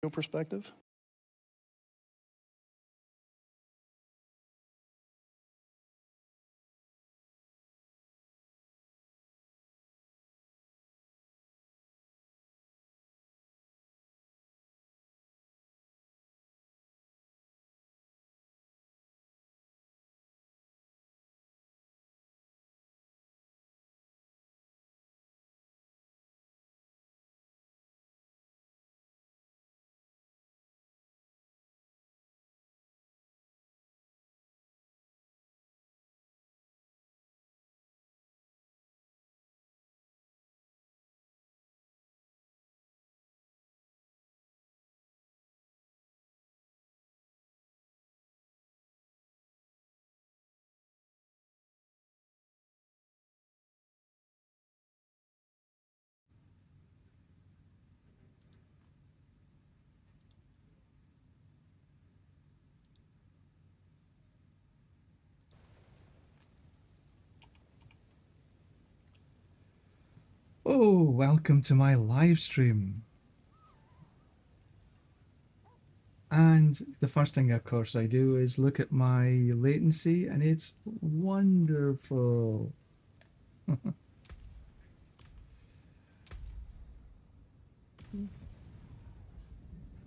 perspective. Oh, welcome to my live stream. And the first thing, of course, I do is look at my latency, and it's wonderful.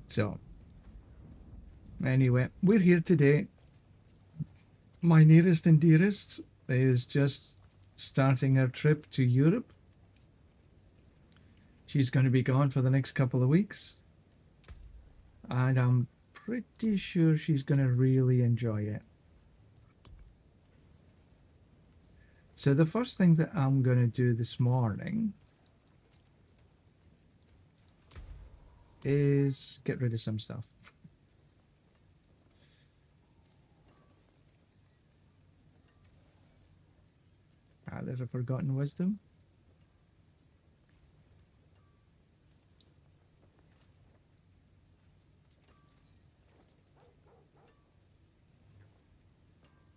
So, anyway, we're here today. My nearest and dearest is just starting her trip to Europe. She's going to be gone for the next couple of weeks. And I'm pretty sure she's going to really enjoy it. So the first thing that I'm going to do this morning is get rid of some stuff. There's a forgotten wisdom.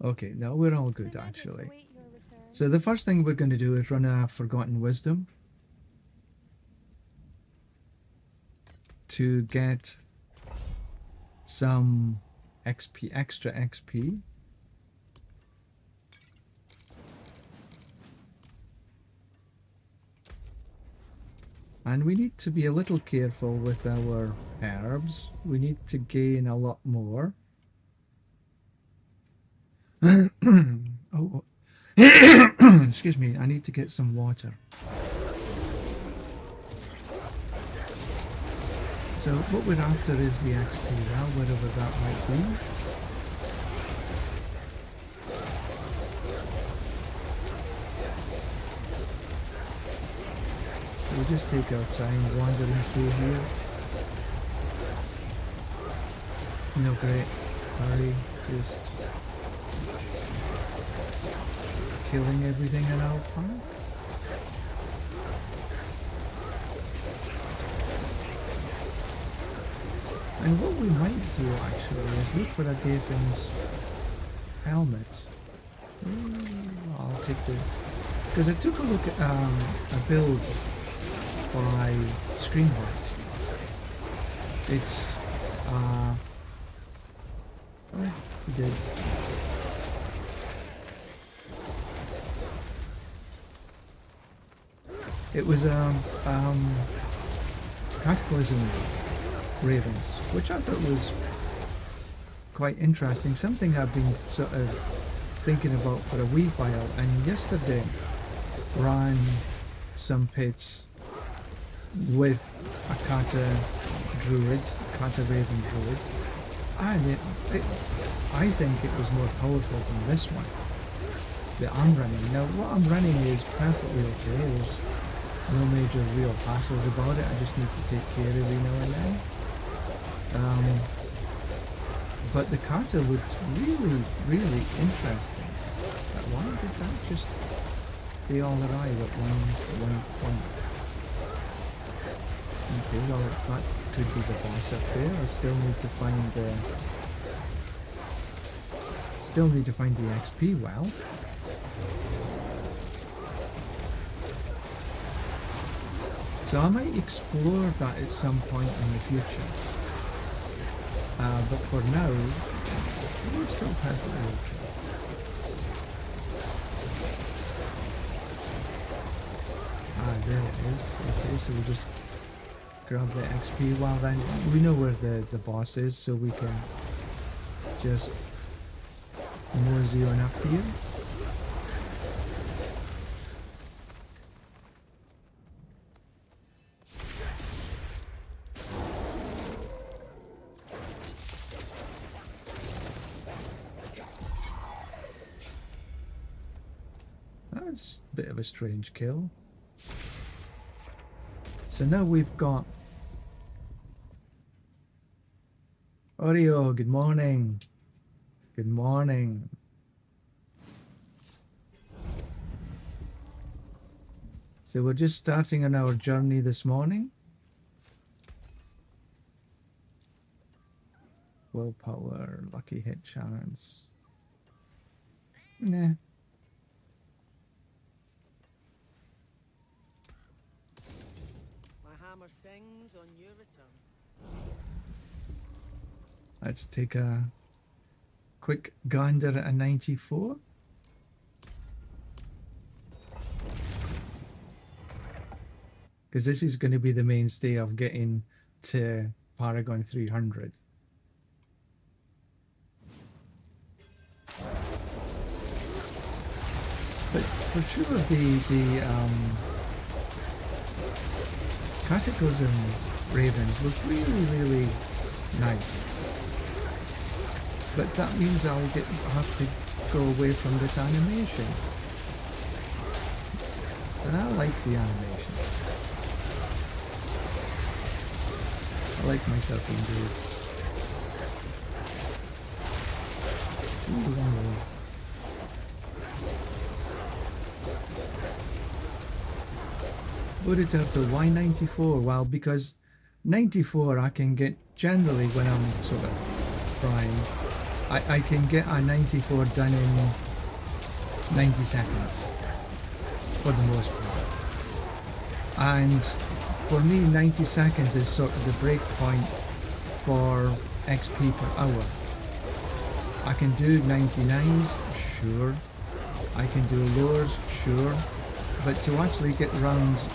Okay, now we're all good actually. So the first thing we're going to do is run a forgotten wisdom to get some XP, extra XP. And we need to be a little careful with our herbs. We need to gain a lot more. Oh, excuse me, I need to get some water. So what we're after is the XP now, whatever that might be. We'll just take our time wandering through here. No great hurry, just killing everything in our path. And what we might do actually is look for a David's helmet. I'll take the... Because I took a look at a build by Screenworks. It's... oh, we did. It was Cataclysm Ravens, which I thought was quite interesting. Something I've been sort of thinking about for a wee while, and yesterday ran some pits with a Kata Druid, Kata Raven Druid, and I think it was more powerful than this one that I'm running. Now what I'm running is perfectly okay. There's no major real hassles about it. I just need to take care every now and then. But the Kata looked really, really interesting. But why did that just be all arrive at one point? Okay, well that could be the boss up there. I still need to find the XP well. So I might explore that at some point in the future. But for now, we're still perfectly okay. There it is. Okay, so we'll just grab the XP while then. We know where the boss is, so we can just mosey on up here. That's a bit of a strange kill. So now we've got Oreo, good morning. Good morning. So we're just starting on our journey this morning. Willpower, lucky hit chance. Nah. Sings on your return. Let's take a quick gander at a 94. Because this is going to be the mainstay of getting to Paragon 300. But for sure the Cataclysm Ravens look really, really nice. But that means I'll have to go away from this animation. And I like the animation. I like myself indeed. Ooh. Put it up to why 94? Well, because 94 I can get generally when I'm sort of trying. I can get a 94 done in 90 seconds for the most part. And for me 90 seconds is sort of the break point for XP per hour. I can do 99s, sure. I can do lowers, sure. But to actually get rounds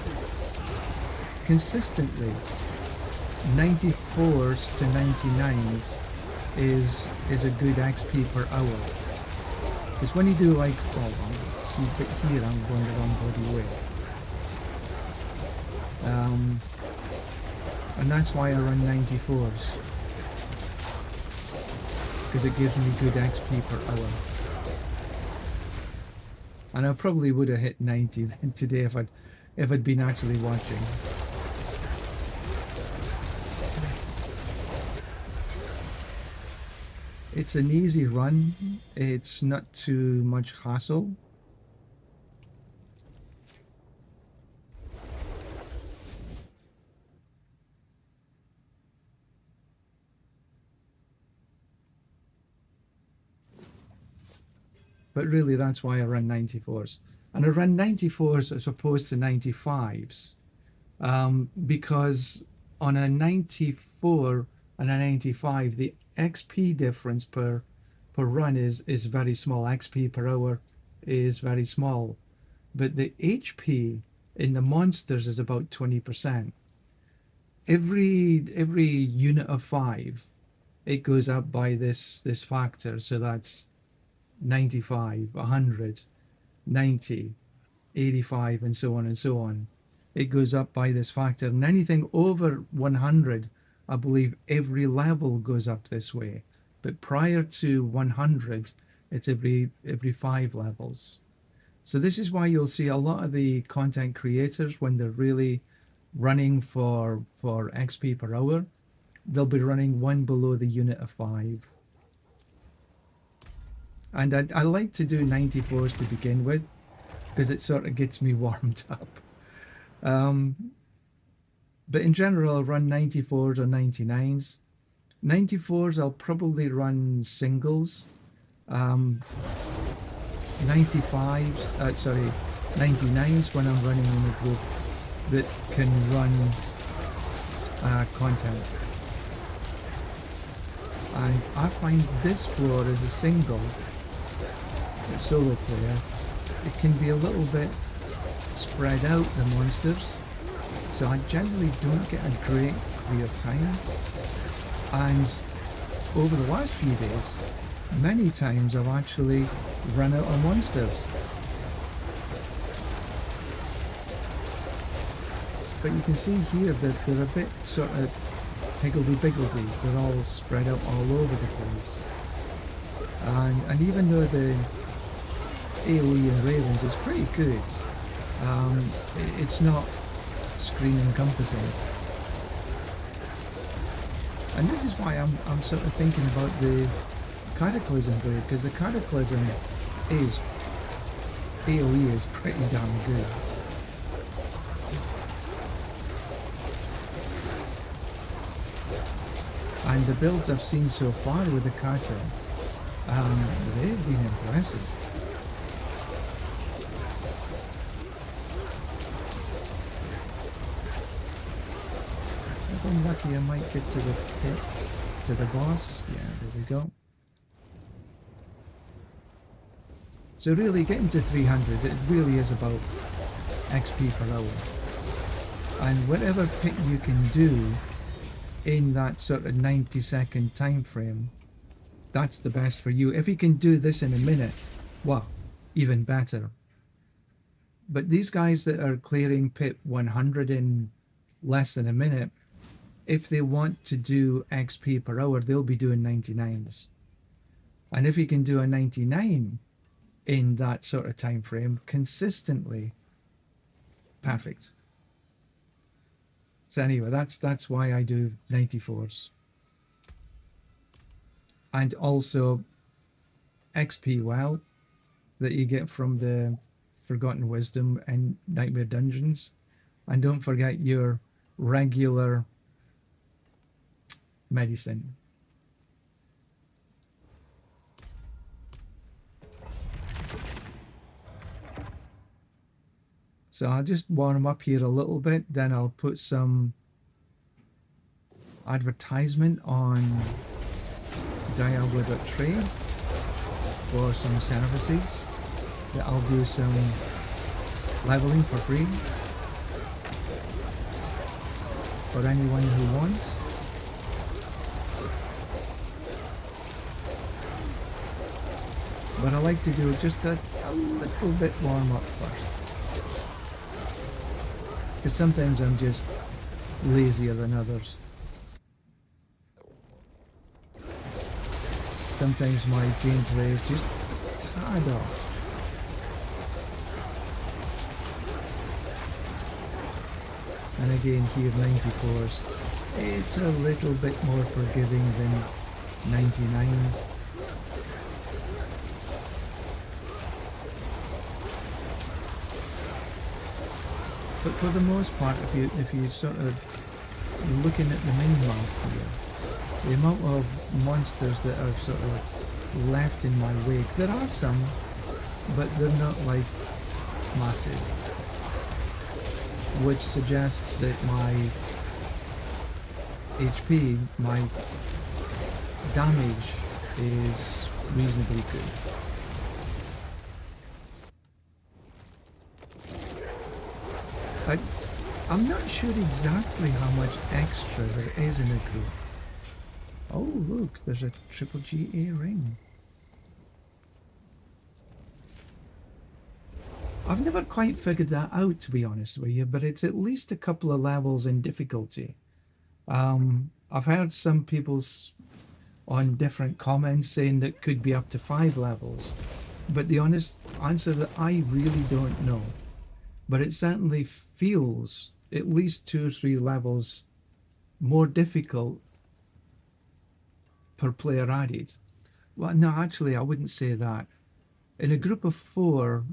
consistently, 94s to 99s is a good XP per hour. Because when you do like, oh, see, but here I'm going the wrong bloody way. And that's why I run 94s. Because it gives me good XP per hour. And I probably would have hit 90 then today if I'd been actually watching. It's an easy run. It's not too much hassle. But really, that's why I run 94s. And I run 94s as opposed to 95s. Because on a 94 and a 95, the XP difference per run is very small. XP per hour is very small. But the HP in the monsters is about 20%. Every unit of 5, it goes up by this factor. So that's 95, 100, 90, 85, and so on and so on. It goes up by this factor, and anything over 100, I believe every level goes up this way. But prior to 100, it's every 5 levels. So this is why you'll see a lot of the content creators, when they're really running for XP per hour, they'll be running one below the unit of 5. And I like to do 94s to begin with, because it sort of gets me warmed up. But in general, I'll run 94s or 99s. 94s, I'll probably run singles. 99s when I'm running in a group that can run content. And I find this floor as a single, a solo player, it can be a little bit spread out, the monsters, so I generally don't get a great clear time. And over the last few days, many times I've actually run out of monsters. But you can see here that they're a bit sort of higgledy-piggledy. They're all spread out all over the place. And even though the AoE in Ravens is pretty good, it's not screen encompassing. And this is why I'm sort of thinking about the Cataclysm Druid, because the Cataclysm is AoE is pretty damn good. And the builds I've seen so far with the Kata, they've been impressive. If I'm lucky, I might get to the pit, to the boss. Yeah, there we go. So really, getting to 300, it really is about XP per hour. And whatever pit you can do in that sort of 90-second time frame, that's the best for you. If you can do this in a minute, well, even better. But these guys that are clearing pit 100 in less than a minute, if they want to do XP per hour, they'll be doing 99s. And if you can do a 99 in that sort of time frame consistently, perfect. So anyway, that's why I do 94s. And also XP well that you get from the Forgotten Wisdom and Nightmare Dungeons. And don't forget your regular medicine. So I'll just warm up here a little bit, then I'll put some advertisement on Diablo.trade for some services that I'll do some leveling for free for anyone who wants. But I like to do just a little bit warm up first. Because sometimes I'm just lazier than others. Sometimes my gameplay is just a tad off. And again here 94s. It's a little bit more forgiving than 99s. But for the most part, if you sort of looking at the mini-map here, the amount of monsters that are sort of left in my wake, there are some, but they're not like massive, which suggests that my HP, my damage is reasonably good. I'm not sure exactly how much extra there is in a group. Oh look, there's a triple GA ring. I've never quite figured that out, to be honest with you, but it's at least a couple of levels in difficulty. I've heard some people's on different comments saying that it could be up to 5 levels, but the honest answer that I really don't know. But it certainly feels at least 2 or 3 levels more difficult per player added. Well, no, actually, I wouldn't say that. In a group of 4,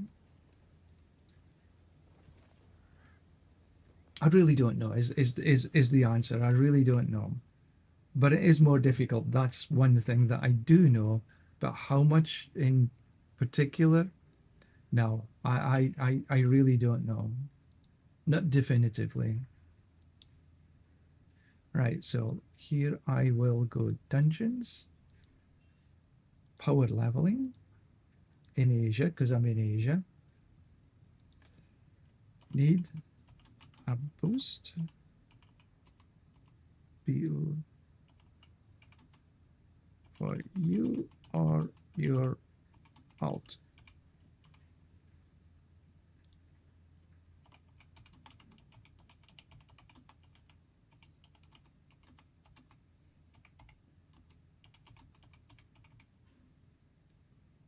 I really don't know, is the answer. I really don't know. But it is more difficult. That's one thing that I do know. But how much in particular? No, I really don't know. Not definitively. Right, so here I will go dungeons. power leveling in Asia, because I'm in Asia. Need a boost. For you or your alt.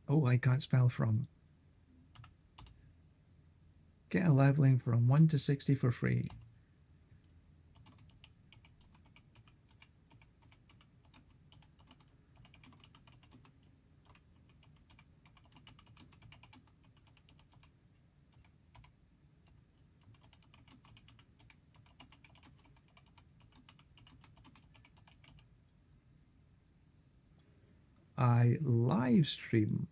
Oh, I can't spell from. Get a leveling from 1 to 60 for free. I live stream.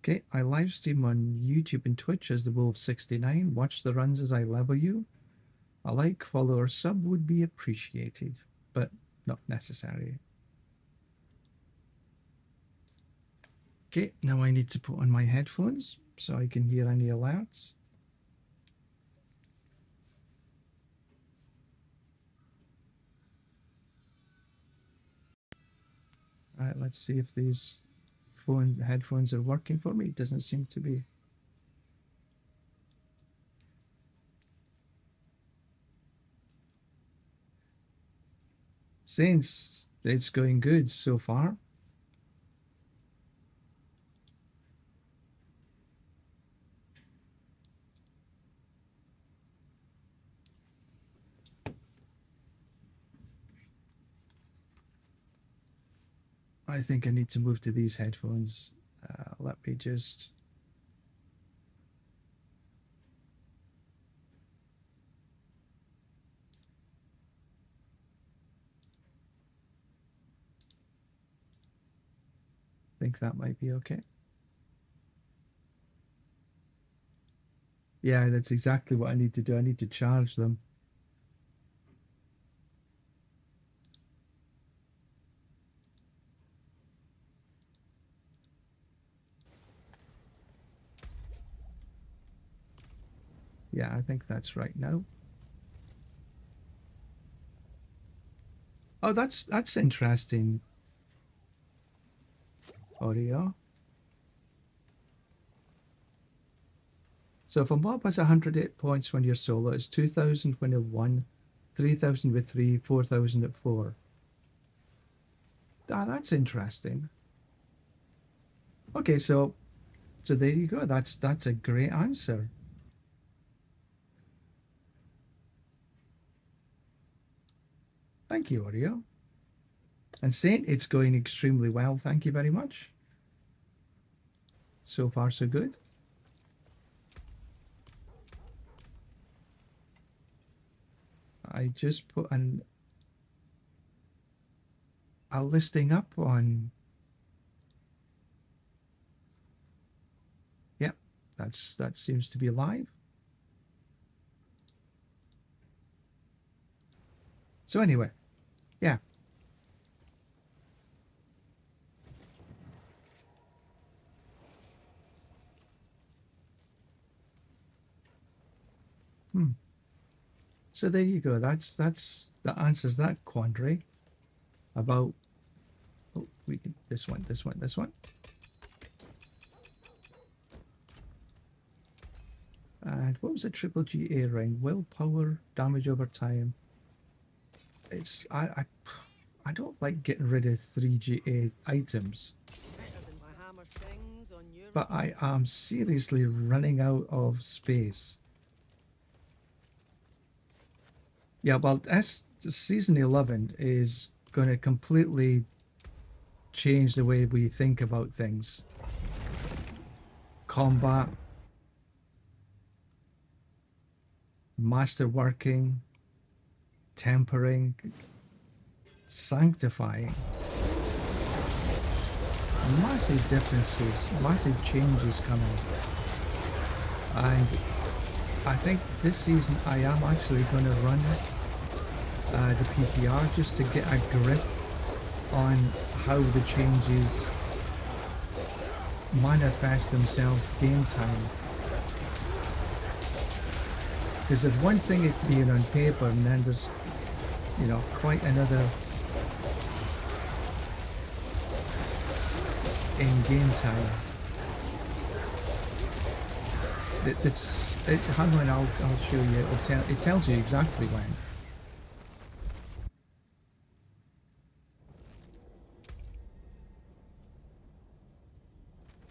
Okay, I live stream on YouTube and Twitch as the Wolv69. Watch the runs as I level you. A like, follow, or sub would be appreciated, but not necessary. Okay, now I need to put on my headphones so I can hear any alerts. All right, let's see if these headphones are working for me. It doesn't seem to be. Since it's going good so far. I think I need to move to these headphones. Let me just... think that might be okay. Yeah, that's exactly what I need to do. I need to charge them. Yeah, I think that's right now. Oh, that's interesting. Audio. So if a mob has 108 points when you're solo, it's 2,000 when you're 1, 3,000 with 3, 4,000 at 4. Ah, that's interesting. Okay, so there you go. That's a great answer. Thank you, Oreo. And Saint, it's going extremely well. Thank you very much. So far, so good. I just put a listing up on... Yep, that seems to be live. So anyway, yeah. So there you go. That answers that quandary about... Oh, we can this one. And what was the triple GA ring? Willpower, damage over time. It's I don't like getting rid of 3 GA items. My hammer sings but I am seriously running out of space. Yeah, well, season 11 is going to completely change the way we think about things. Combat, masterworking, tempering, sanctifying. Massive differences, massive changes coming. And I think this season I am actually going to run the PTR just to get a grip on how the changes manifest themselves game time. Because there's one thing it being on paper, and then there's, you know, quite another in game time. Hang on, I'll show you. It tells you exactly when.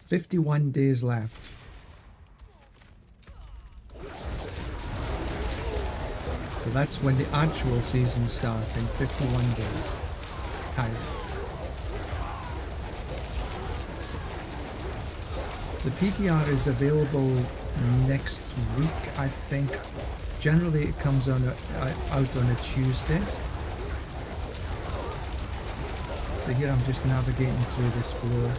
"51 days left." So that's when the actual season starts, in 51 days time. The PTR is available next week, I think. Generally it comes on out on a Tuesday. So here I'm just navigating through this floor.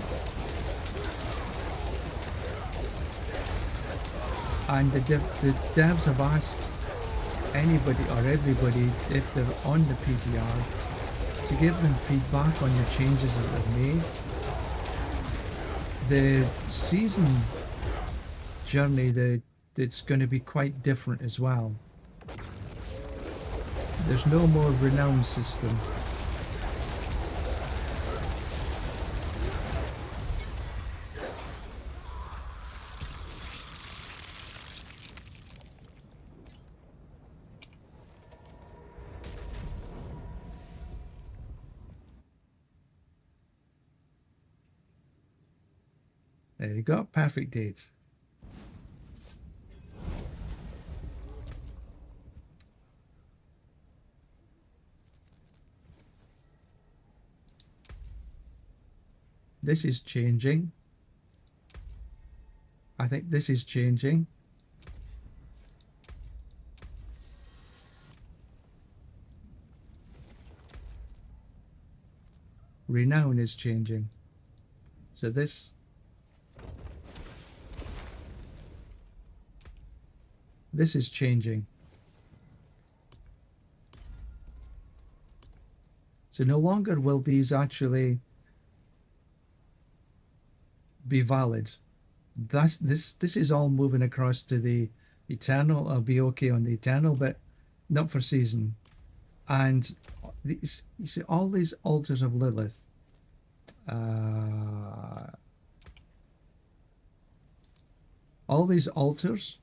And the devs have asked anybody or everybody, if they're on the PTR, to give them feedback on the changes that they've made. The season journey, it's going to be quite different as well. There's no more renown system. There you go, perfect dates. This is changing. I think this is changing. Renown is changing. So this is changing. So no longer will these actually be valid. This is all moving across to the Eternal. I'll be okay on the Eternal, but not for season. And these, you see, all these altars of Lilith. All these altars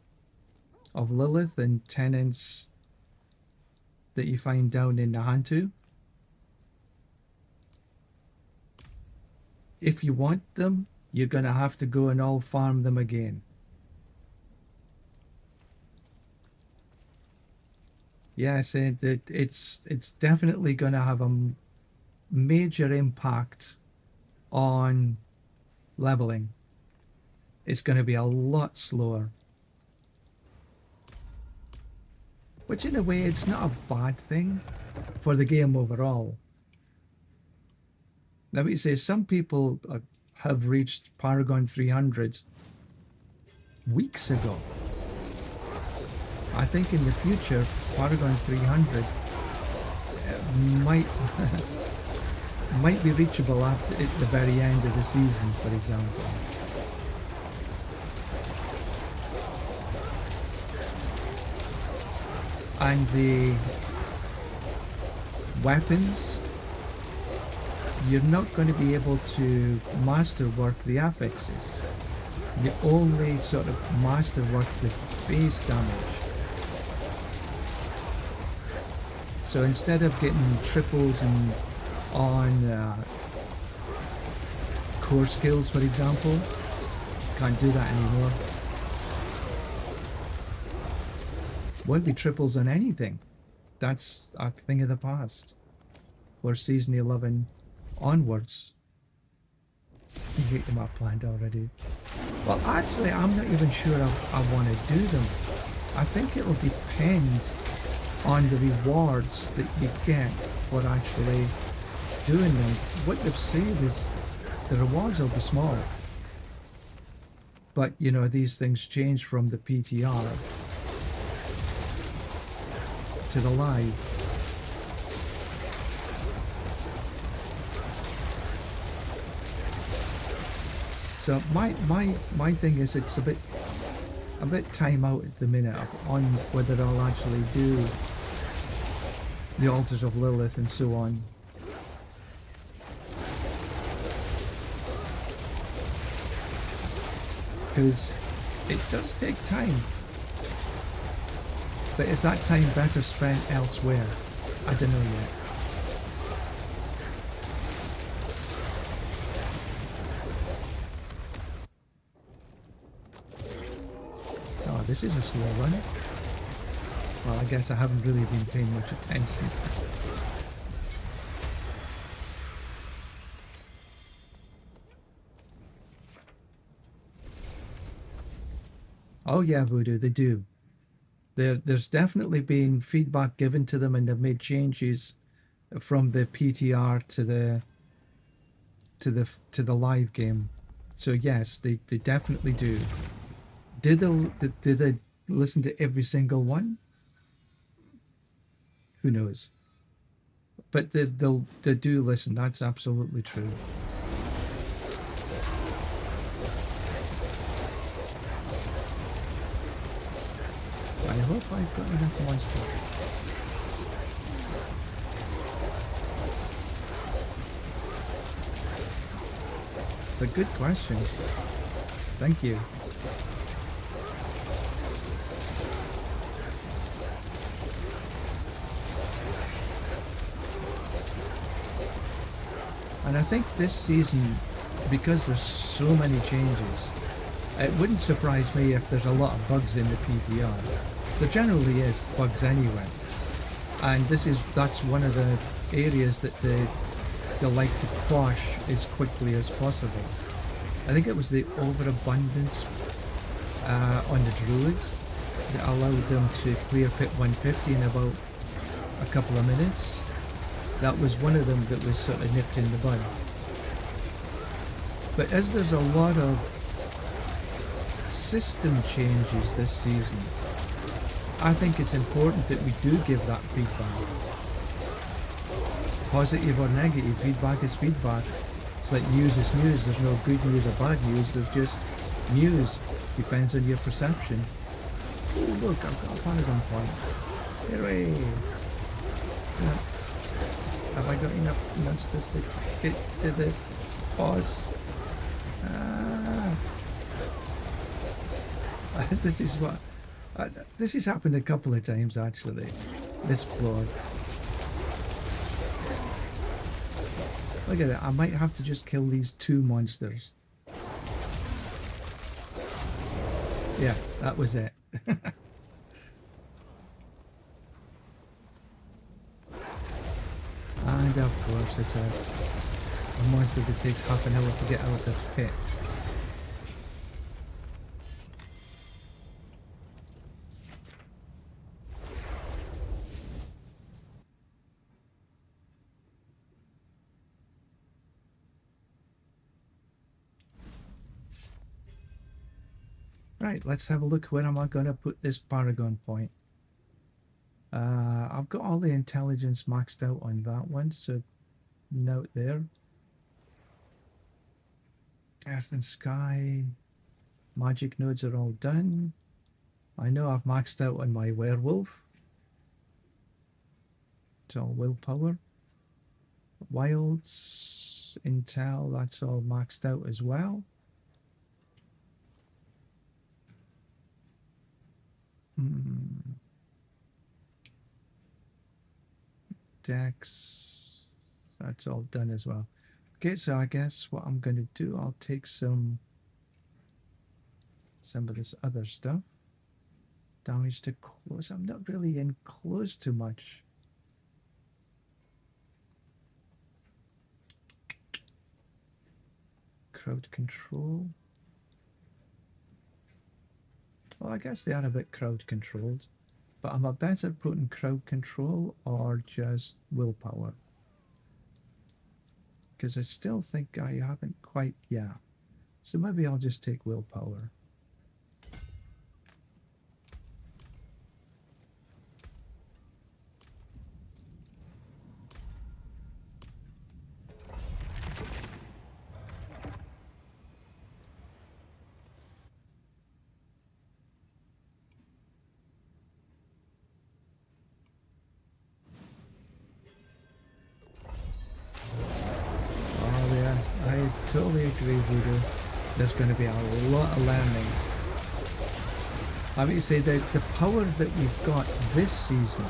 of Lilith and tenants that you find down in Nahantu. If you want them, you're going to have to go and all farm them again. Yes, it's definitely going to have a major impact on leveling. It's going to be a lot slower. Which in a way, it's not a bad thing for the game overall. Let me say, some people have reached Paragon 300 weeks ago. I think in the future, Paragon 300 might be reachable at the very end of the season, for example. And the weapons, you're not going to be able to masterwork the affixes. You only sort of masterwork the base damage. So instead of getting triples on core skills, for example, Can't do that anymore. Won't be triples on anything. That's a thing of the past. We're season 11 onwards. You hate them up planned already. Well, actually, I'm not even sure I want to do them. I think it'll depend on the rewards that you get for actually doing them. What they've said is the rewards will be small. But, you know, these things change from the PTR to the live. So my thing is it's a bit time out at the minute on whether I'll actually do the Altars of Lilith and so on. Because it does take time. But is that time better spent elsewhere? I don't know yet. Oh, this is a slow run. Well, I guess I haven't really been paying much attention. Oh yeah, Voodoo, they do. There's definitely been feedback given to them, and they've made changes from the PTR to the live game. So yes, they definitely do. Did they listen to every single one? Who knows? But they do listen. That's absolutely true. I hope I've got enough monsters. But good questions. Thank you. And I think this season, because there's so many changes, it wouldn't surprise me if there's a lot of bugs in the PTR. There generally is bugs anyway, and that's one of the areas that they like to quash as quickly as possible. I think it was the overabundance on the Druid that allowed them to clear pit 150 in about a couple of minutes. That was one of them that was sort of nipped in the bud. But as there's a lot of system changes this season, I think it's important that we do give that feedback. Positive or negative, feedback is feedback. It's like news is news. There's no good news or bad news. There's just news. Depends on your perception. Oh look, I've got a Paragon point. Hooray! Yeah. Have I got enough monsters to get to the boss? This is what... this has happened a couple of times actually. This floor. Look at it. I might have to just kill these two monsters. Yeah, that was it. And of course it's a monster that takes half an hour to get out of the pit. Right, let's have a look. Where am I going to put this Paragon point? I've got all the intelligence maxed out on that one, so note there. Earth and Sky. Magic nodes are all done. I know I've maxed out on my Werewolf. It's all willpower. Wilds, Intel, that's all maxed out as well. Dex, that's all done as well. Okay, so I guess what I'm going to do, I'll take some some of this other stuff. Damage to close. I'm not really in close too much. Crowd control. Well, I guess they are a bit crowd controlled. But am I better putting crowd control or just willpower? Because I still think I haven't quite, yeah. So maybe I'll just take willpower. Totally agree, Voodoo. There's going to be a lot of learnings. I mean, say that the power that we've got this season,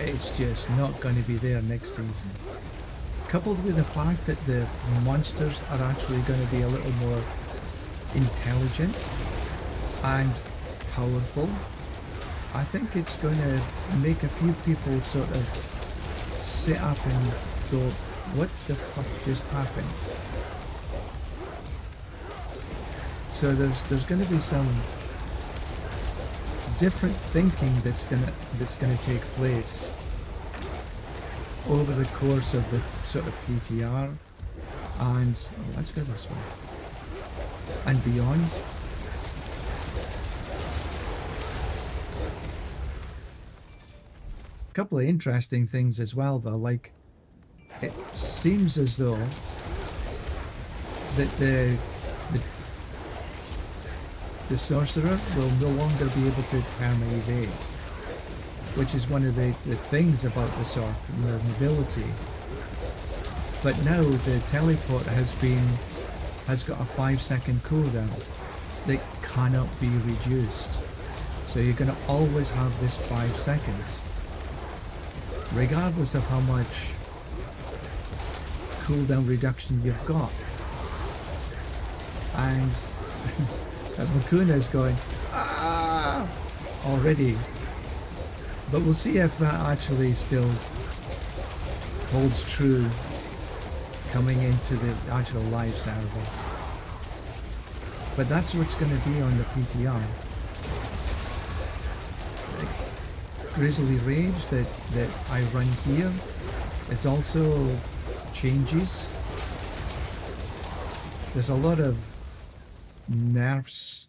it's just not going to be there next season. Coupled with the fact that the monsters are actually going to be a little more intelligent and powerful, I think it's going to make a few people sort of sit up and go, what the fuck just happened? So there's going to be some different thinking that's gonna take place over the course of the sort of PTR, and let's go this way and beyond. A couple of interesting things as well, though. Like, it seems as though that the Sorcerer will no longer be able to perma-evade, which is one of the things about the Sorcerer ability. But now the teleport has got a 5-second cooldown that cannot be reduced. So you're going to always have this 5 seconds, regardless of how much cooldown reduction you've got. And Makuna is going, ah, already. But we'll see if that actually still holds true coming into the actual live server. But that's what's going to be on the PTR. Grizzly Rage that I run here, it's also changes. There's a lot of nerfs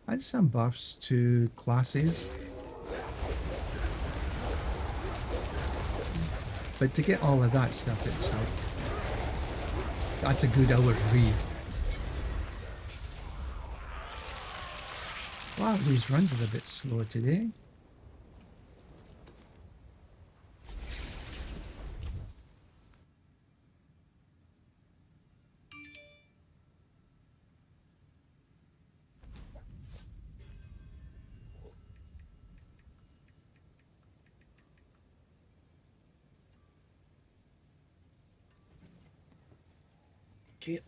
and some buffs to classes. But to get all of that stuff itself, that's a good hour's read. Wow, these runs are a bit slow today.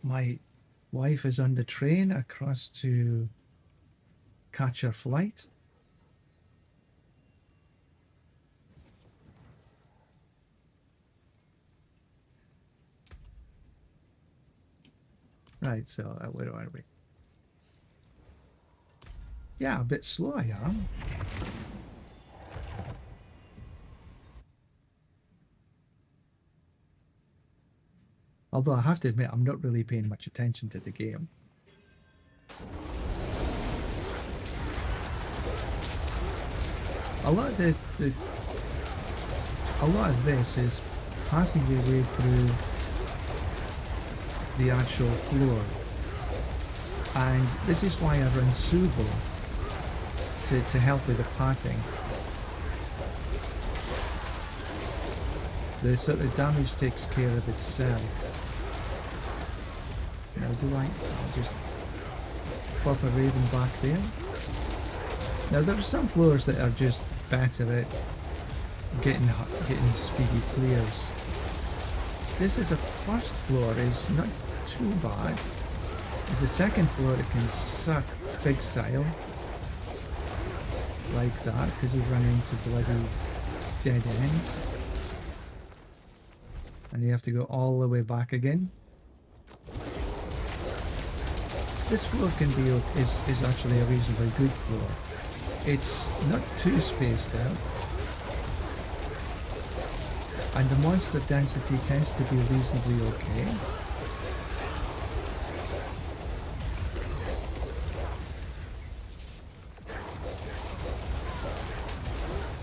My wife is on the train across to catch her flight. Right, so where are we? Yeah, a bit slow I am. Although I have to admit, I'm not really paying much attention to the game. A lot of a lot of this is passing your way through the actual floor, and this is why I run Subo to help with the pathing. The sort of damage takes care of itself. Now I'll just pop a Raven back there. Now there are some floors that are just better at getting speedy clears. This is a first floor is not too bad. As a second floor it can suck fixed tile like that because you run into bloody dead ends and you have to go all the way back again. This floor can be is actually a reasonably good floor. It's not too spaced out, and the monster density tends to be reasonably okay.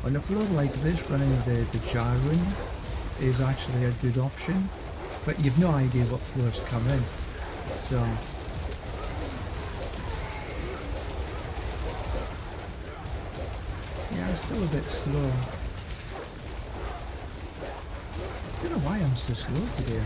On a floor like this, running the jar rune is actually a good option, but you've no idea what floors come in, so yeah, it's still a bit slow. I don't know why I'm so slow today.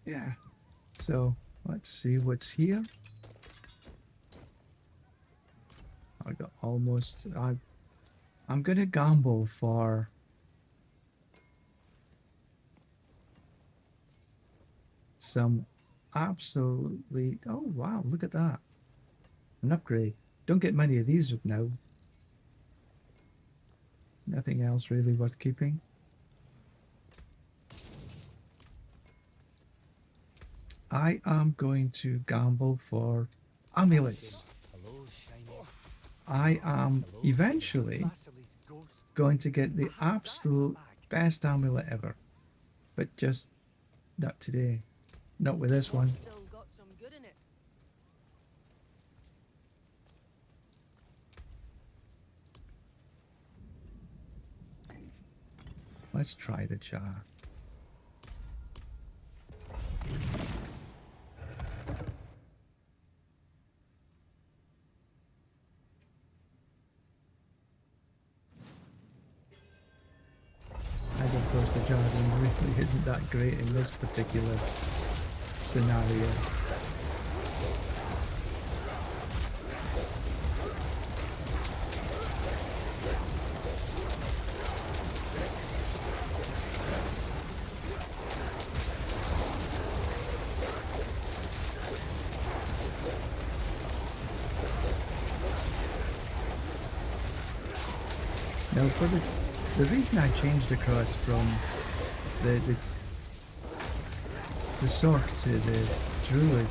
Yeah, so let's see what's here. I got almost. I'm gonna gamble for some absolutely. Oh wow! Look at that, an upgrade. Don't get many of these now. Nothing else really worth keeping. I am going to gamble for amulets. I am eventually going to get the absolute best amulet ever, but just not today. Not with this one. Still got some good in it. Let's try the jar. As of course the jar really isn't that great in this particular scenario. Now for the reason I changed across from the Sorc to the Druid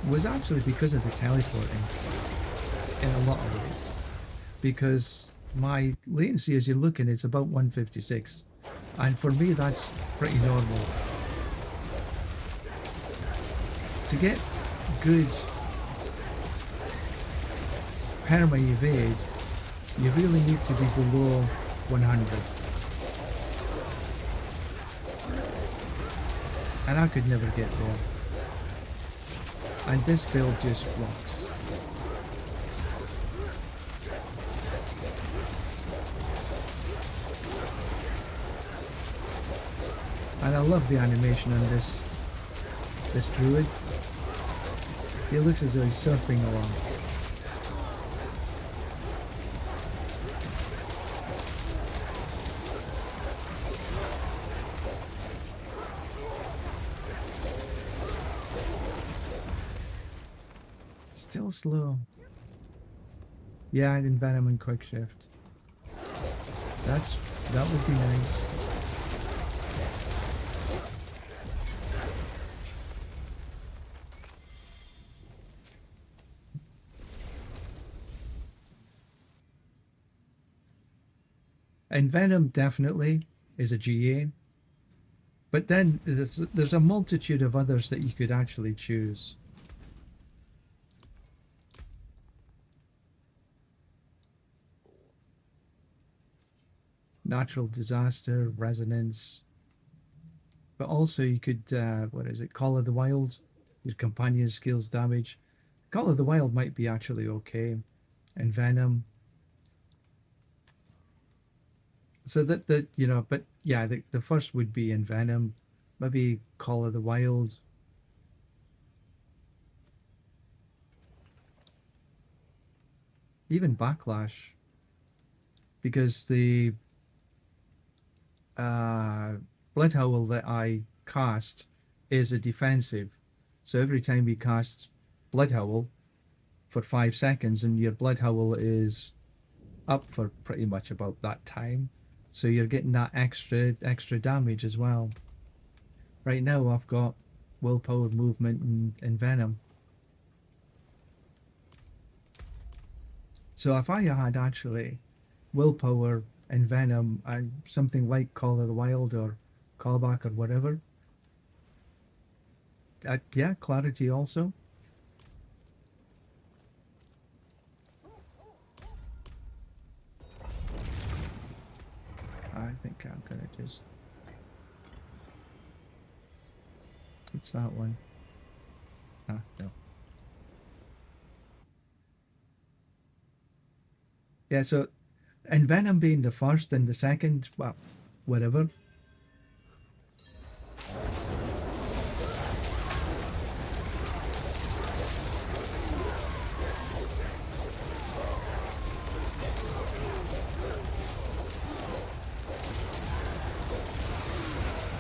was actually because of the teleporting in a lot of ways. Because my latency, as you're looking, it's about 156, and for me that's pretty normal. To get good perma evade, you really need to be below 100. And I could never get there. And this build just rocks. And I love the animation on this Druid. He looks as though he's surfing along. Still slow. Yeah, I did Venom and Quick Shift. That would be nice. Envenom definitely is a GA. But then there's a multitude of others that you could actually choose. Natural disaster, resonance. But also you could, what is it, Call of the Wild. Your companion skills damage. Call of the Wild might be actually okay. And Venom. So that you know, but yeah, the first would be in Venom. Maybe Call of the Wild. Even Backlash. Because the Blood Howl that I cast is a defensive. So every time you cast Blood Howl for 5 seconds, and your Blood Howl is up for pretty much about that time. So you're getting that extra damage as well. Right now I've got Willpower, Movement, and Venom. So if I had actually Willpower and Venom and something like Call of the Wild or Callback or whatever, yeah, Clarity also. I think I'm gonna just... What's that one? Ah, no. Yeah, so... And Venom being the first and the second, well, whatever.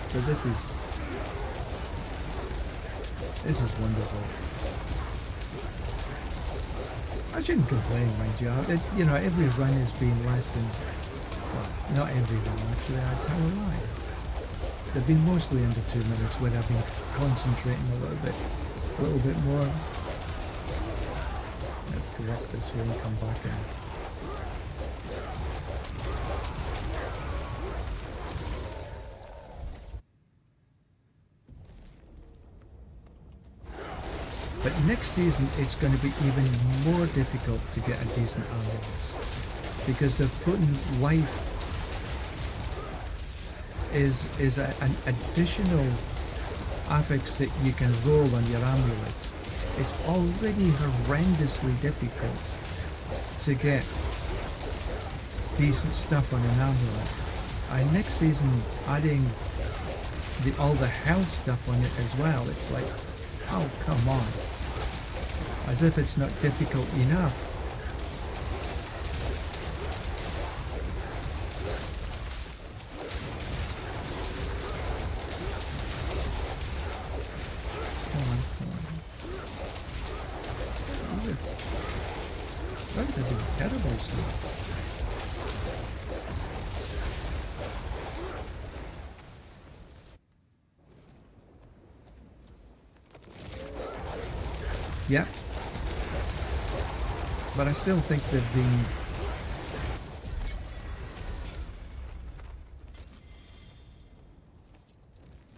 So this is wonderful. I shouldn't complain, mind you. You know, every run has been less than... Well, not every run, actually. I tell a lie. They've been mostly under 2 minutes when I've been concentrating a little bit more. Let's correct this when we come back in. But next season, it's going to be even more difficult to get a decent ambulance, because they're putting life is an additional affix that you can roll on your amulets. It's already horrendously difficult to get decent stuff on an amulet. And next season, adding all the health stuff on it as well, it's like, oh, come on. As if it's not difficult enough. Come on. Runs have been terrible stuff. Yeah. But I still think they've been...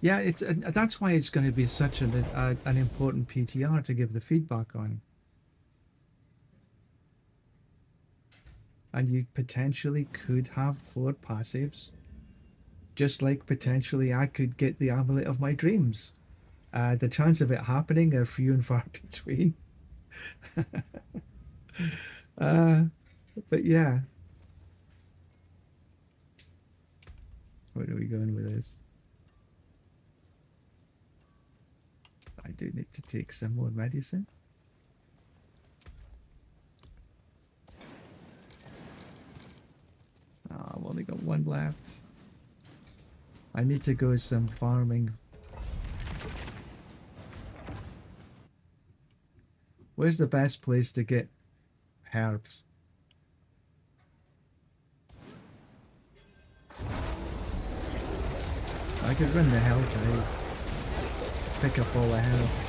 Yeah, that's why it's going to be such an important PTR to give the feedback on. And you potentially could have 4 passives. Just like potentially I could get the Amulet of My Dreams. The chance of it happening are few and far between. But yeah. Where are we going with this? I do need to take some more medicine. Oh, I've only got 1 left. I need to go some farming. Where's the best place to get herbs? I could run the hell tide. Pick up all the herbs.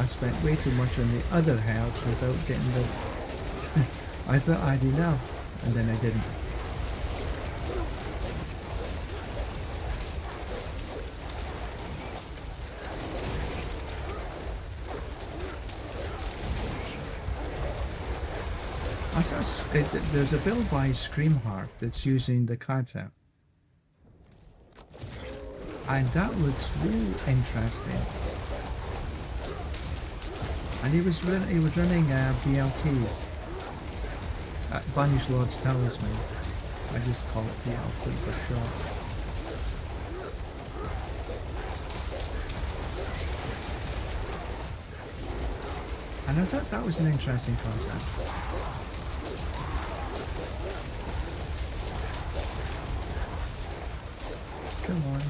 I spent way too much on the other herbs without getting the... I thought I'd enough, and then I didn't. There's a build by Screamheart that's using the kata. And that looks really interesting. And he was running BLT. Banished Lord's Talisman. I just call it BLT for short. And I thought that was an interesting concept. Come on.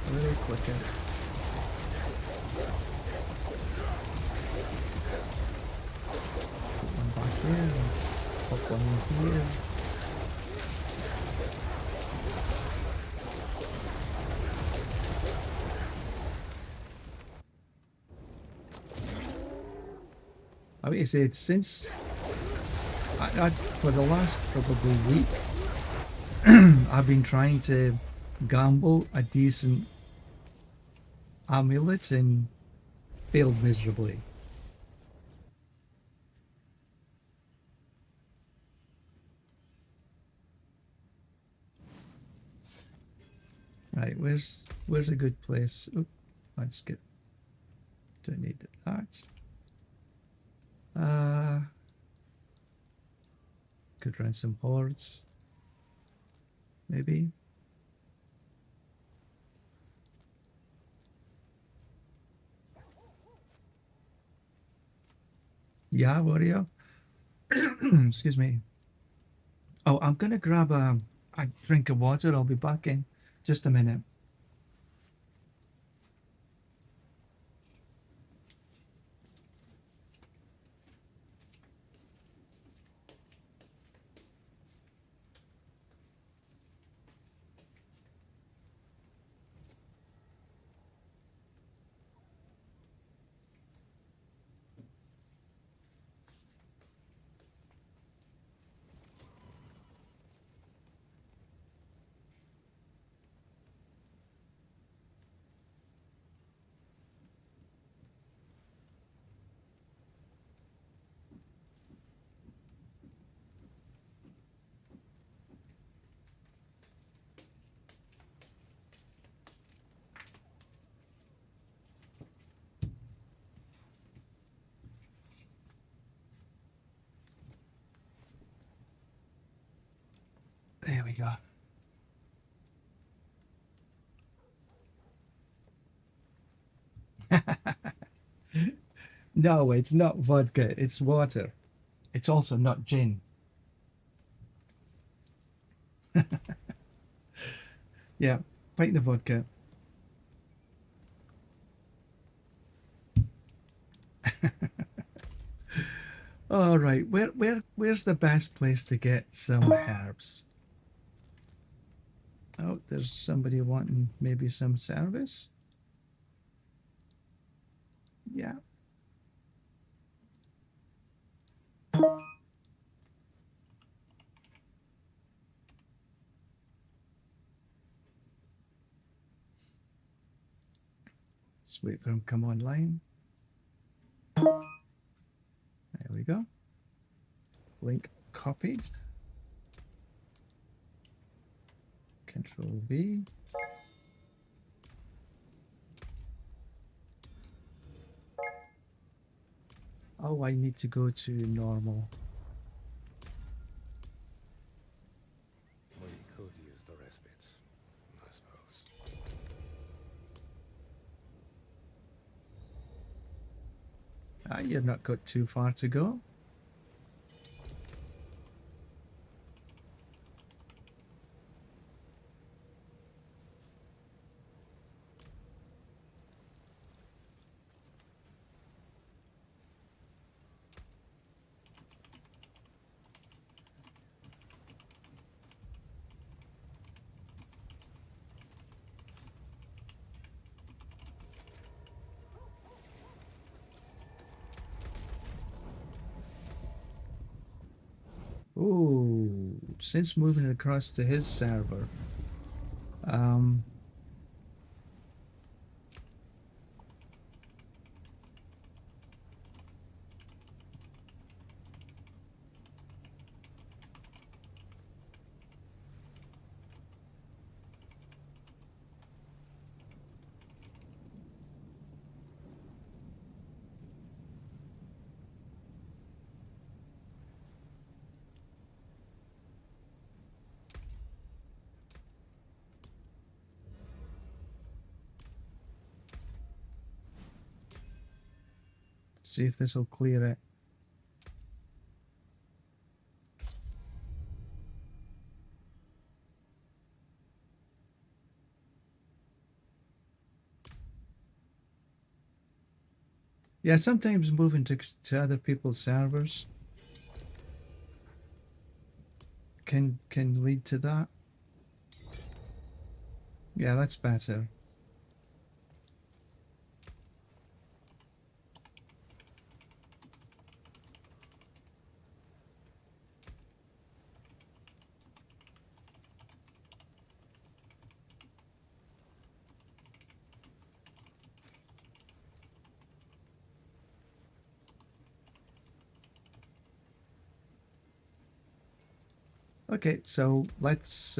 A little quicker. Put one back here. Pop one in here. I mean, it's since for the last probably week, I've been trying to gamble a decent amulet and failed miserably. Right, where's a good place? Oop, let's get. Don't need that. Could run some hordes. Maybe. Yeah, Wario. Excuse me. Oh, I'm gonna grab a drink of water. I'll be back in just a minute. There we go. No, it's not vodka. It's water. It's also not gin. Yeah, pint of vodka. All right, where's the best place to get some herbs? Oh, there's somebody wanting maybe some service. Yeah. Just wait for him to come online. There we go. Link copied. Control V. Oh, I need to go to normal. We could use the respite, I suppose. You've not got too far to go. Oh, since moving across to his server, see if this will clear it. Yeah, sometimes moving to other people's servers can lead to that. Yeah, that's better. Okay, so let's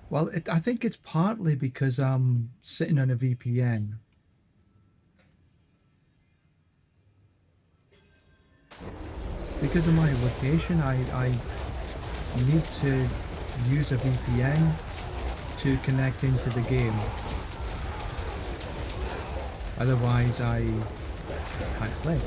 well, I think it's partly because I'm sitting on a VPN. Because of my location, I need to use a VPN to connect into the game. Otherwise, I can't play.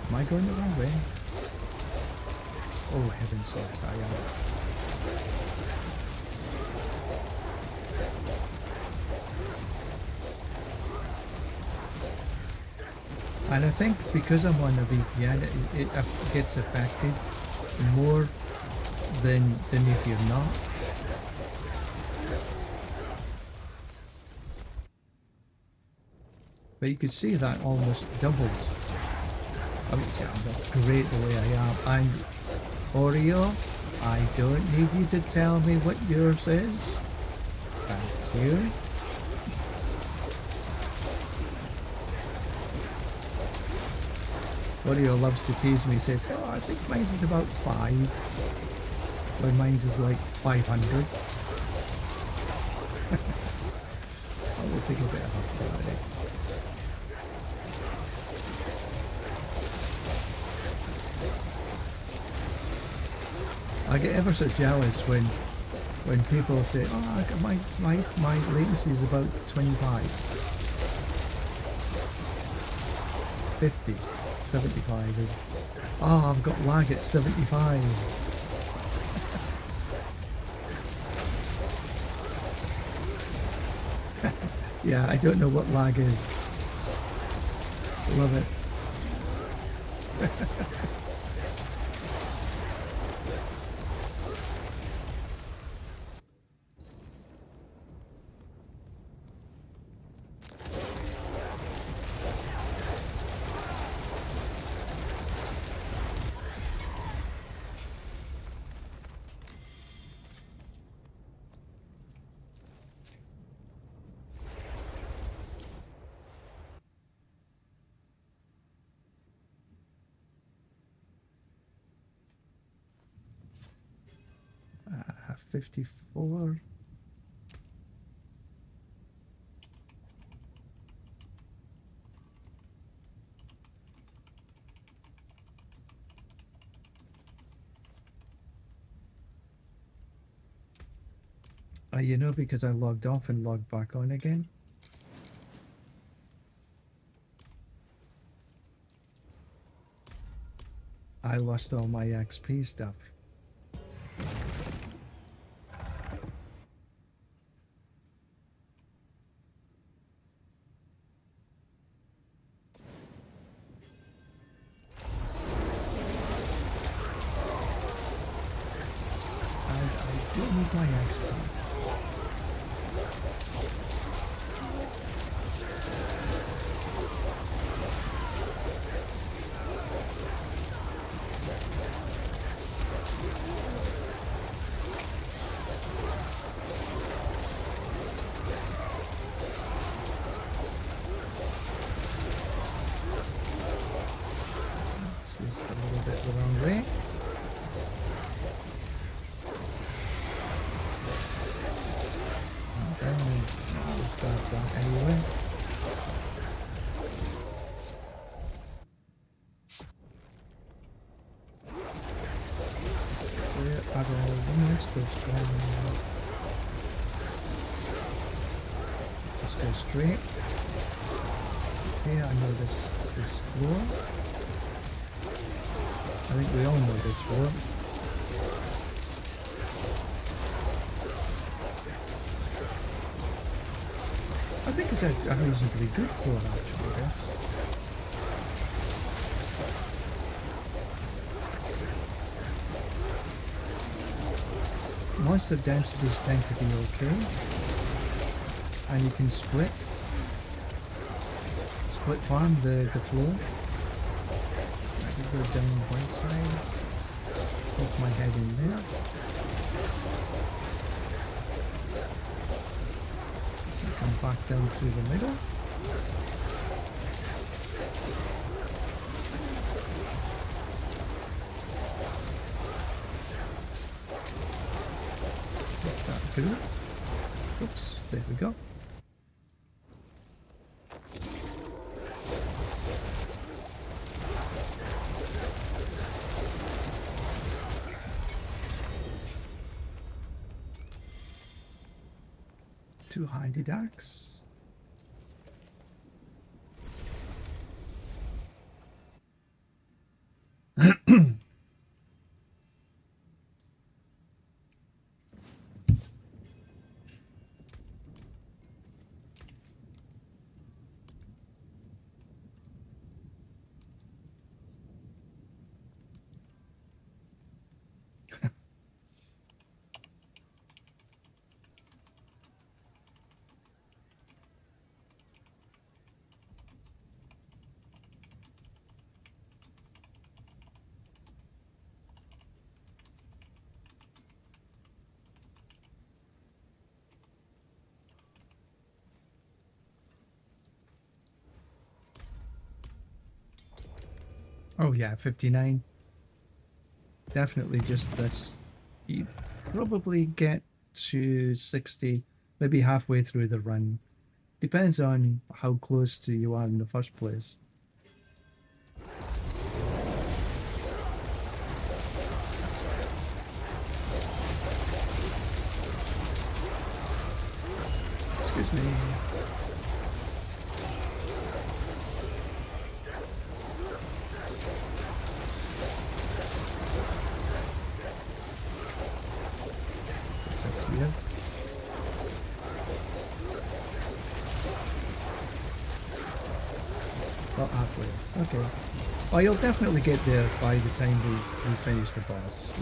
Am I going the wrong way? Oh heavens, yes, I am. And I think because I'm on a VPN, it gets affected more than if you're not. But you could see that almost doubled. I mean, see, I'm not great the way I am. And Oreo, I don't need you to tell me what yours is. Thank you. Oreo loves to tease me, say, oh, I think mine's is about 5. When mine's is like 500. I will take a bit of hospitality. I get ever so jealous when people say, oh, my latency is about 25, 50. 75 is, oh, I've got lag at 75. Yeah, I don't know what lag is. Love it. 54. You know, because I logged off and logged back on again. I lost all my XP stuff. Just a little bit the wrong way. Okay, we've got that anyway. Where are all the next of just go straight. Okay, I know this floor. I think we all know this floor. I think it's a reasonably good floor actually, I guess. Monster densities tend to be okay. And you can split farm the floor. I can go down one side, poke my head in there. Come back down through the middle. Take that through. Oops, there we go. Two-handed axe. Oh yeah, 59. Definitely just this. You probably get to 60, maybe halfway through the run. Depends on how close to you are in the first place. Excuse me. Here. Not halfway. Okay. Oh, you'll definitely get there by the time we finish the boss.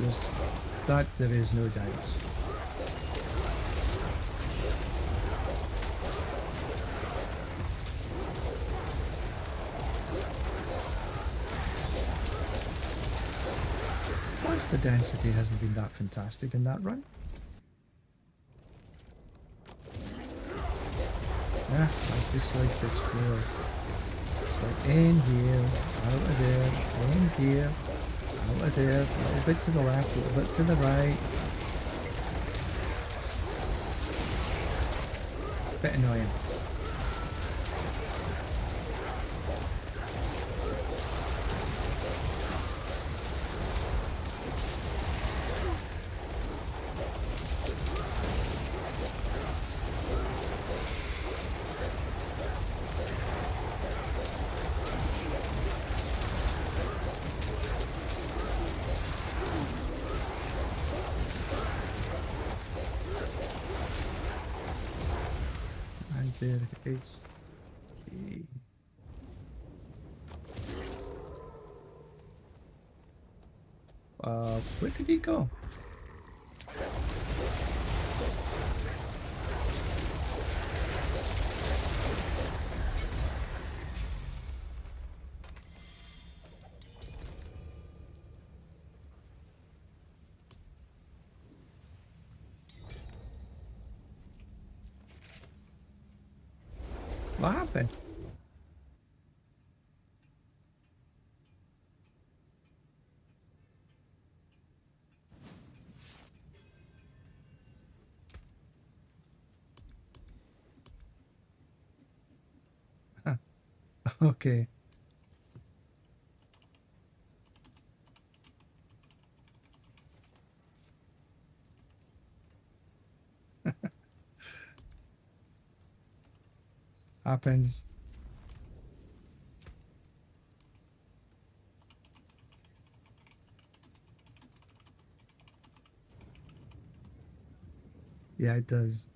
There is no doubt. Plus the density hasn't been that fantastic in that run. Yeah, I just like this floor. It's like in here, out of there, in here, out of there, a little bit to the left, a little bit to the right. Bit annoying. There it is. Okay. Where did he go? What happened? Okay. Happens. Yeah, it does.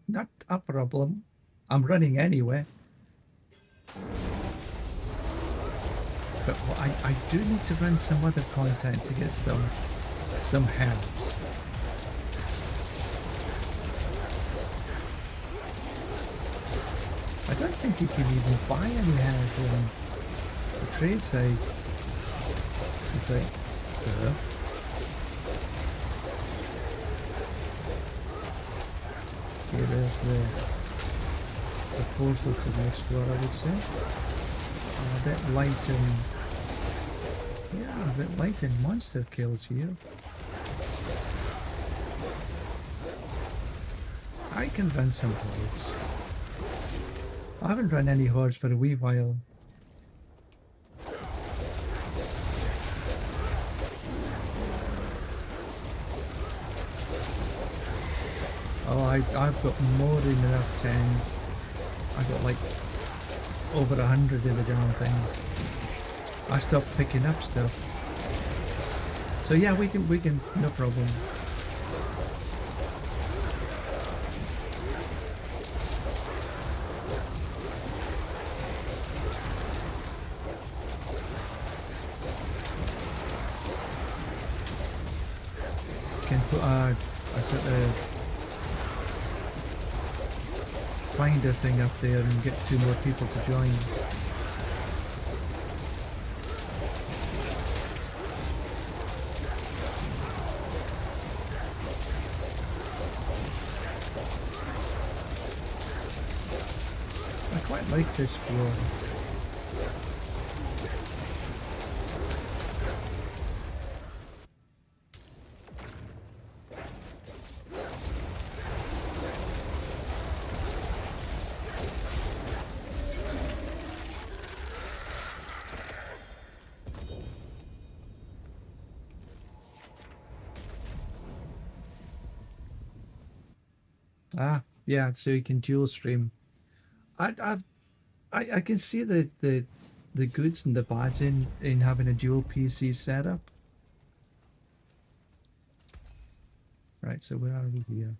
Not a problem. I'm running anyway. But I do need to run some other content to get some herbs. I don't think you can even buy any herbs on the trade sites. It's like, here is the portal to the next floor, I would say. A bit light in, yeah, a bit light in monster kills here. I can run some hordes. I haven't run any hordes for a wee while. Oh, I've got more than enough 10s. I've got like over 100 of the damn things. I stopped picking up stuff. So yeah, we can, no problem. Can put a sort of finder thing up there and get 2 more people to join. I quite like this floor. Ah, yeah, so you can dual stream. I can see the goods and the bads in having a dual PC setup. Right, so where are we here?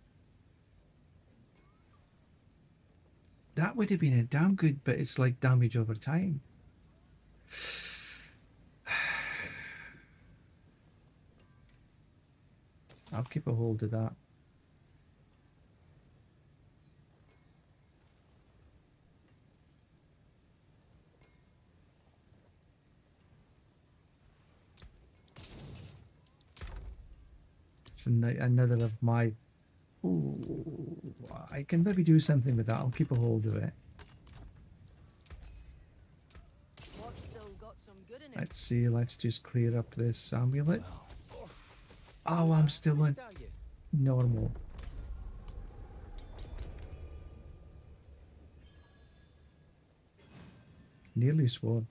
That would have been a damn good, but it's like damage over time. I'll keep a hold of that. It's another of my... Ooh, I can maybe do something with that. I'll keep a hold of it. What's still got some good in it? Let's see, let's just clear up this amulet. Oh, I'm still on normal. Nearly swore.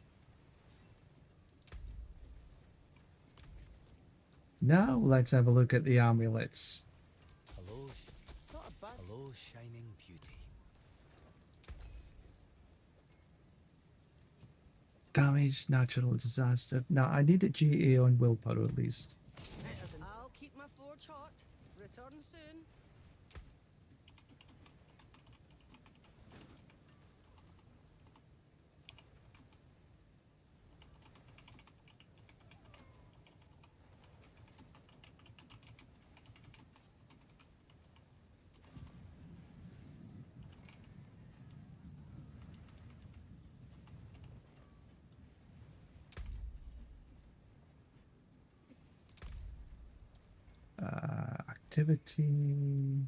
Now let's have a look at the amulets. Hello, hello, shining beauty. Damage, natural disaster. Now I need a GA on willpower at least. I'll keep my forge hot. Return soon. Activity,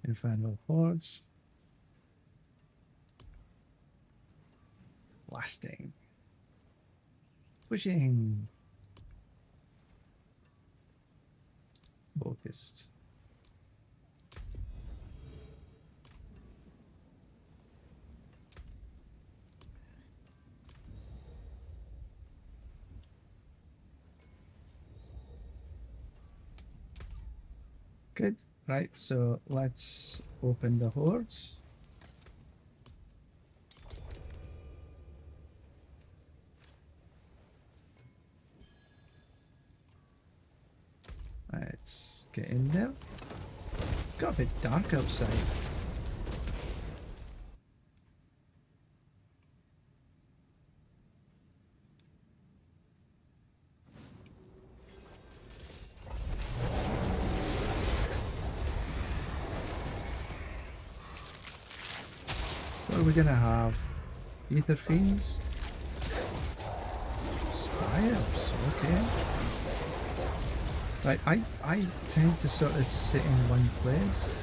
infernal hordes, blasting. pushing. Focused. Good. Right, so let's open the hordes. Let's get in there. Got a bit dark outside. What are we gonna have? Ether fiends? Spires, okay. Right, I tend to sort of sit in one place.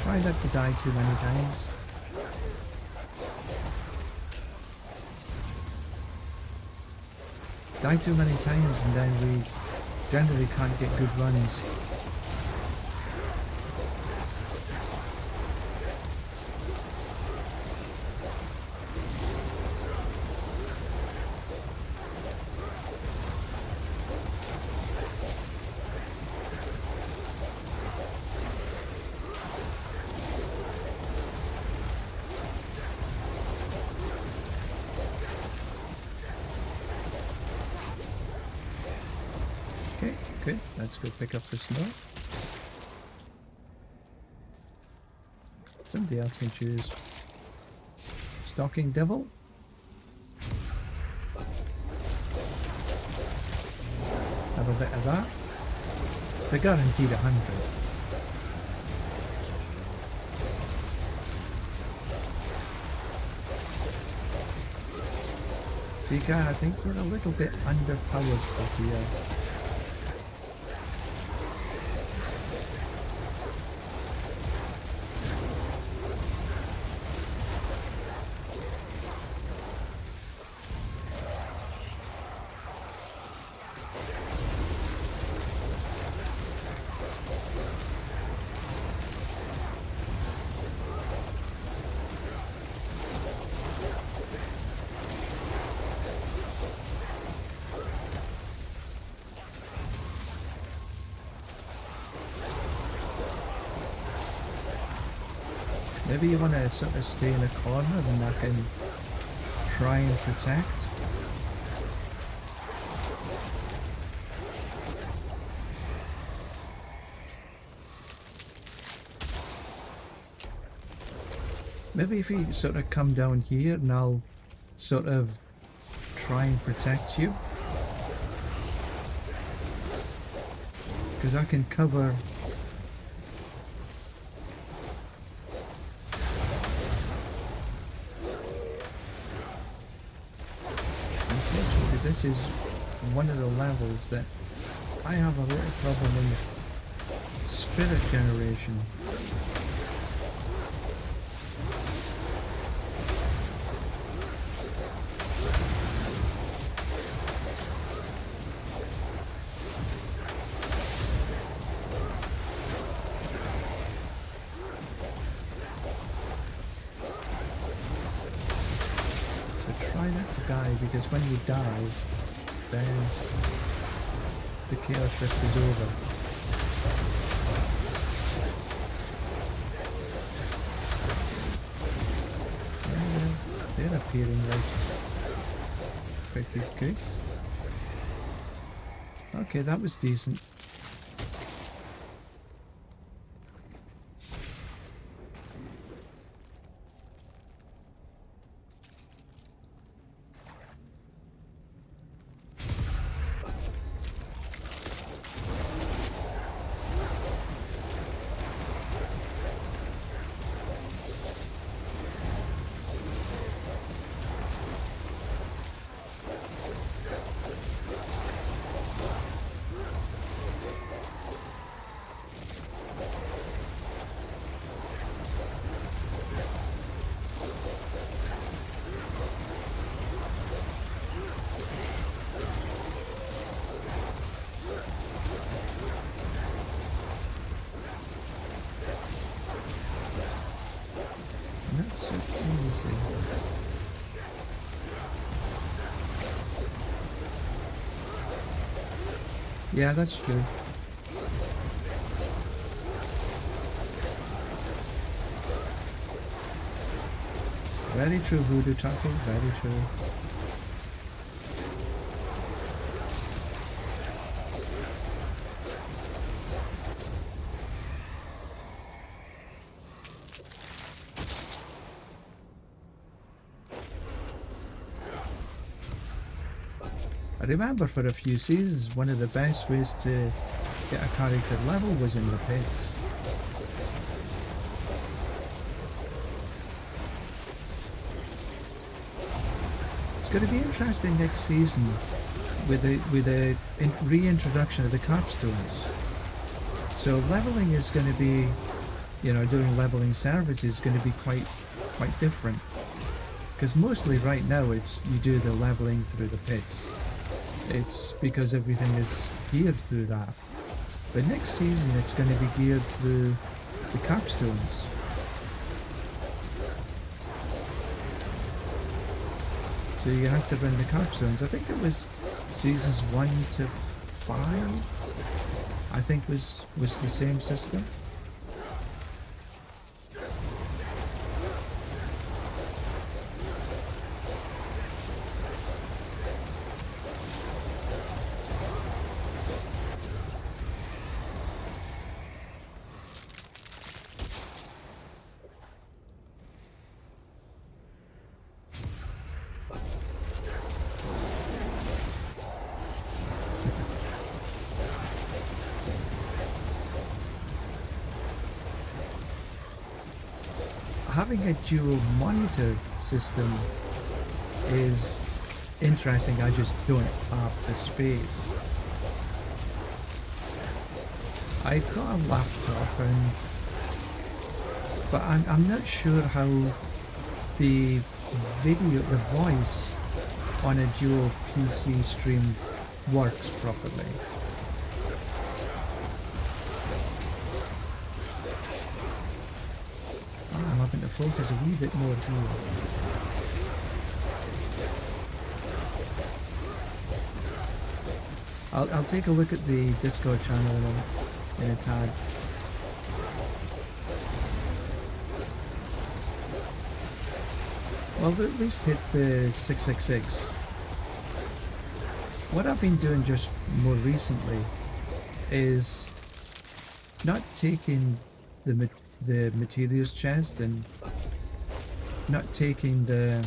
Try not to die too many times. Die too many times and then we generally can't get good runs. Okay, let's go pick up the snow. Somebody else can choose. Stalking Devil. Have a bit of that. They're guaranteed 100. Seeker, I think we're a little bit underpowered for here. Maybe you want to sort of stay in a corner and I can try and protect. Maybe if you sort of come down here and I'll sort of try and protect you. Because I can cover... Unfortunately, this is one of the levels that I have a little problem in spirit generation. Because when you die, then the chaos rift is over. Yeah, they're appearing like pretty good. Okay, that was decent. Yeah, that's true. Very true, Voodoo Truffle, very true. I remember for a few seasons, one of the best ways to get a character level was in the pits. It's going to be interesting next season with the reintroduction of the capstones. So leveling is going to be, you know, doing leveling services is going to be quite different. Because mostly right now it's you do the leveling through the pits. It's because everything is geared through that. But next season it's going to be geared through the capstones. So you have to run the capstones. I think it was seasons 1 to 5. I think was the same system. Having a dual monitor system is interesting. I just don't have the space. I've got a laptop but I'm not sure how the voice on a dual PC stream works properly. I'm having to focus a wee bit more here. I'll take a look at the Discord channel in a tad. Well, at least hit the 666. What I've been doing just more recently is not taking the materials chest and not taking the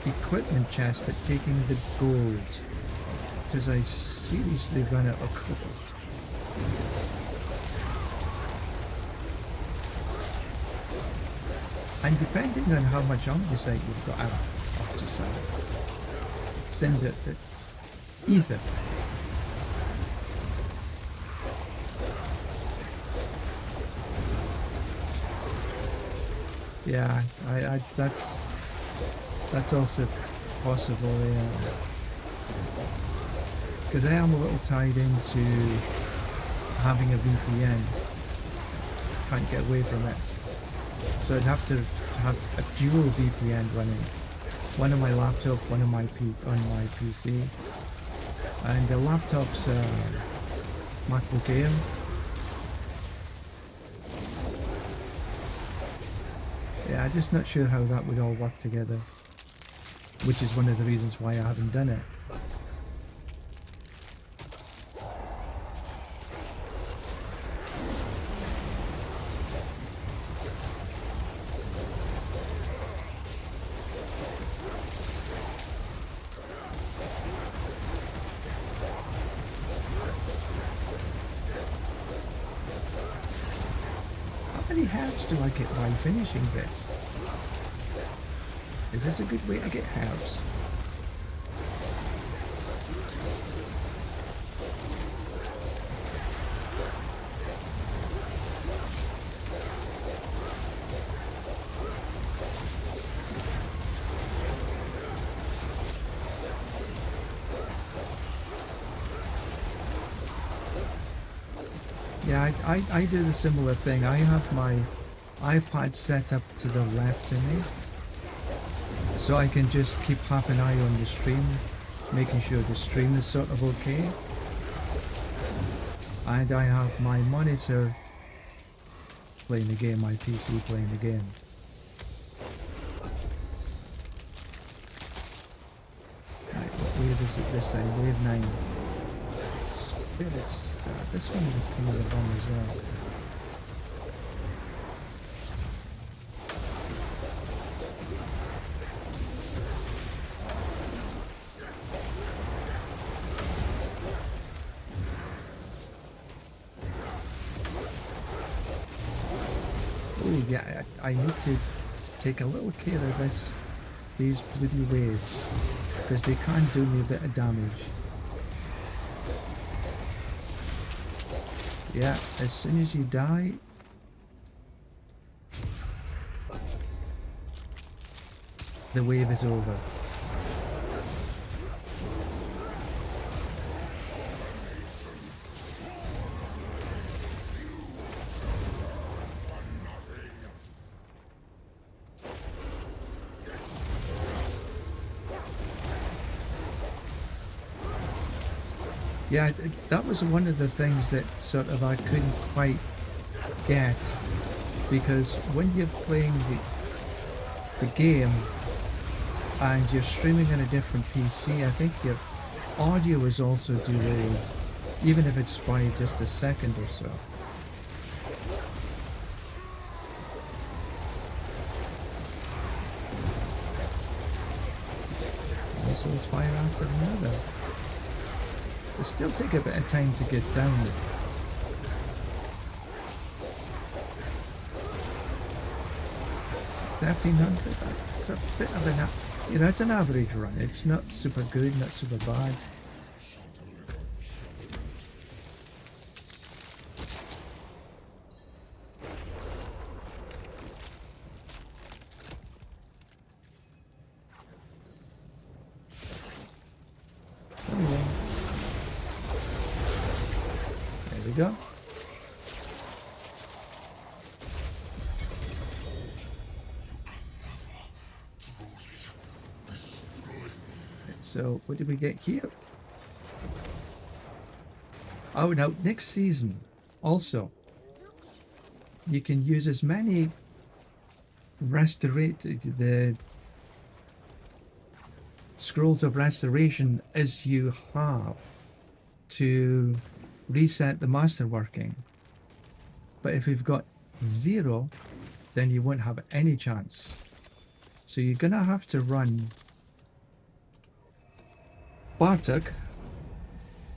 equipment chest, but taking the gold, because I seriously run out of gold. And depending on how much andesite you've got, send it, it's ether. Yeah, I that's also possible, yeah. Because I am a little tied into having a VPN. Can't get away from it. So I'd have to have a dual VPN running. One on my laptop, one on my PC. And the laptop's MacBook Air. Yeah, I'm just not sure how that would all work together. Which is one of the reasons why I haven't done it. How many herbs do I get by finishing this? Is this a good way to get herbs? Yeah, I do the similar thing. I have my iPad set up to the left of me. so I can just keep half an eye on the stream, making sure the stream is sort of okay. And I have my monitor playing the game, my PC playing the game. Right, what wave is it this time? Wave 9. Spirits. This one is a cool one as well. Oh yeah, I need to take a little care of these bloody waves, because they can do me a bit of damage. Yeah, as soon as you die, the wave is over. Yeah, that was one of the things that sort of I couldn't quite get, because when you're playing the game and you're streaming on a different PC, I think your audio is also delayed, even if it's by just a second or so. Also, it's fire after another. It'll still take a bit of time to get down there. $1,300. That's a bit of an, you know, it's an average run. It's not super good, not super bad. Go. So what did we get here? Oh, now next season also you can use as many the scrolls of restoration as you have to reset the master working. But if we've got 0, then you won't have any chance. So you're gonna have to run Bartok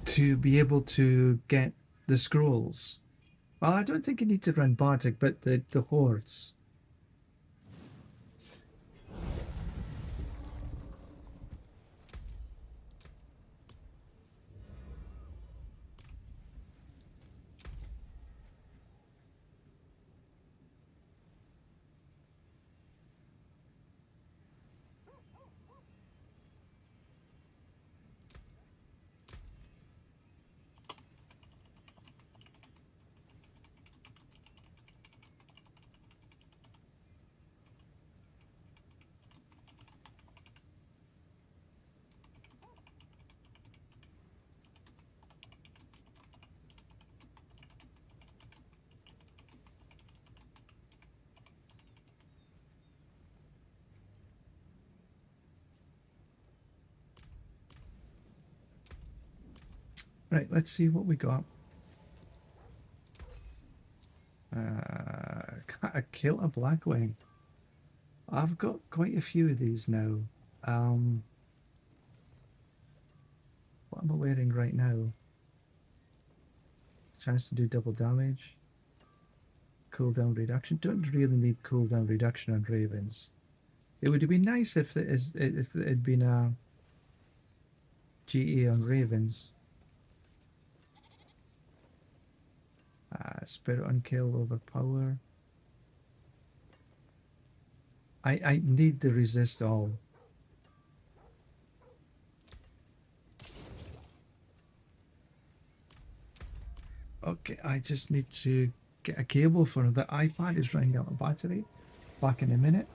to be able to get the scrolls. Well, I don't think you need to run Bartok, but the hordes. Right, let's see what we got. A kill a Blackwing. I've got quite a few of these now. What am I wearing right now? Chance to do double damage. Cooldown reduction. Don't really need cooldown reduction on Ravens. It would have been nice if it had been a GA on Ravens. Spirit on kill overpower. I need to resist all. Okay, I just need to get a cable for the iPad. Is running out of battery. Back in a minute.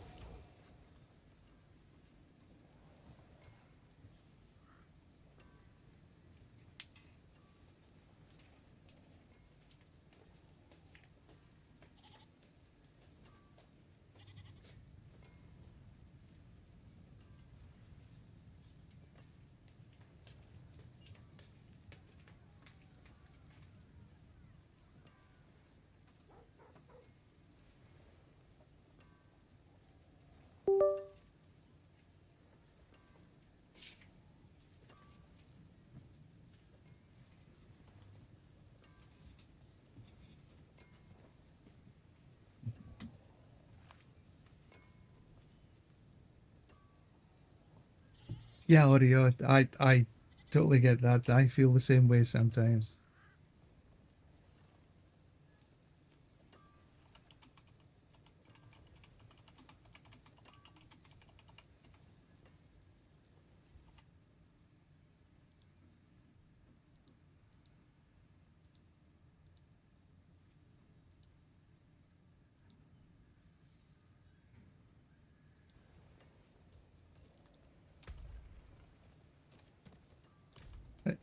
Yeah, Oreo, I totally get that. I feel the same way sometimes.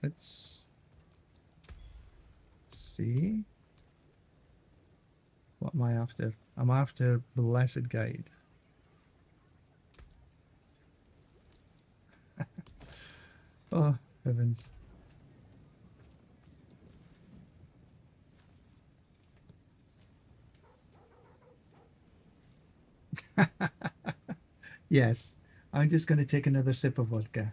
Let's see. What am I after? I'm after Blessed Guide. Oh, heavens. Yes, I'm just going to take another sip of vodka.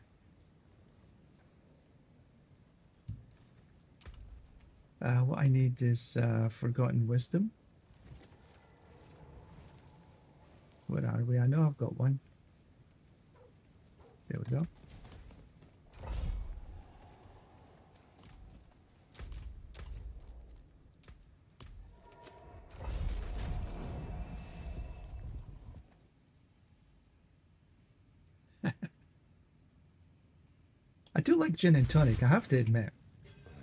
What I need is Forgotten Wisdom. Where are we? I know I've got one. There we go. I do like gin and tonic, I have to admit.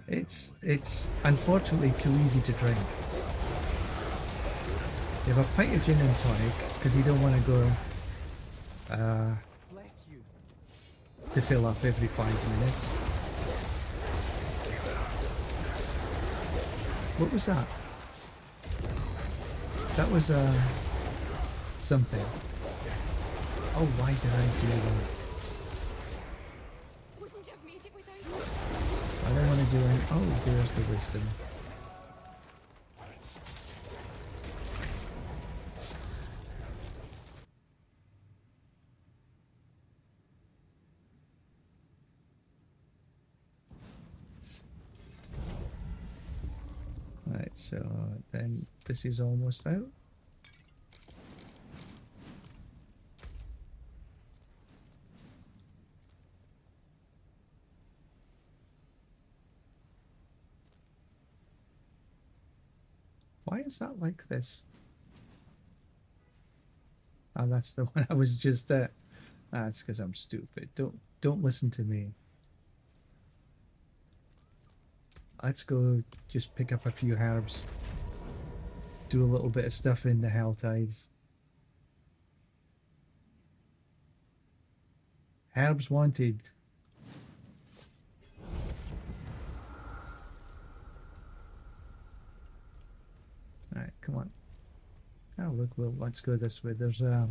It's unfortunately too easy to drink. You have a pint of gin and tonic because you don't want to go Bless you. to fill up every 5 minutes. What was that? That was something. Oh, why did I do that? Wouldn't have made it without you. I don't want to do any. Oh, there's the wisdom. Right, so then this is almost out. Why is that like this? Oh, that's the one I was just at. That's because I'm stupid. Don't listen to me. Let's go just pick up a few herbs. Do a little bit of stuff in the Hell Tides. Herbs wanted. Alright, come on. Oh look, well, let's go this way. There's a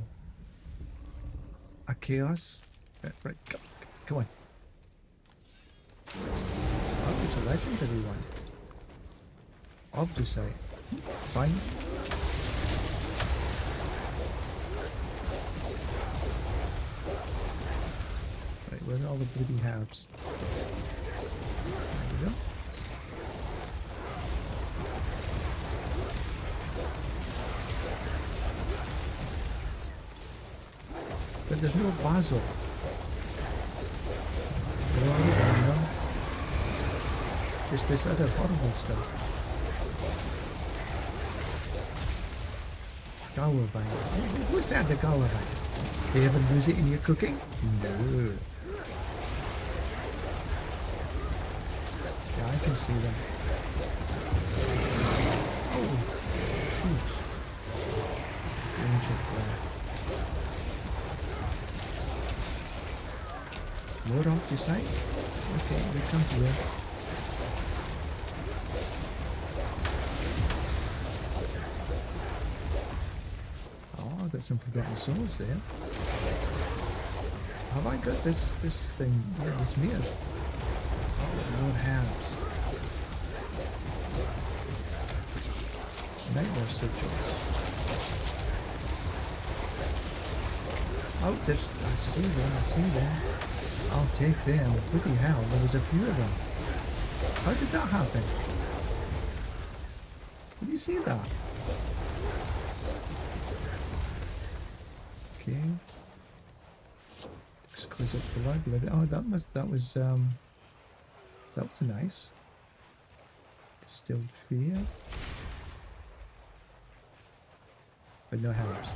chaos. Right, come on. Oh, it's a legendary one. Obdusite. Fine. Right, where are all the bloody herbs? There we go. But there's no basil. No. Just this other horrible stuff. Gallivine. What's that, the Gallivine? Do you ever use it in your cooking? No. Yeah, I can see that. Oh, shoot. Ancient flare. More off to sight? Okay, we come to it. Oh, I've got some Forgotten Souls there. Have I got this thing? Yeah, this mirror. Oh, more herbs. Nightmare sigils. Oh, there's. I see them. I'll take them. Bloody hell, there was a few of them. How did that happen? Did you see that? Okay. Looks Requisite blood. Oh, that was nice. Distilled fear. But no herbs.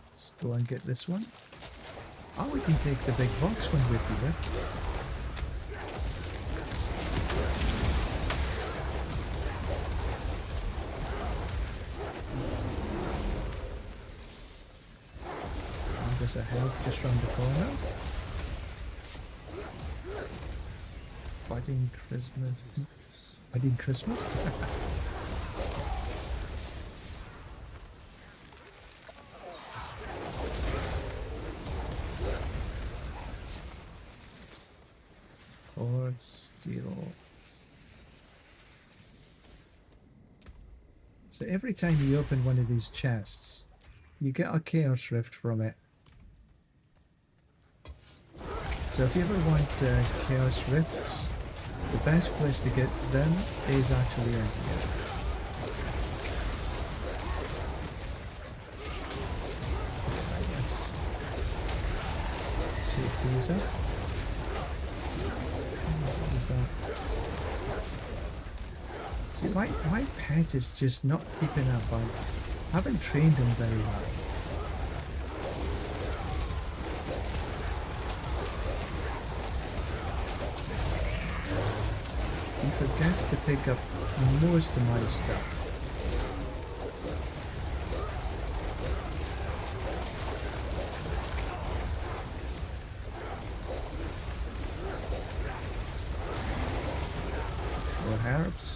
Let's go and get this one. Oh, we can take the big box one with you, And there's a health just round the corner. Fighting Christmas. Fighting Christmas? Or steel. So every time you open one of these chests, you get a Chaos Rift from it. So if you ever want Chaos Rifts, the best place to get them is actually in here. Right, let's take these up. What is that? See, my pet is just not keeping up. I haven't trained him very well. He forgets to pick up most of my stuff. More herbs.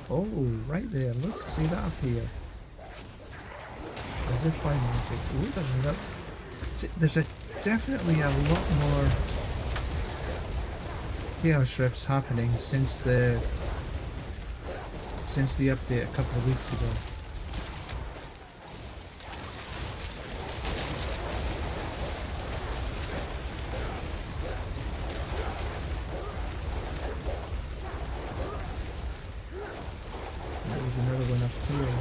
Oh, right there. Look, see that up here. As if by magic. Ooh, there's definitely a lot more Chaos Rifts happening since the update a couple of weeks ago. There's another one up here.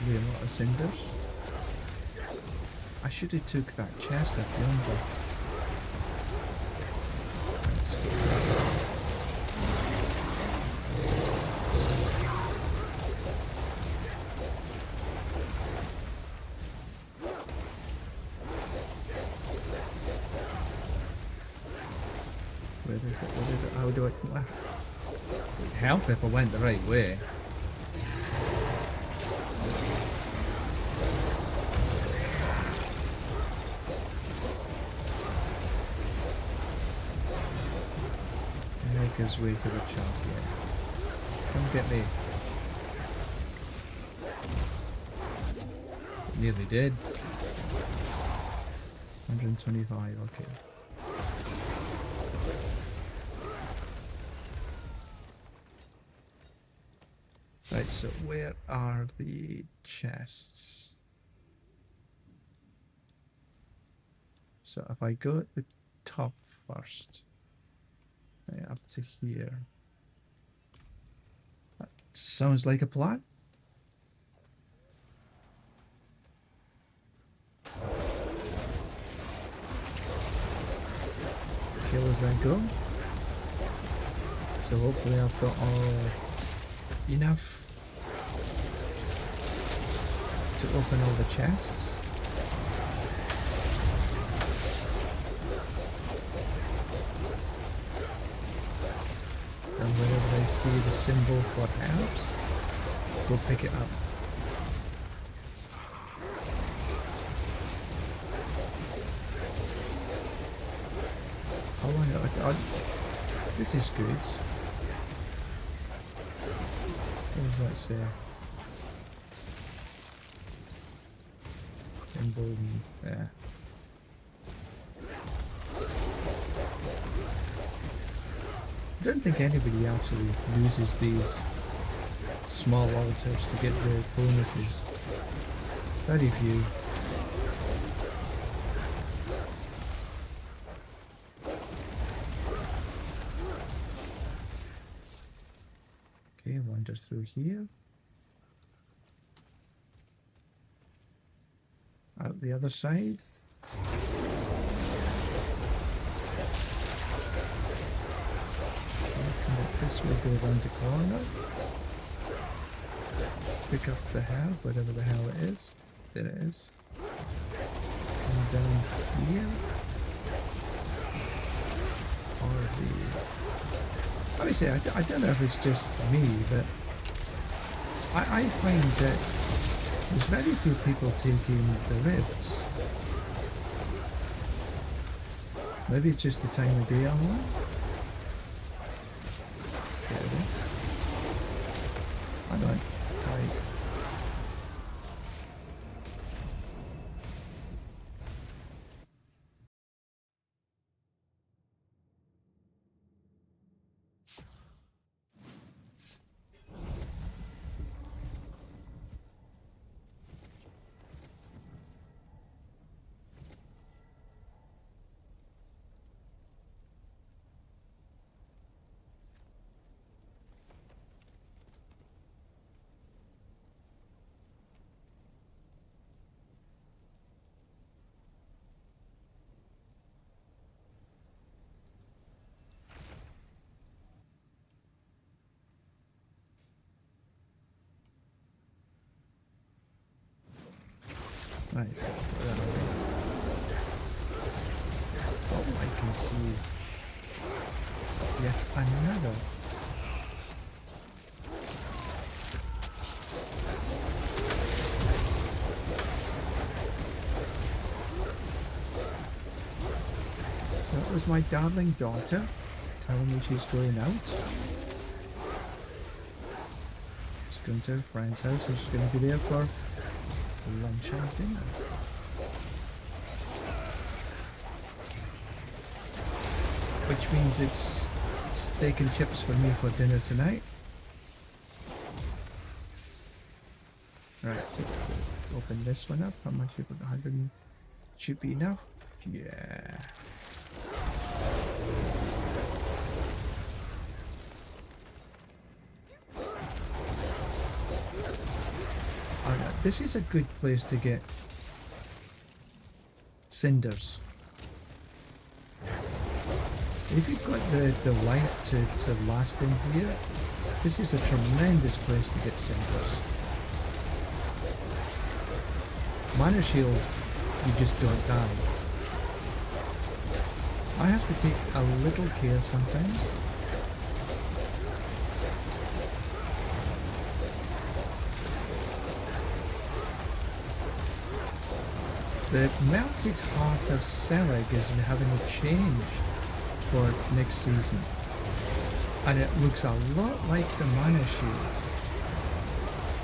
A lot of cinders. I should have took that chest up yonder. Where is it? Where is it? How do I... It'd help if I went the right way. His way to the champion. Come get me. Nearly did. 125, okay. Right, so where are the chests? So if I go at the top first, right, up to here. That sounds like a plan. Kill as I go. So hopefully I've got enough to open all the chests. And whenever I see the symbol for herbs, we'll pick it up. Oh, this is good. What does that say? Emboldened there. I don't think anybody actually uses these small altars to get the bonuses. Very few. Okay, wander through here. Out the other side. This way, go around the corner. Pick up the herb, whatever the hell it is. There it is. Come down here. Or the... Obviously, I don't know if it's just me, but I find that there's very few people taking the rifts. Maybe it's just the time of day I'm on. There it is. I don't quite. Right, so oh, I can see yet another. So it was my darling daughter telling me she's going out. She's going to her friend's house and she's going to be there for lunch and dinner. Which means it's steak and chips for me for dinner tonight. Right, so open this one up. How much you put? 100 should be enough. Yeah. This is a good place to get cinders. If you've got the life to last in here, this is a tremendous place to get cinders. Mana shield, you just don't die. I have to take a little care sometimes. The melted heart of Selig is having a change for next season, and it looks a lot like the mana shield.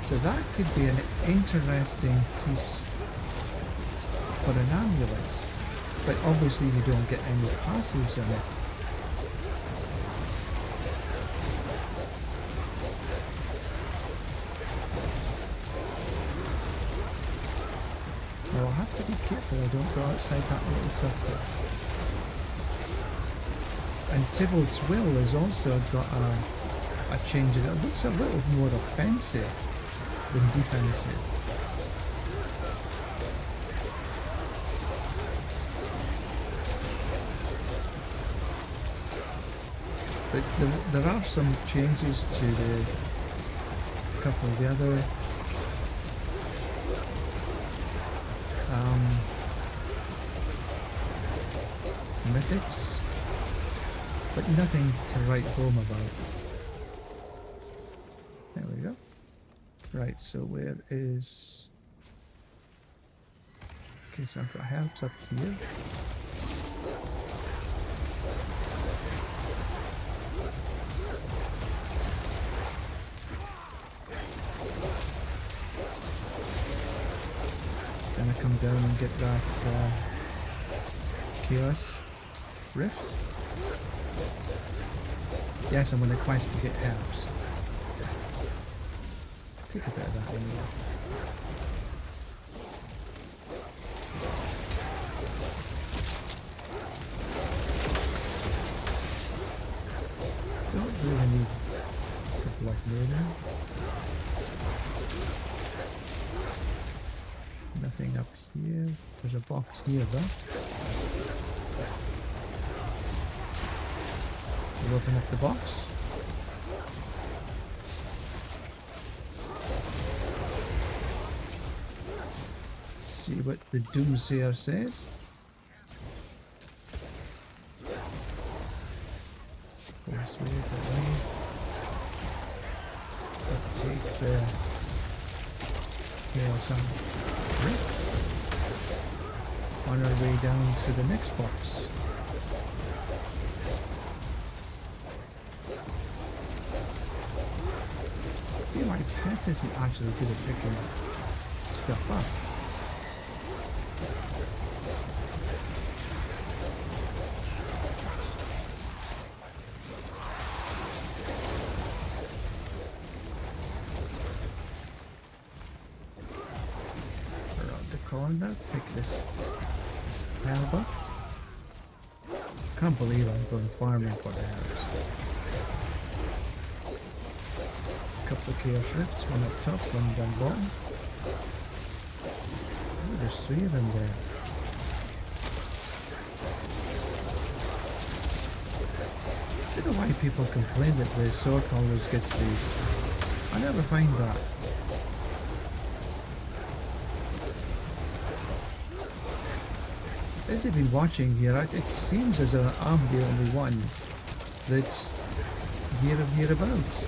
So that could be an interesting piece for an amulet, but obviously you don't get any passives on it. I'll have to be careful I don't go outside that little circle. And Tybalt's Will has also got a change in it. It looks a little more offensive than defensive. But there are some changes to a couple of the other mythics, but nothing to write home about. There we go. Right, so where is... Okay, so I've got herbs up here. Gonna come down and get that Chaos Rift. Yes, I'm on a quest to get herbs. Take a bit of that anyway. Don't really need a couple of later. Nothing up here. There's a box here though. We'll open up the box. See what the Doomsayer says. Force wave away. Take the Chaos Rift. On our way down to the next box. See, my pet isn't actually good at picking stuff up. Around the corner, pick this herb up. Can't believe I'm going farming for the herbs. Couple of chaos rifts, one up top, one down bottom. Oh, there's 3 of them there. I don't know why people complain that the sword always gets these. I never find that. As I've been watching here, it seems as though I'm the only one that's hereabouts.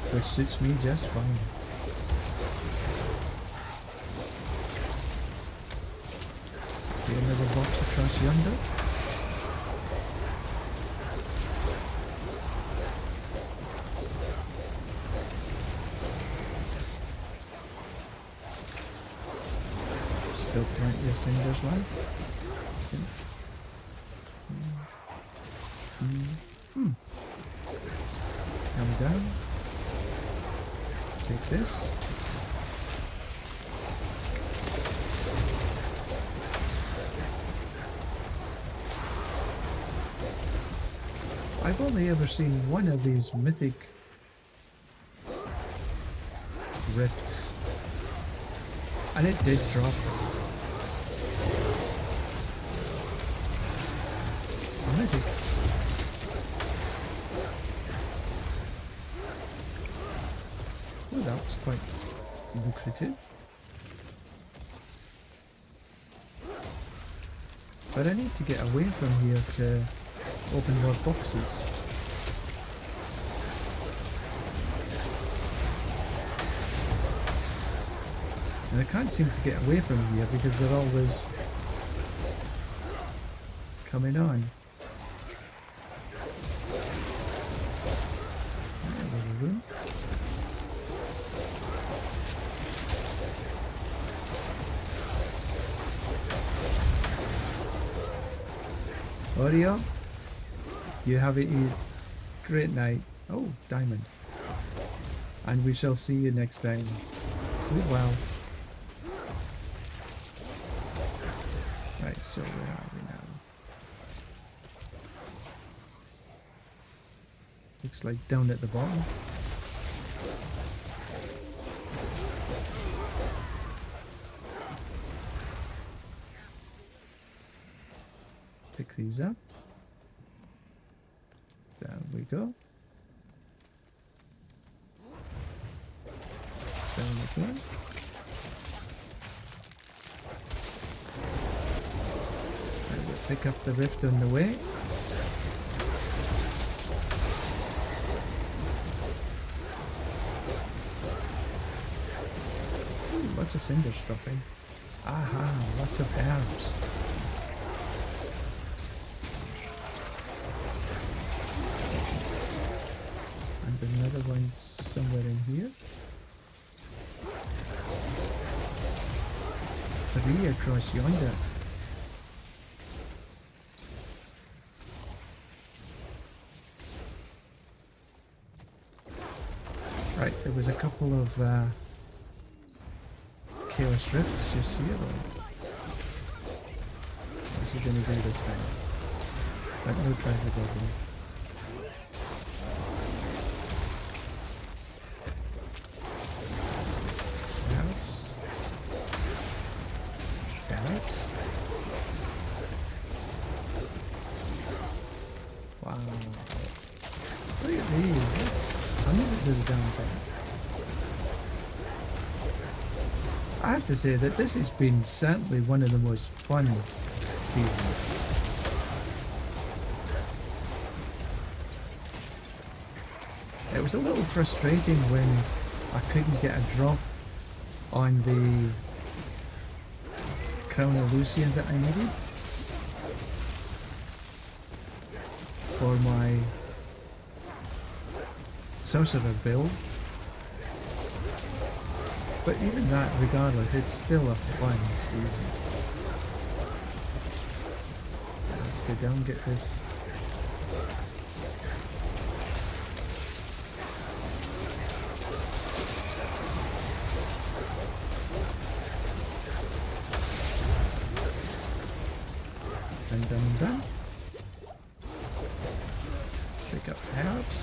Which suits me just fine. See another box across yonder? Still plenty of cinders left. Come down. Take this. I've only ever seen one of these mythic rifts, and it did drop. A mythic. Oh, that was quite lucrative. But I need to get away from here to open more boxes. And I can't seem to get away from here because they're always coming on. Room. Audio, you have a great night. Oh, diamond. And we shall see you next time. Sleep well. Right, so where are we now? Looks like down at the bottom. Pick these up. Down we go. Down again. And we'll pick up the rift on the way. Ooh, lots of cinders dropping. Aha, lots of herbs. Another one somewhere in here. 3 across yonder. Right, there was a couple of Chaos Rifts just here though. What's he gonna do this time? But no treasure goblin. Perhaps? Perhaps? Wow. Look at these. Hundreds of damn things. I have to say that this has been certainly one of the most fun seasons. It was a little frustrating when I couldn't get a drop on the Crown of Lucian that I needed for my Sorcerer build. But even that, regardless, it's still a fun season. Let's go down and get this. Done. Pick up herbs.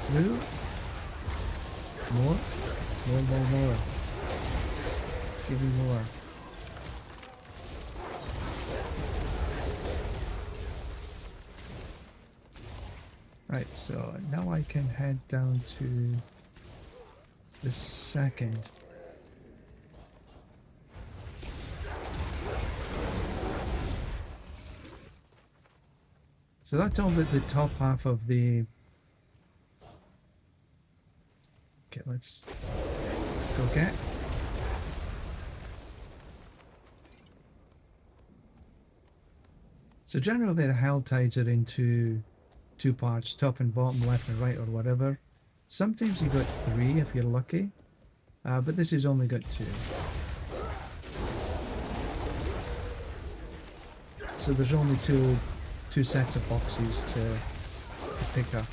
Through. More. Give me more. Right, so now I can head down to the second. So that's all but the top half of the... Okay, let's go get. So generally the Hell Tides are into two parts, top and bottom, left and right or whatever. Sometimes you got 3 if you're lucky, but this has only got 2. So there's only two sets of boxes to pick up.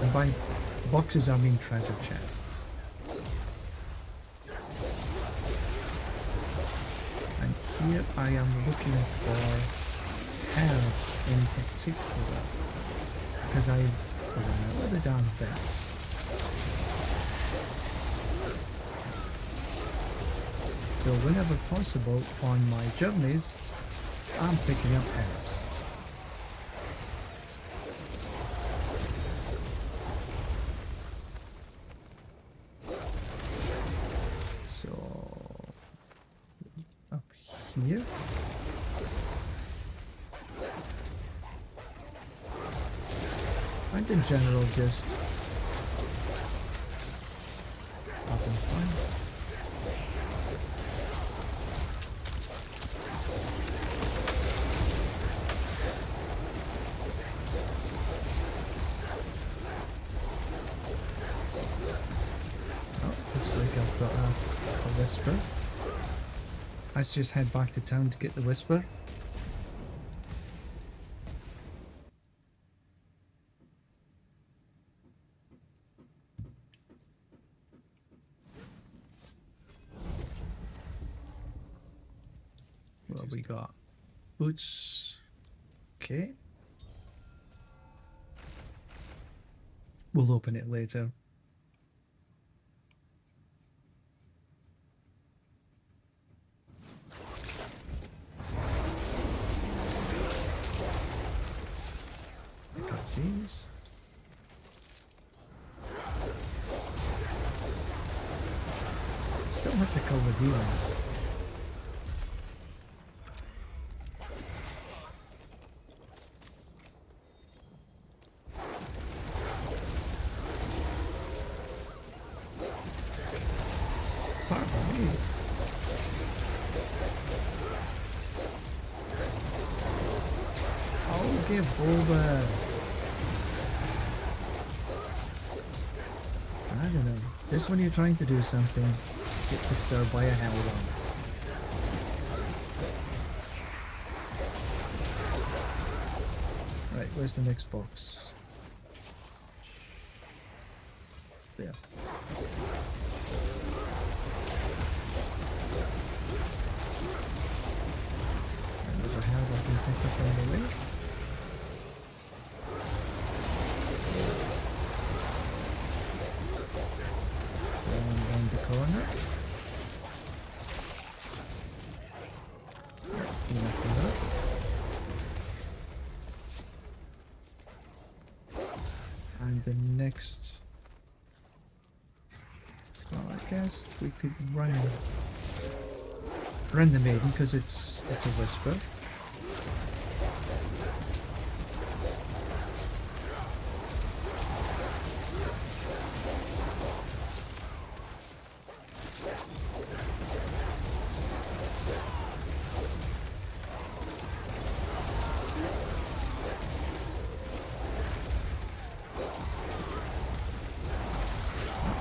And by boxes I mean treasure chests. And here I am looking for herbs in particular. Because I ran out of the damn things. So whenever possible on my journeys, I'm picking up herbs. Here. And in general just having fun. Oh, looks like I've got a whisper. Let's just head back to town to get the whisper. What have we got? Boots. Okay. We'll open it later. These. Still have to call the demons. Pardon me. Oh. game over. I don't know. Just when you're trying to do something, get disturbed by a hellworm. Right, where's the next box? There. And there's a herb I can pick up on the way. Down the corner. Nothing up. And the next, well, I guess we could run the maiden because it's a whisper.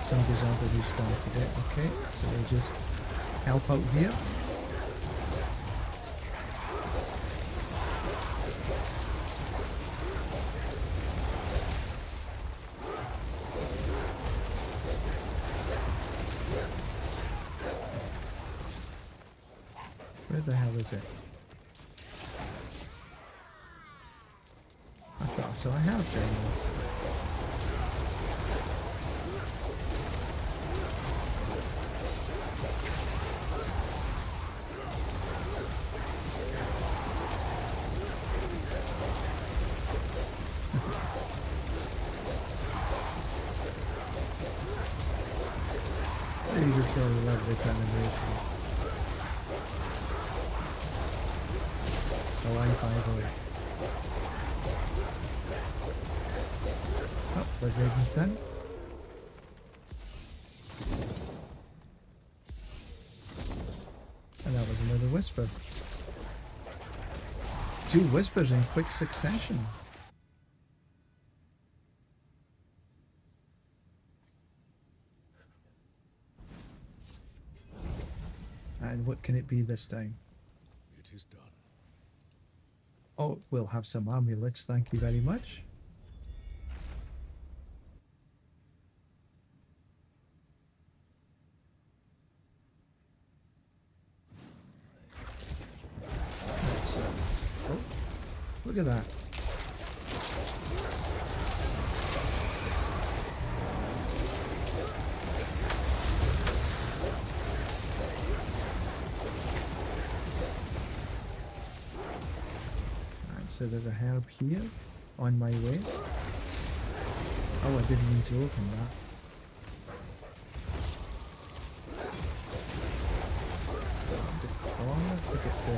Somebody's already started it. Okay, so we'll just help out here. Where the hell is it? I thought so. I have done that. You just gotta love this animation. Oh, I'm fine. Oh, the raven's done. And that was another whisper. 2 whispers in quick succession. And what can it be this time? It is done. Oh, we'll have some amulets, thank you very much. Let's, oh, look at that. So there's a herb here on my way. Oh, I didn't mean to open that. The corner to get the...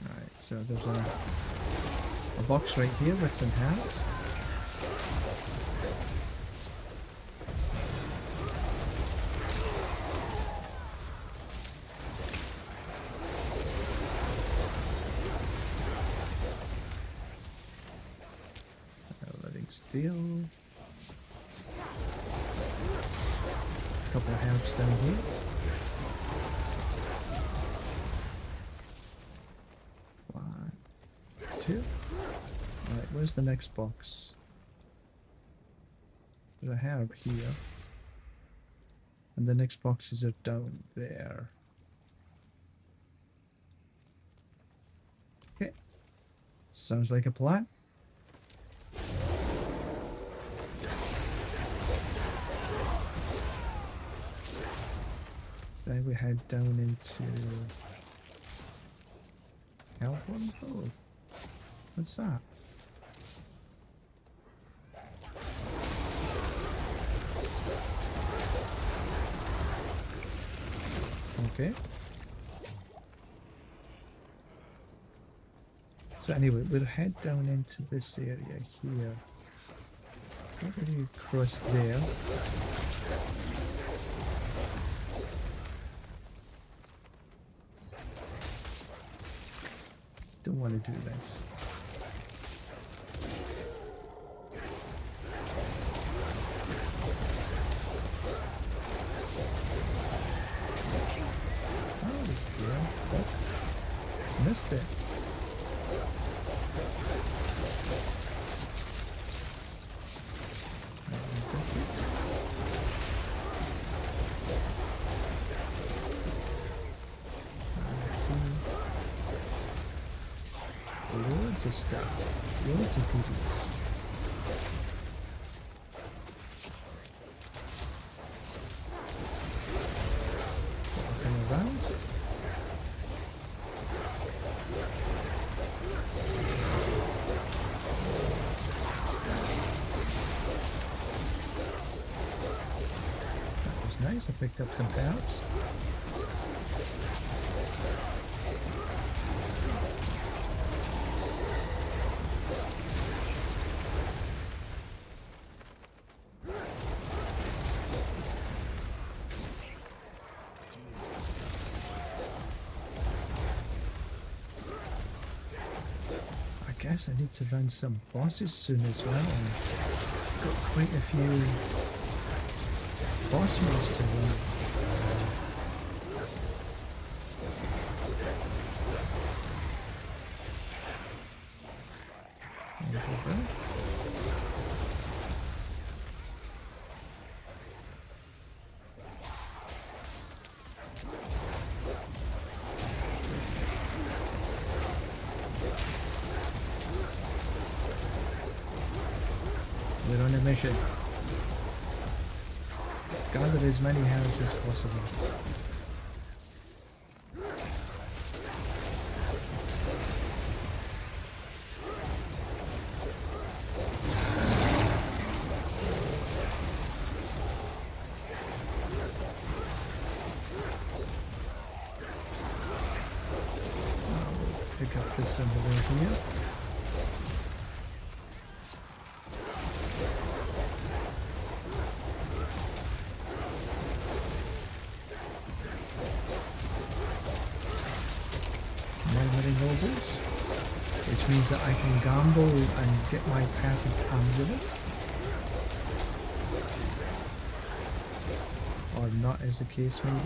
Alright, so there's a box right here with some herbs. Steel. A couple of herbs down here. One, 2. Alright, where's the next box? There's a herb here. And the next boxes are down there. Okay. Sounds like a plan. Then we head down into Hellworm. Oh, what's that? Okay. So anyway, we'll head down into this area here. How do you cross there? Don't want to do this. Oh, yeah. Oh, missed it. Loads of stuff, loads of goodies. Walking around. That was nice, I picked up some herbs. I guess I need to run some bosses soon as well. I've got quite a few boss mods to run. There we go. We're on a mission. Gather as many herbs as possible. I'll pick up this symbol over here. Nobles, which means that I can gamble and get my perfect amulet, or not, as the case may be.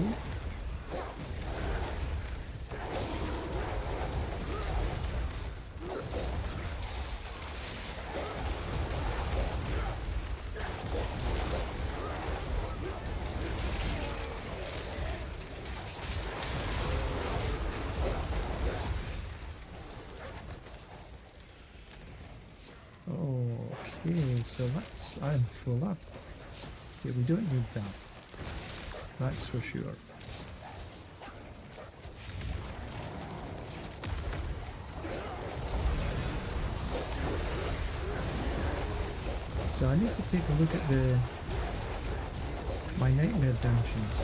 Okay, so I'm full up. Yeah, we don't need that. That's for sure. So I need to take a look at my nightmare dungeons.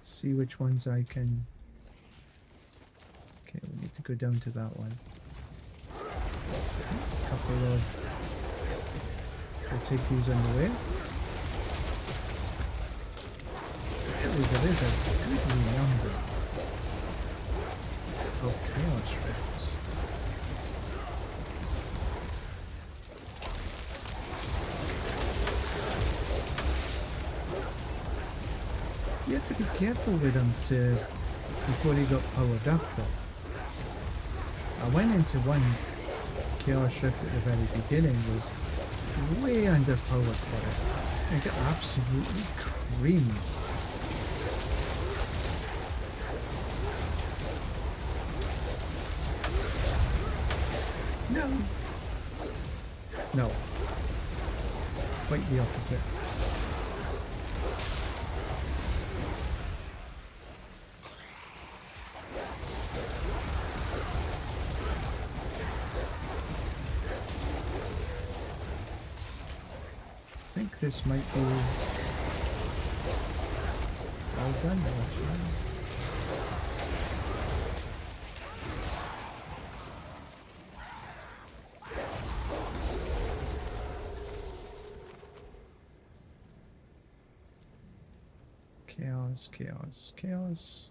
See which ones I can. Okay, we need to go down to that one. A couple of. We'll take these on the way. Really, there is a goodly number of chaos rifts. You have to be careful with them before he got powered up though. I went into one chaos rift at the very beginning, was way underpowered for it. I got absolutely creamed. No. No. Quite the opposite. I think this might be all done now. Chaos, chaos, chaos.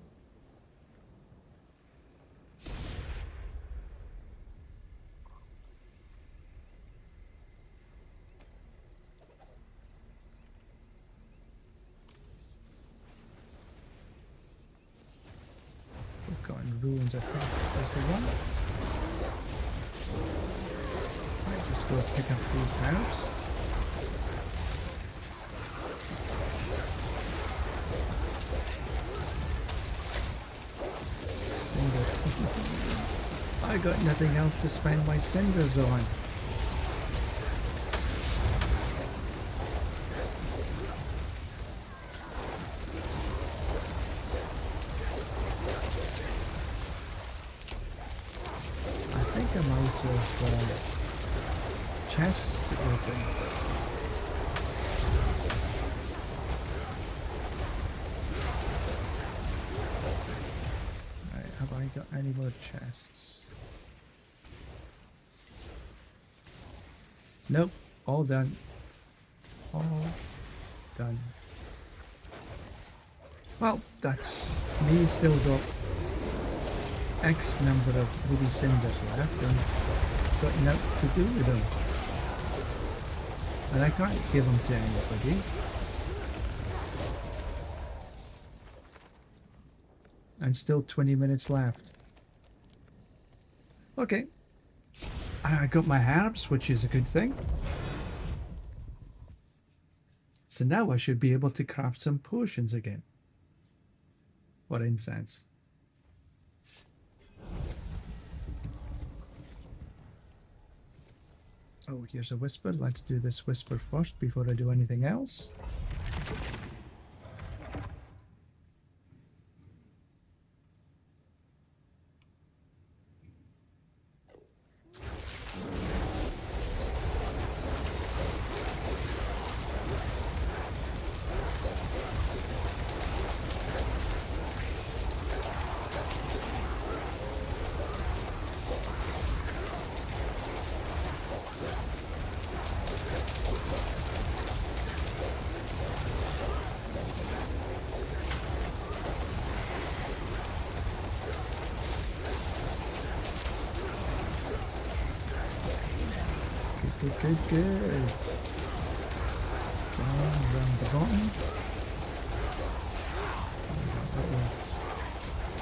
We've got ruins, I think. Is the one? Might just go pick up these herbs. I got nothing else to spend my cinders on. I think I'm out of chests to open. Right, have I got any more chests? Nope, all done. All done. Well, that's me still got X number of ruby cinders left and got nothing to do with them. And I can't give them to anybody. And still 20 minutes left. Okay. I got my herbs, which is a good thing. So now I should be able to craft some potions again. What incense. Oh, here's a whisper. Let's do this whisper first before I do anything else. Good. Down around the bottom.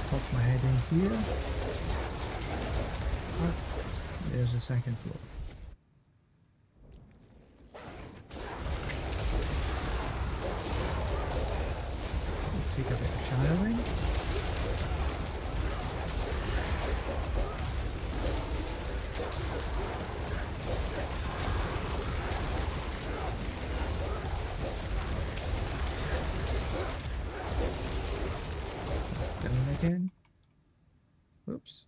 Pop my head in here. Oh, there's the second floor. Take a bit of shadowing. Again. Whoops.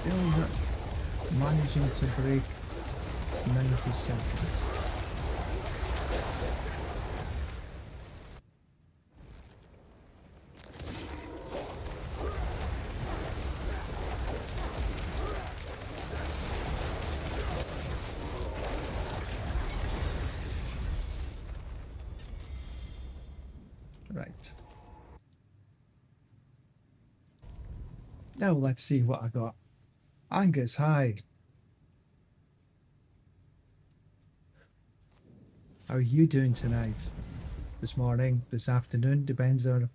Still not managing to break 90 seconds. Right. Now let's see what I got. Angus, hi. How are you doing tonight? This morning, this afternoon, depends on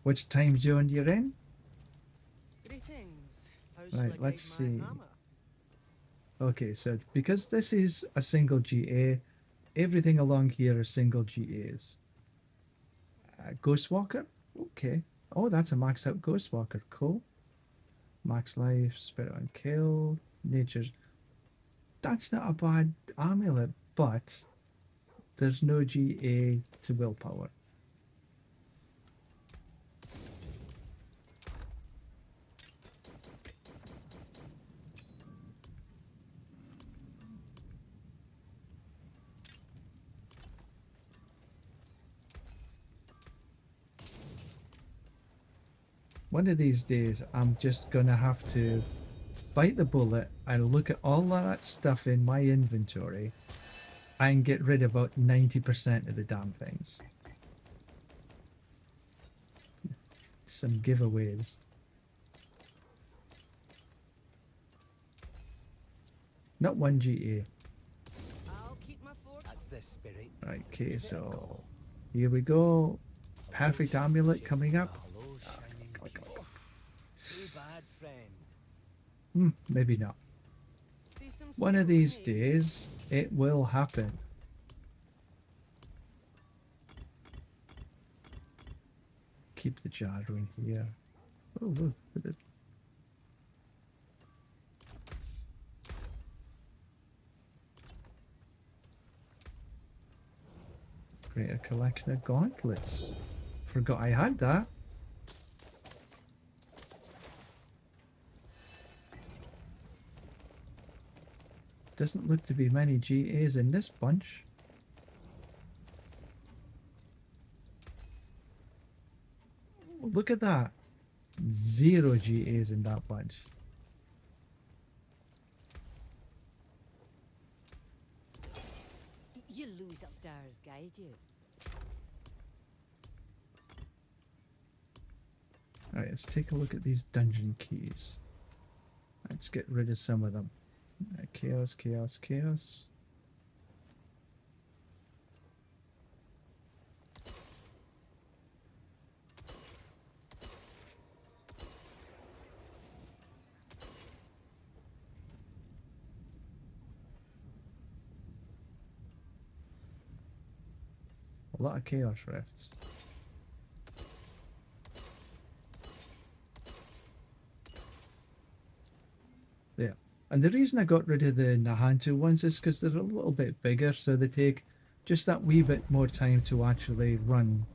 which time zone you're in. Greetings. How's Right, let's see. hammer? Okay, so because this is a single GA, everything along here are single GAs. Ghostwalker? Okay. Oh, that's a maxed out Ghostwalker. Cool. Max life, spirit on kill, nature. That's not a bad amulet, but there's no GA to willpower. One of these days, I'm just gonna have to bite the bullet and look at all of that stuff in my inventory and get rid of about 90% of the damn things. Some giveaways. Not one GA. I'll keep my fort. That's the spirit. Right, okay, so here we go. Perfect amulet coming up. Hello, shining beauty. Too bad, friend. Maybe not. See some One of steel these made. days, it will happen. Keep the jar in here. Oh, look at it. Create a collection of gauntlets. Forgot I had that. Doesn't look to be many GAs in this bunch. Look at that. 0 GAs in that bunch. You lose stars guide you. Alright, let's take a look at these dungeon keys. Let's get rid of some of them. Chaos, chaos, chaos. A lot of chaos rifts. There. And the reason I got rid of the Nahantu ones is because they're a little bit bigger, so they take just that wee bit more time to actually run.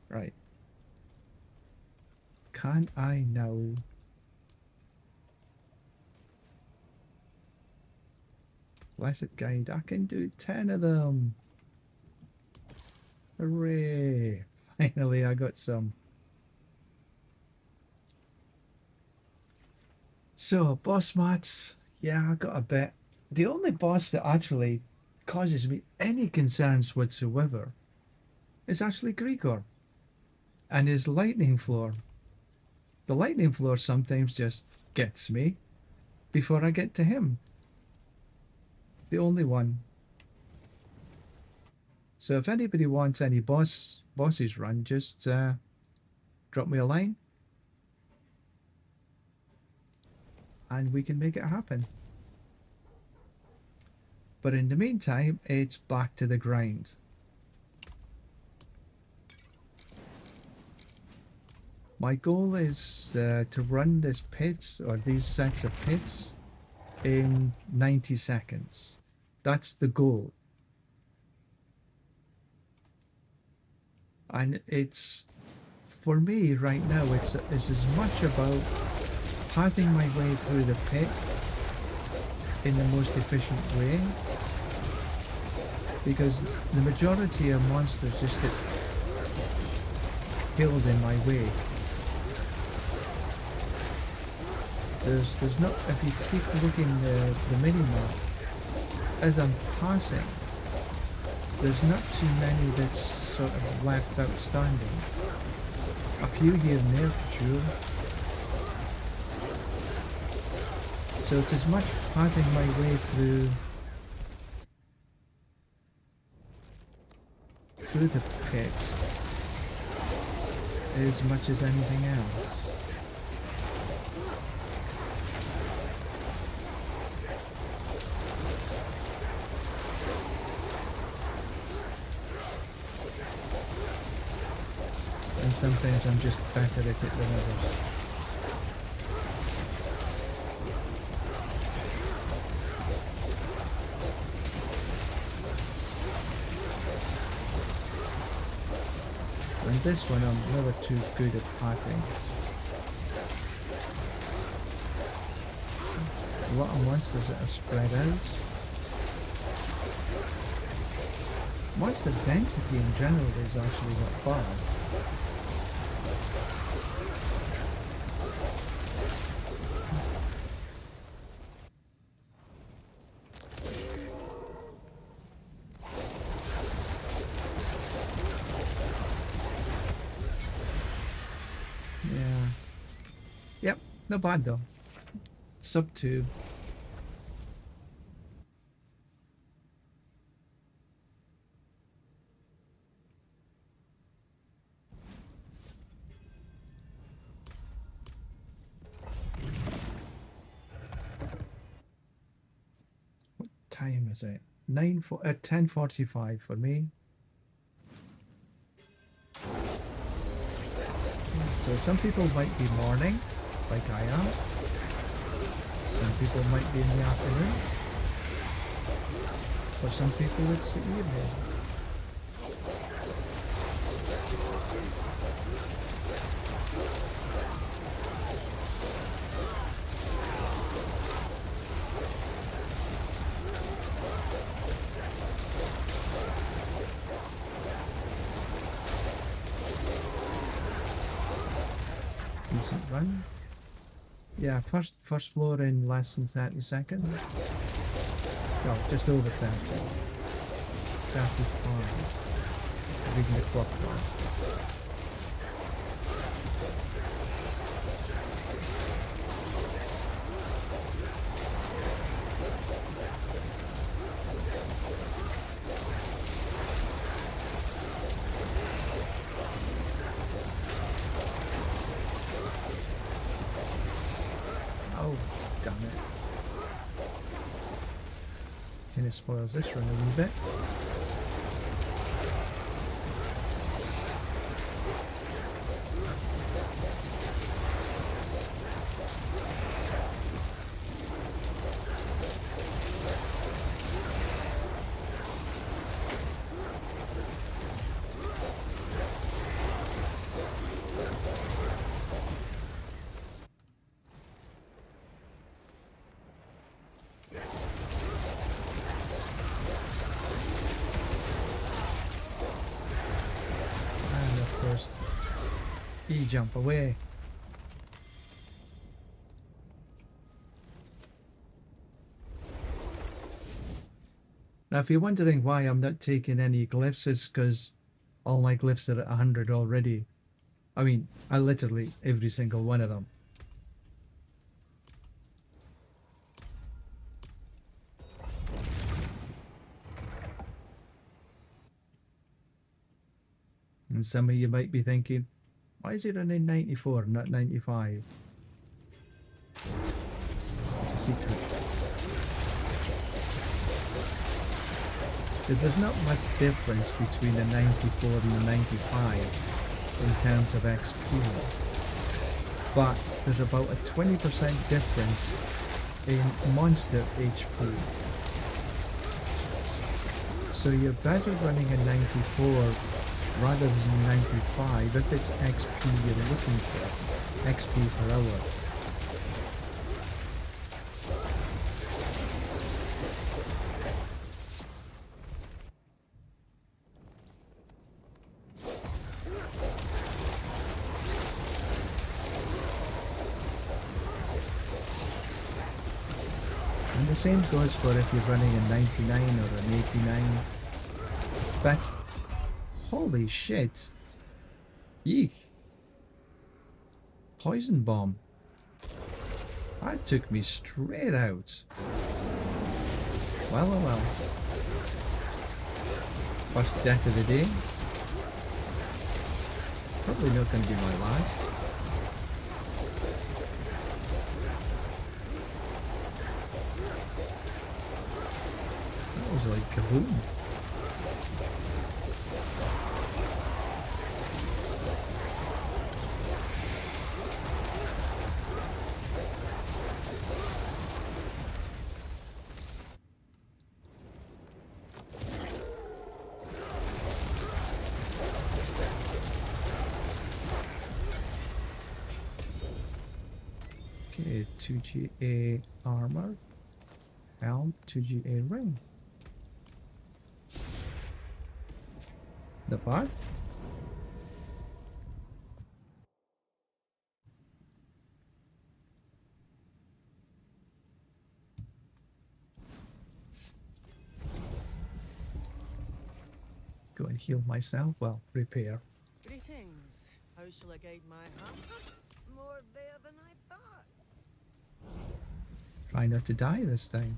Right. Can I now... Blessed Guide, I can do 10 of them. Hooray! Finally, I got some. So, boss mats. Yeah, I got a bit. The only boss that actually causes me any concerns whatsoever is actually Grigor and his lightning floor. The lightning floor sometimes just gets me before I get to him. The only one. So if anybody wants any bosses run, just drop me a line and we can make it happen. But in the meantime, it's back to the grind. My goal is to run this pit, or these sets of pits, in 90 seconds. That's the goal. And it's, for me right now, it's as much about pathing my way through the pit in the most efficient way, because the majority of monsters just get killed in my way. There's not, if you keep looking the mini-map, as I'm passing, there's not too many that's sort of left outstanding. A few here and there for sure. So it's as much pathing my way through the pit as much as anything else. And sometimes I'm just better at it than others. And this one I'm never too good at pathing. A lot of monsters that are spread out. Monster density in general is actually not bad. Not bad though. Sub 2. What time is it? 10:45 for me. So some people might be morning, like I am. Some people might be in the afternoon. For some people it's the evening. Decent run. Yeah, first floor in less than 30 seconds. No, just over 30. 35. Reading the clock now. Oh, damn it. And it spoils this run a wee bit. Jump away. Now if you're wondering why I'm not taking any glyphs, it's because all my glyphs are at 100 already. I mean, I literally every single one of them. And some of you might be thinking, why is it running 94, not 95? It's a secret. Because there's not much difference between the 94 and the 95 in terms of XP. But there's about a 20% difference in monster HP. So you're better running a 94 rather than 95 if it's XP you're looking for, XP per hour. And the same goes for if you're running a 99 or an 89. But holy shit. Yeek. Poison bomb. That took me straight out. Well, oh well. First death of the day. Probably not going to be my last. That was like kaboom. Okay, 2GA armor, helm, 2GA ring. The part? Go and heal myself, well, repair. Greetings. How shall I guide my hand? More there than I thought. Try not to die this time.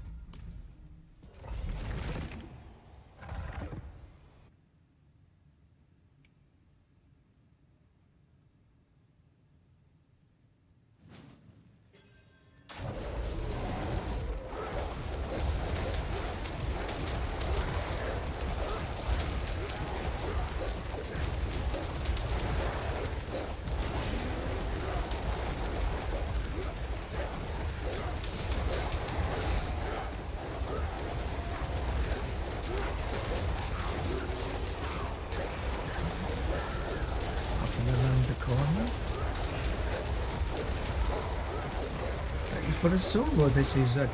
For a solo, this is a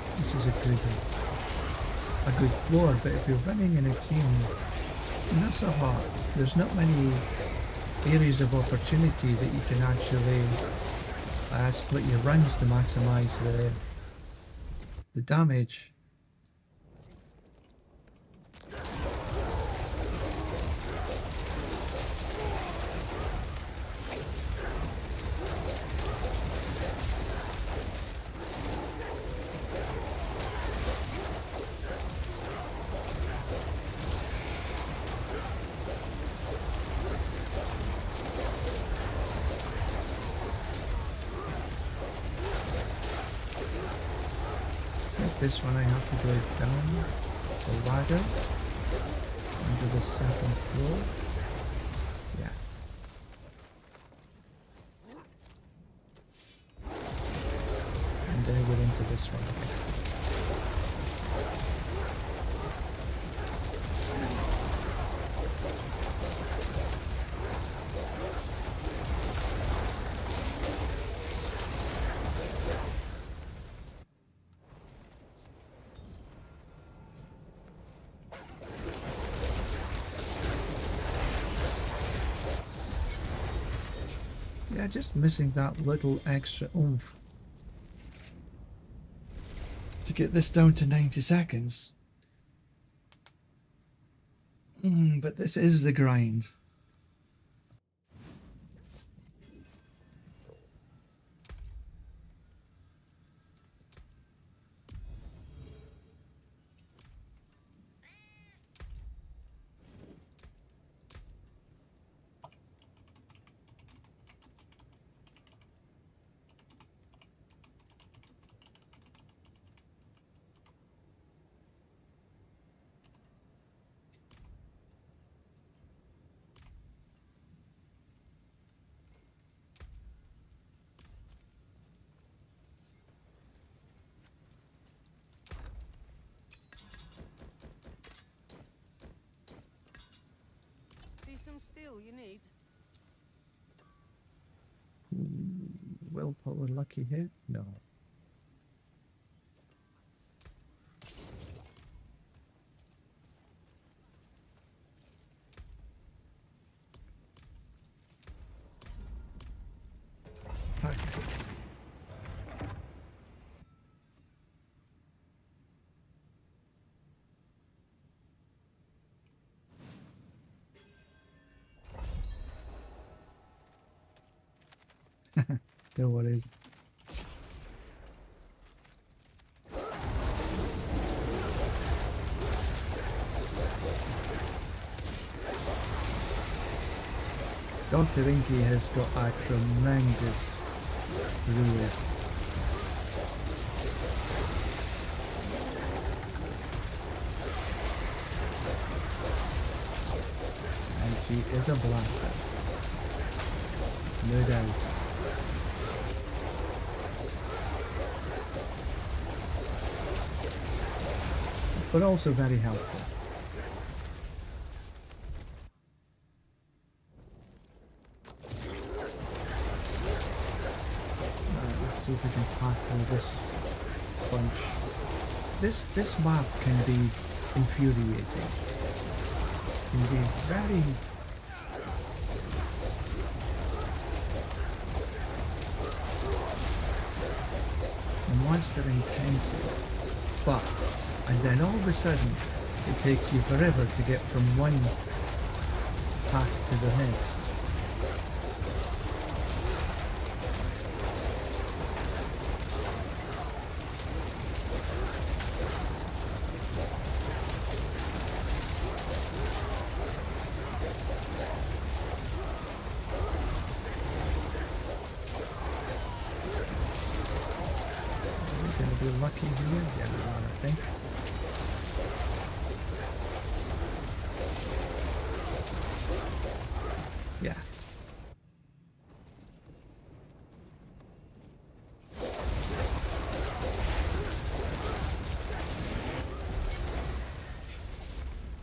good floor. But if you're running in a team, not so hot. There's not many areas of opportunity that you can actually split your runs to maximise the damage. This one I have to go down the ladder onto the second floor. Yeah. And then I go into this one. Yeah, just missing that little extra oomph to get this down to 90 seconds. But this is the grind. Some steel you need. Willpower lucky hit? No. No worries. Dr. Inky has got a tremendous Druid. And she is a blaster. No doubt. But also very helpful. Let's see if we can tackle this bunch. This map can be infuriating. Can be very monster intensive, but and then all of a sudden it takes you forever to get from one path to the next. lucky here? Yeah, I think. Yeah.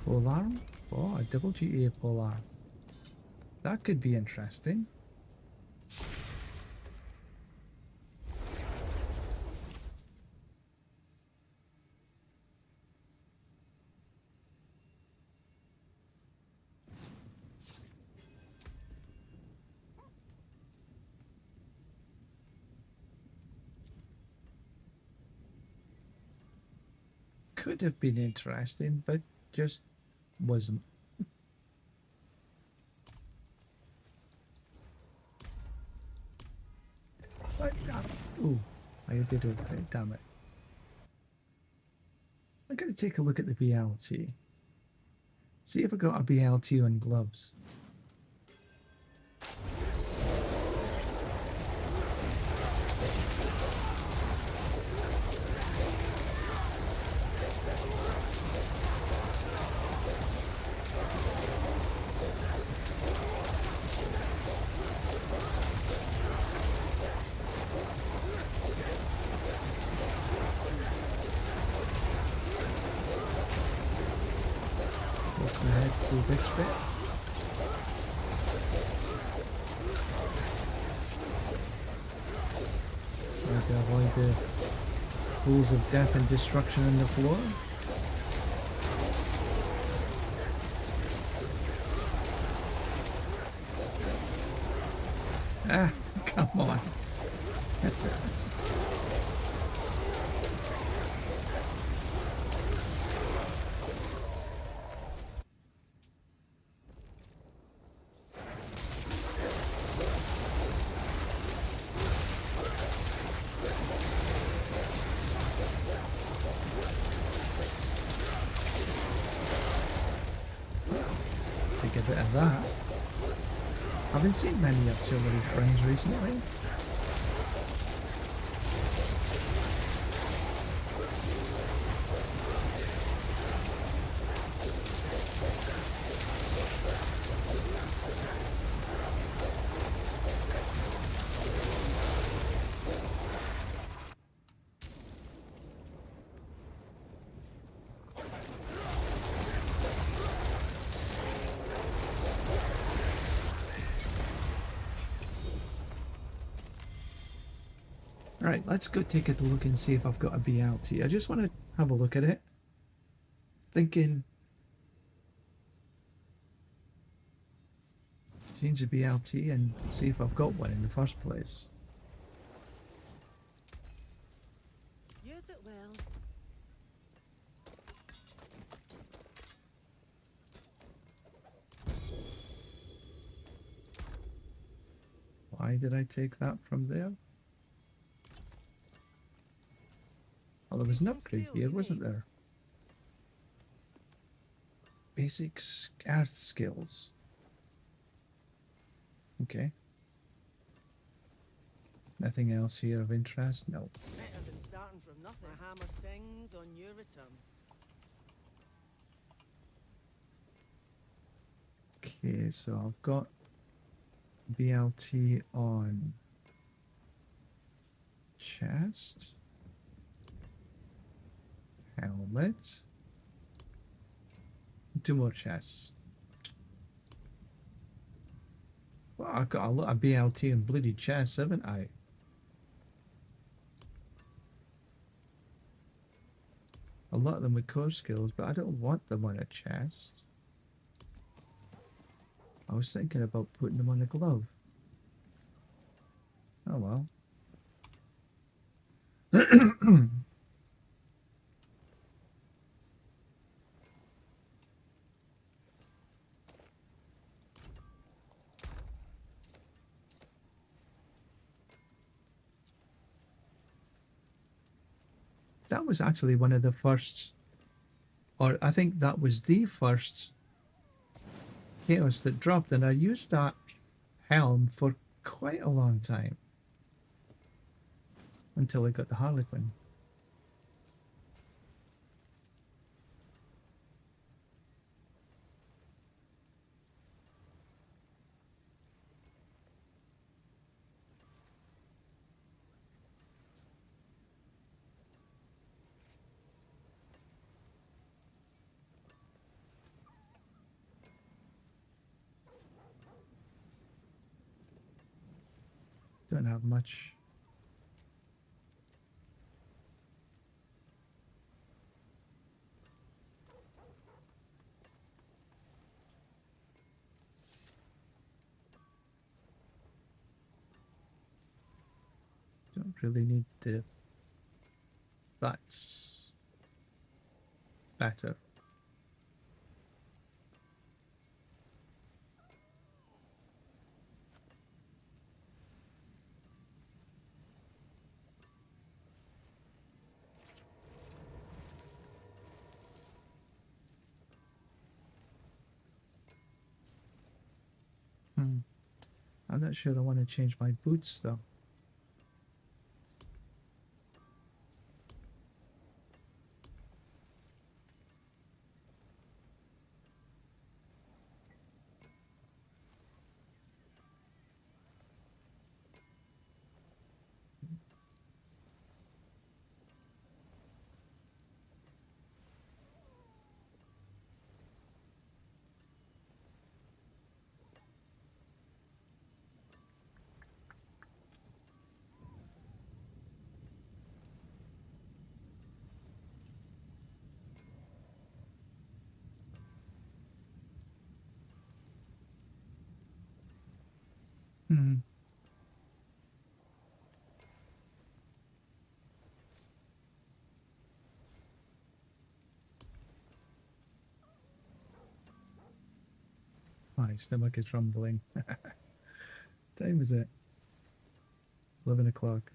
Polearm? Oh, a double GTA polearm. That could be interesting. Could have been interesting, but just wasn't. Oh, I did okay, damn it. I'm going to take a look at the BLT. See if I got a BLT on gloves. Head through this bit. Try to avoid the pools of death and destruction on the floor. Ah, come on. Take a bit of that. I haven't seen many artillery trains recently. Right, let's go take a look and see if I've got a BLT. I just want to have a look at it. Thinking... change the BLT and see if I've got one in the first place. Use it well. Why did I take that from there? Oh, there was an upgrade here, wasn't there? Basic earth skills. Okay. Nothing else here of interest? No. Better than starting from nothing. My hammer sings on your return. Okay, so I've got BLT on chest. Helmet. 2 more chests. Well, I've got a lot of BLT and bloody chests, haven't I? A lot of them with core skills, but I don't want them on a chest. I was thinking about putting them on a glove. Oh well. That was actually one of the first, or I think that was the first chaos that dropped, and I used that helm for quite a long time until I got the Harlequin. Don't have much. Don't really need to. That's better. I'm not sure I want to change my boots though. Hmm. My stomach is rumbling. Time is it? 11 o'clock.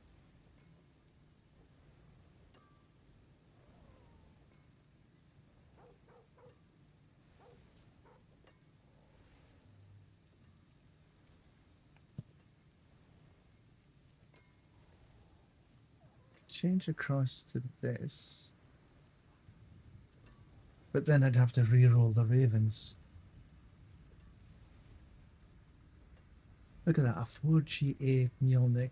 Change across to this. But then I'd have to re-roll the ravens. Look at that, a 4GA Mjolnir.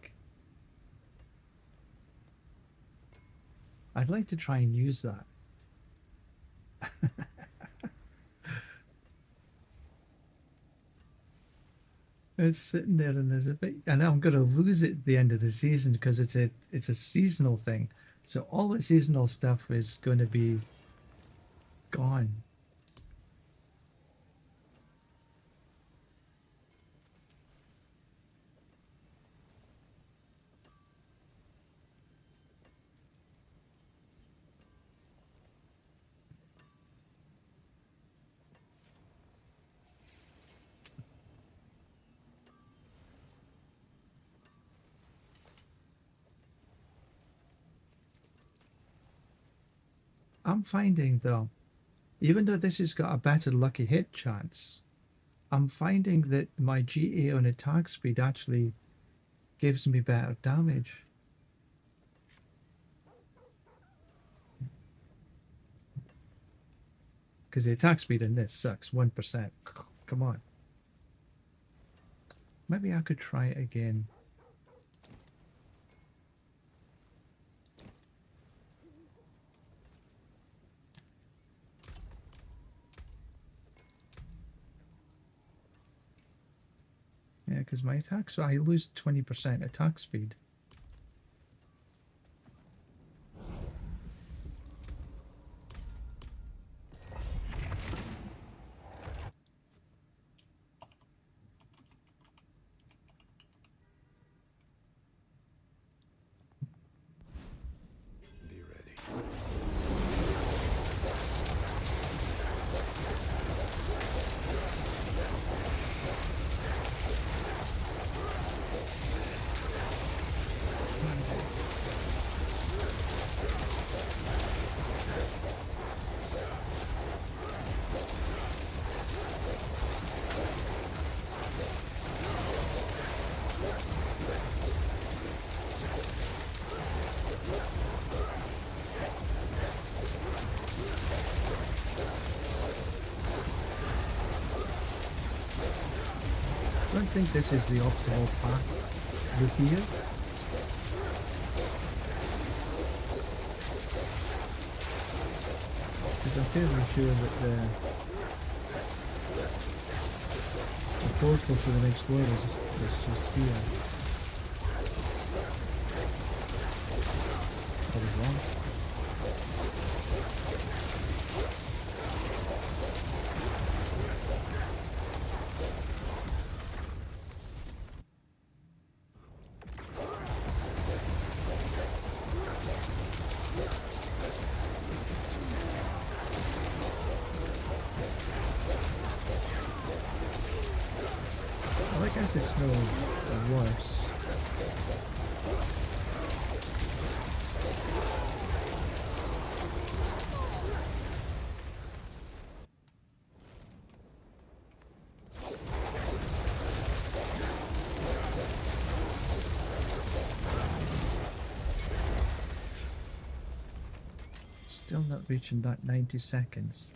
I'd like to try and use that. It's sitting there and there's a bit, and I'm gonna lose it at the end of the season because it's a seasonal thing. So all the seasonal stuff is going to be gone. I'm finding though, even though this has got a better lucky hit chance, I'm finding that my GA on attack speed actually gives me better damage. Because the attack speed in this sucks, 1%. Come on. Maybe I could try it again. Yeah, because my attack, so I lose 20% attack speed. Be ready. I don't think this is the optimal path with here. Because I'm fairly sure that the portal to the next world is just here. guess it's no worse. Still not reaching that 90 seconds.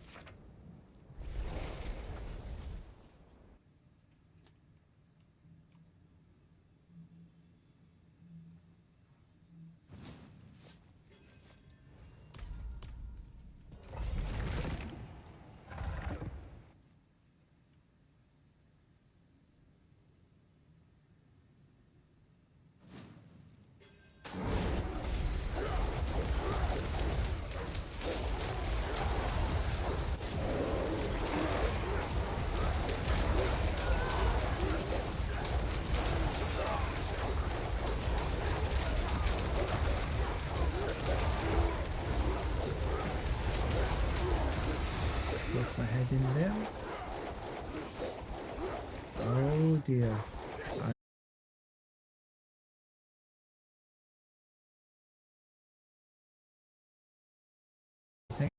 Put my head in there. Oh dear. I think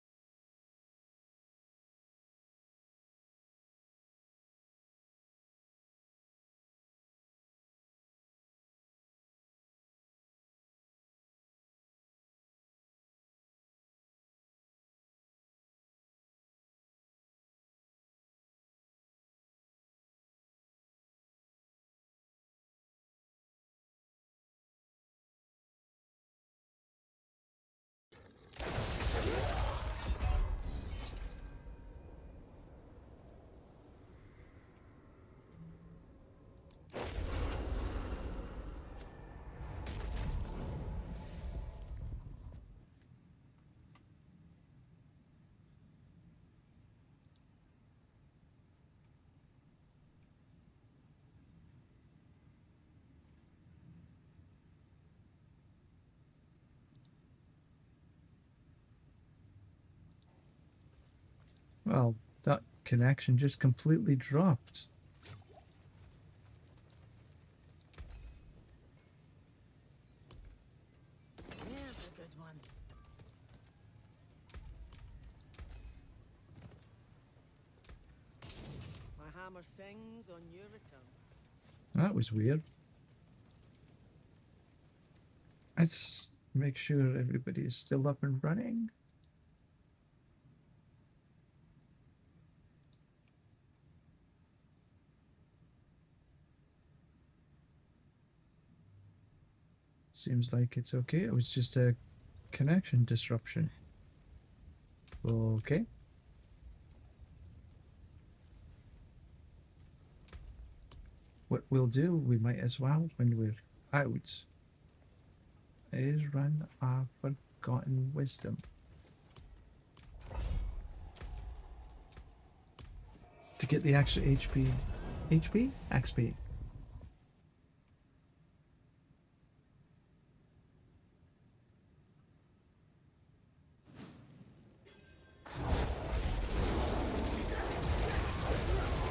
well, that connection just completely dropped. There's a good one. My hammer sings on your return. That was weird. Let's make sure everybody is still up and running. Seems like it's okay. It was just a connection disruption. Okay. What we'll do, we might as well, when we're out, is run our Forgotten Wisdom. To get the extra HP. HP? XP.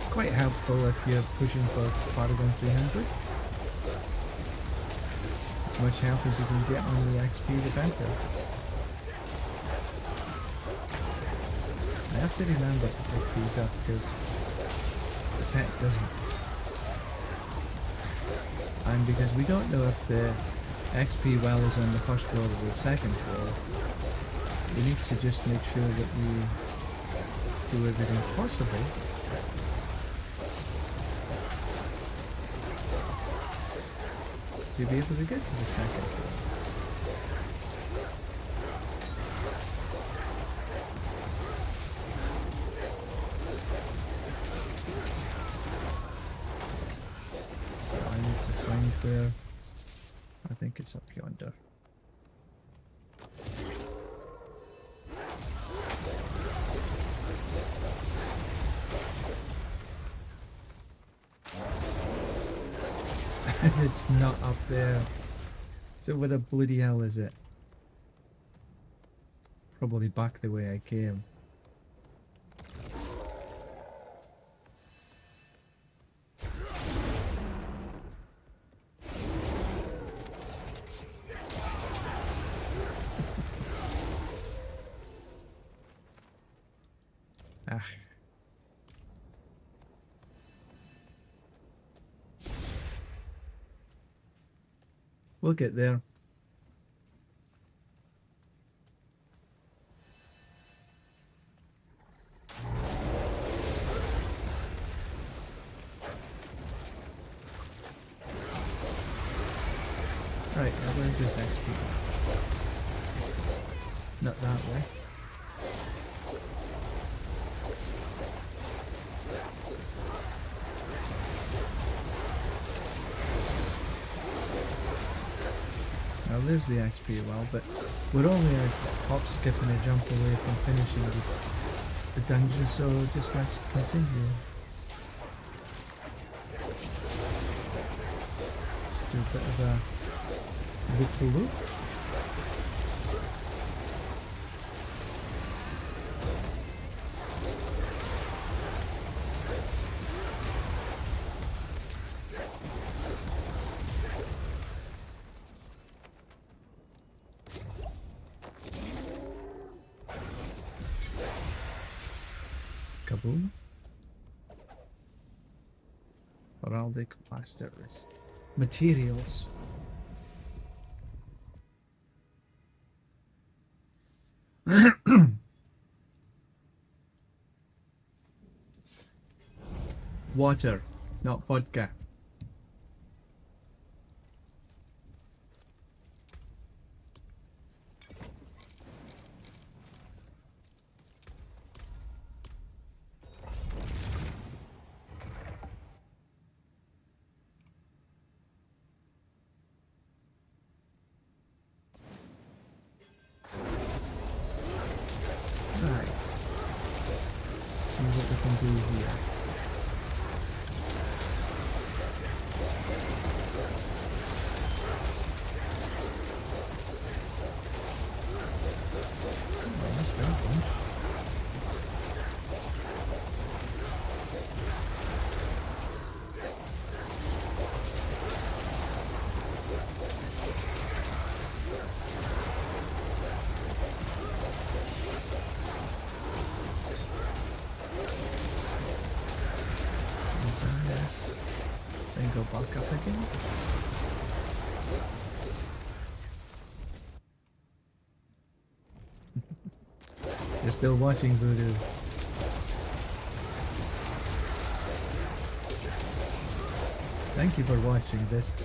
Quite helpful if you're pushing for Paragon 300. As much help as you can get on the XP, the better. I have to remember to pick these up because the pet doesn't. And because we don't know if the XP well is on the first floor or the second floor, we need to just make sure that we do everything possible to be able to get to the second floor. So I need to find where, I think it's up yonder. It's not up there. So where the bloody hell is it? Probably back the way I came. Ah. We'll get there. Right, now where's this XP? Not that way. Now there's the XP well, but we're only a hop, skip and a jump away from finishing the dungeon, so just let's continue. Let's do a bit of a loop. Kaboom. Heraldic plasters. Materials. Water, not vodka. Right. Let's see what we can do here. Oh, I missed that one. Yes. Then go back up again. You're still watching Voodoo. Thank you for watching this.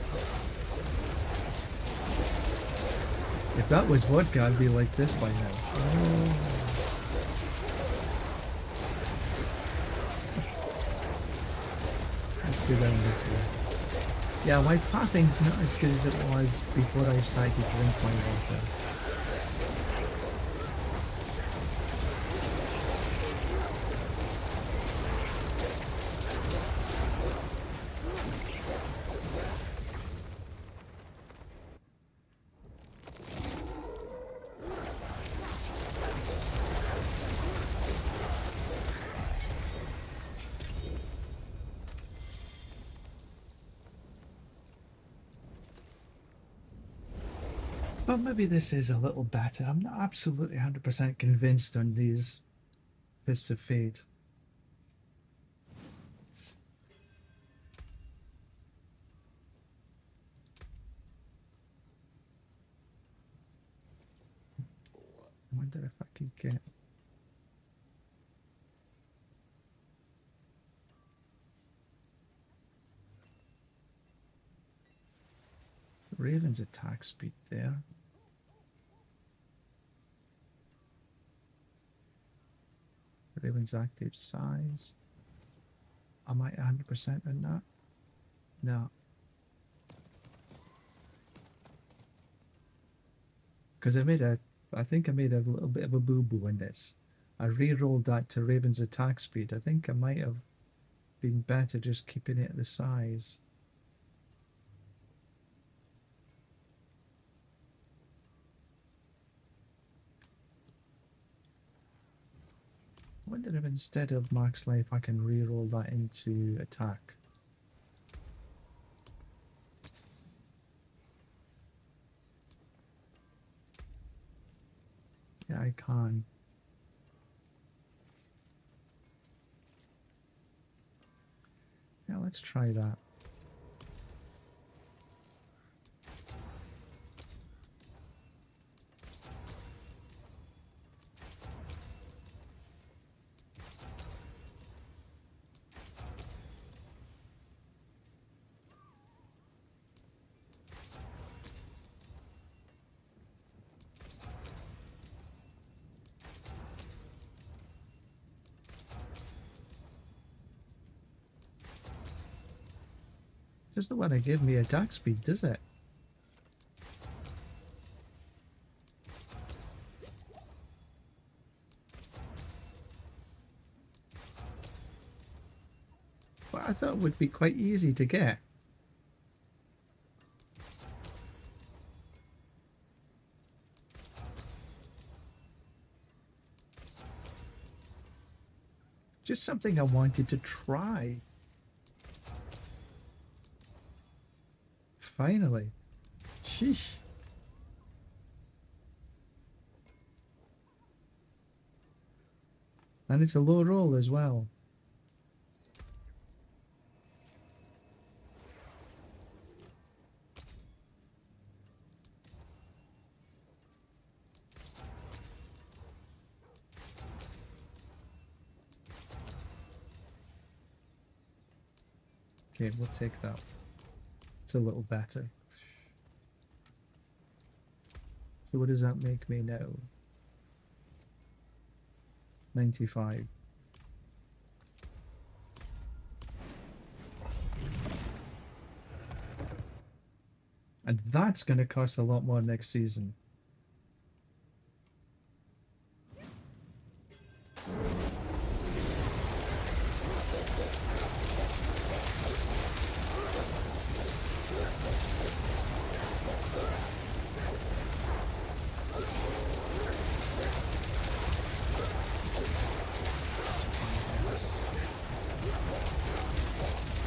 If that was vodka, I'd be like this by now. Oh. Let's go down this way. Yeah, my pathing's not as good as it was before I started to drink my water. Well, maybe this is a little better. I'm not absolutely 100% convinced on these Fists of Fate. I wonder if I could get... Raven's attack speed there. Raven's active size. Am I 100% on that? No. Because I think I made a little bit of a boo-boo in this. I re-rolled that to Raven's attack speed. I think I might have been better just keeping it the size. I wonder if instead of max life I can re-roll that into attack. Yeah, I can. let's try that. Doesn't want to give me attack speed, does it? But I thought it would be quite easy to get. Just something I wanted to try. Finally. Sheesh. And it's a low roll as well. Okay, we'll take that. It's a little better. So what does that make me now? 95. And that's going to cost a lot more next season.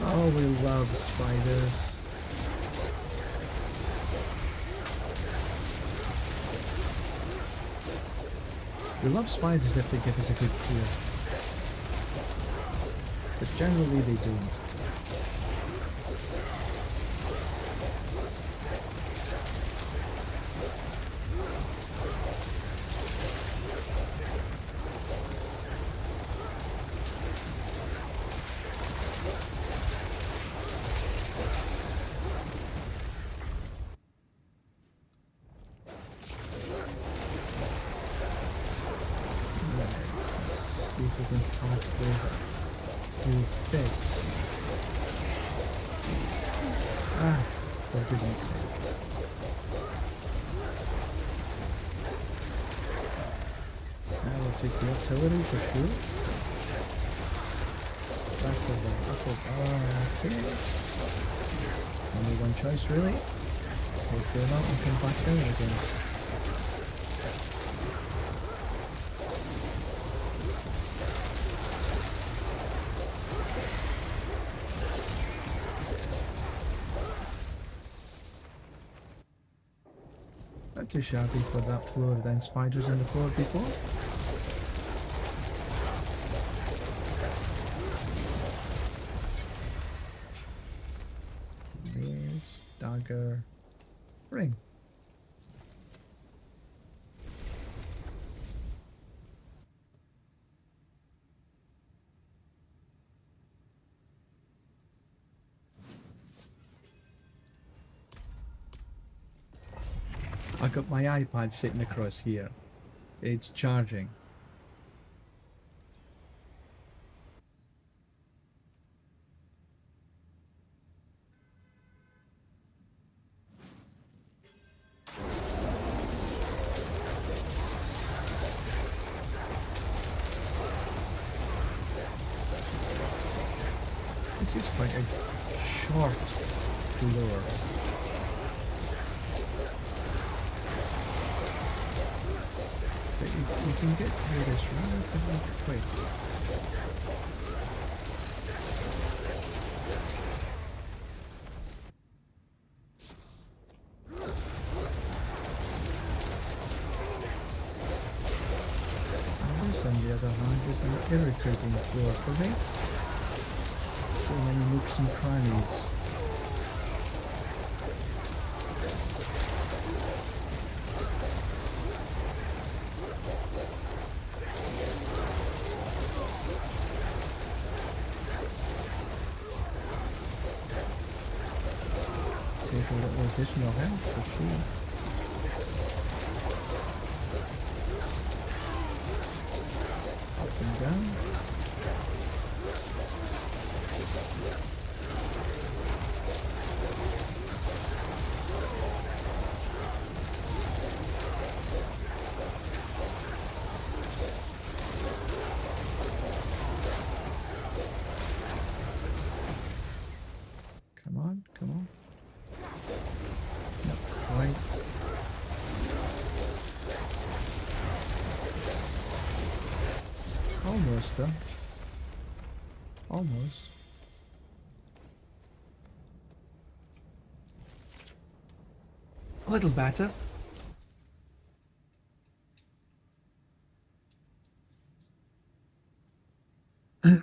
Oh, we love spiders. We love spiders if they give us a good cure. But generally they don't. Artillery for sure. Back to the okay. Only one choice really. Take them out and come back down again. Not too shabby for that floor, then spiders on the floor before. Dagger ring. I got my iPad sitting across here. It's charging. This is quite a short lure. But you can get through this relatively quick. And this, on the other hand, is an irritating floor for me. So many nooks and crannies. Take a little additional health for sure. Up and down. Come on, come on. Not quite. Almost though. Almost. A little better. What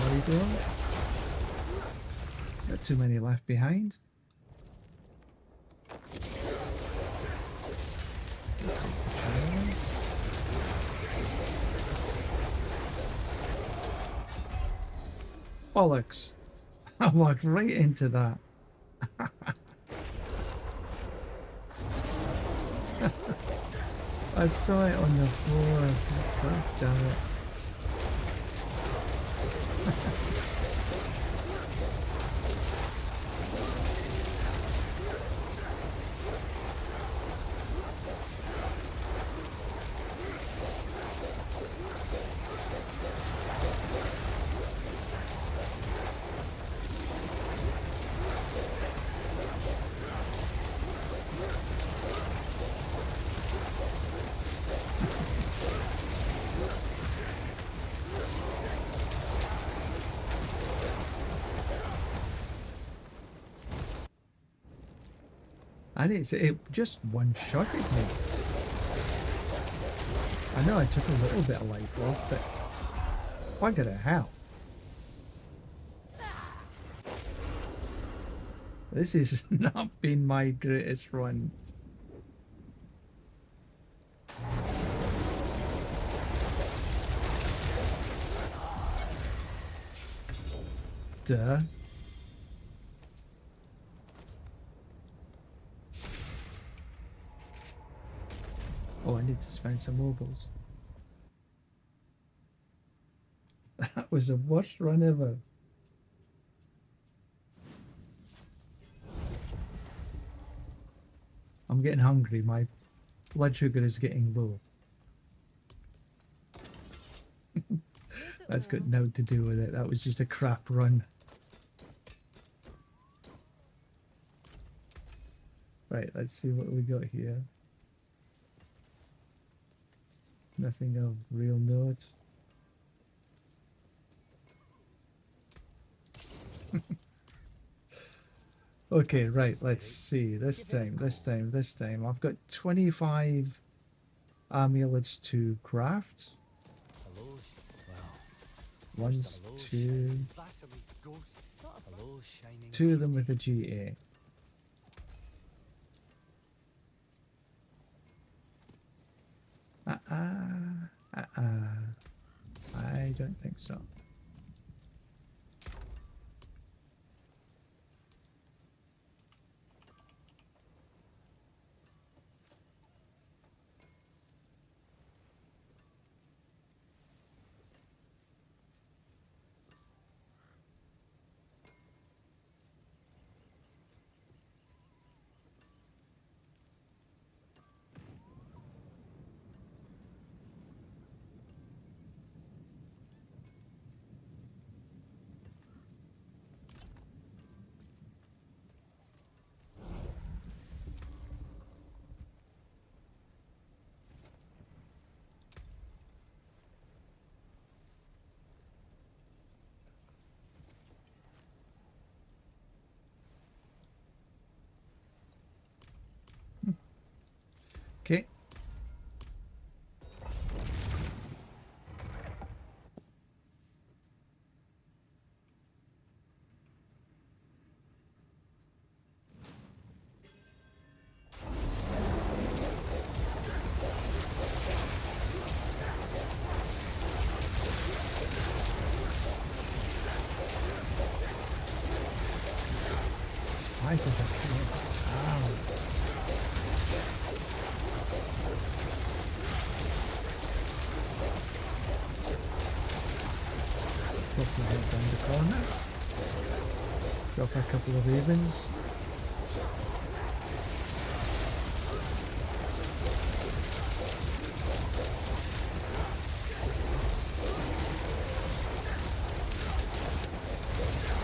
am I doing? Not too many left behind. Take the child. Bollocks! I walked right into that. I saw it on the floor. God damn it. And it just one-shotted me. I know I took a little bit of life off, but bugger to hell. This has not been my greatest run. Duh. Oh, I need to spend some mobiles. That was the worst run ever. I'm getting hungry. My blood sugar is getting low. That's got nothing to do with it. That was just a crap run. Right, let's see what we got here. Nothing of real note. Okay, right, let's see. This time. I've got 25 amulets to craft. One's two of them with a GA. I don't think so. right as I can. Ow. Pop my head down the corner. Drop a couple of ravens.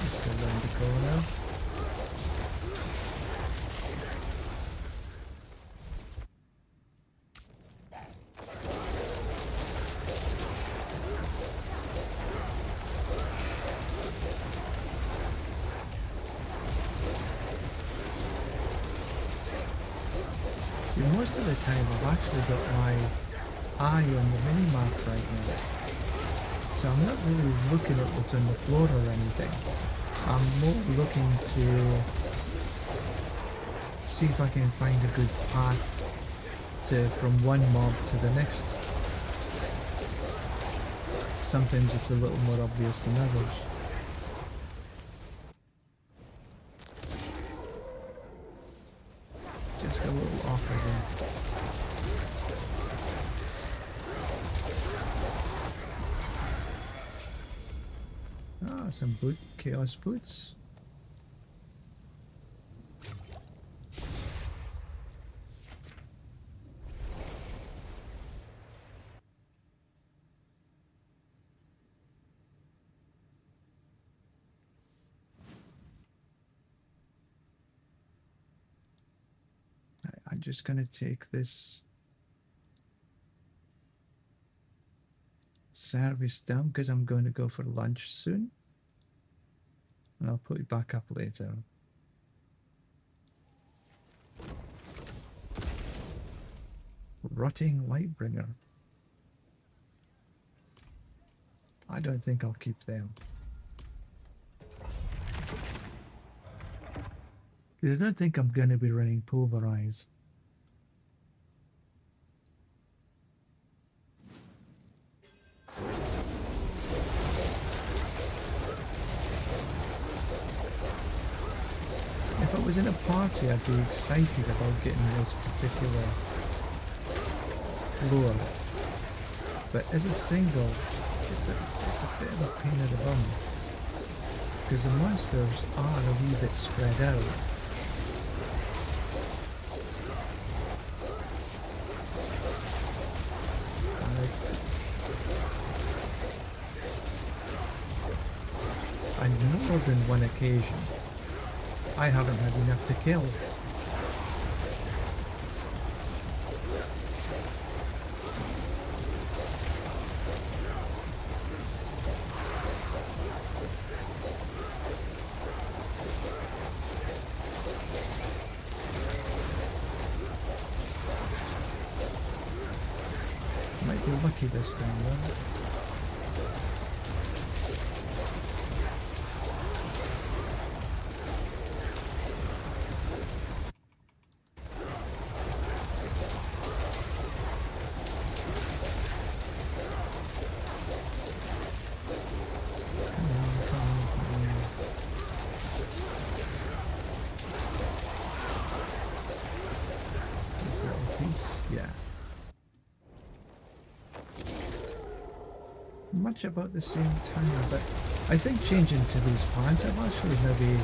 Just go round the corner. See, most of the time I've actually got my eye on the mini-map right now. So I'm not really looking at what's on the floor or anything. I'm more looking to see if I can find a good path from one mob to the next. Sometimes it's a little more obvious than others. Just a little off again. Ah, some chaos boots. I'm just gonna take this service down because I'm going to go for lunch soon, and I'll put it back up later. Rotting Lightbringer. I don't think I'll keep them. I don't think I'm going to be running Pulverize. If I was in a party, I'd be excited about getting this particular floor. But as a single, it's a bit of a pain in the bum. Because the monsters are a wee bit spread out. On more than one occasion, I haven't had enough to kill. Might be lucky this time though. Much about the same time, but I think changing to these plants, I've actually maybe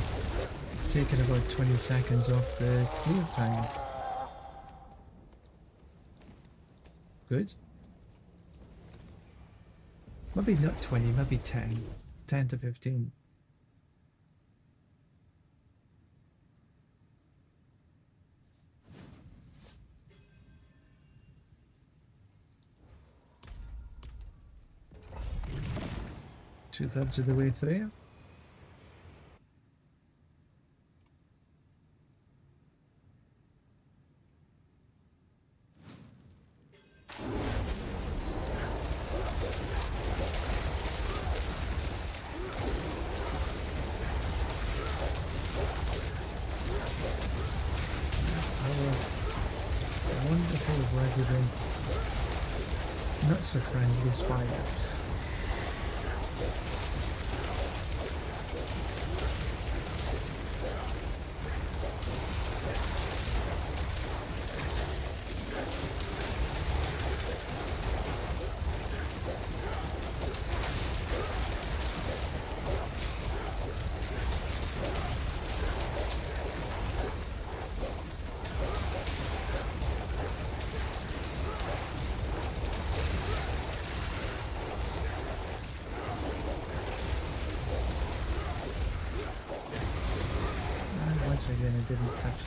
taken about 20 seconds off the clear time. Good. Maybe not 20, maybe 10. 10 to 15. Two-thirds of the way through. Our wonderful resident, not so friendly spiders.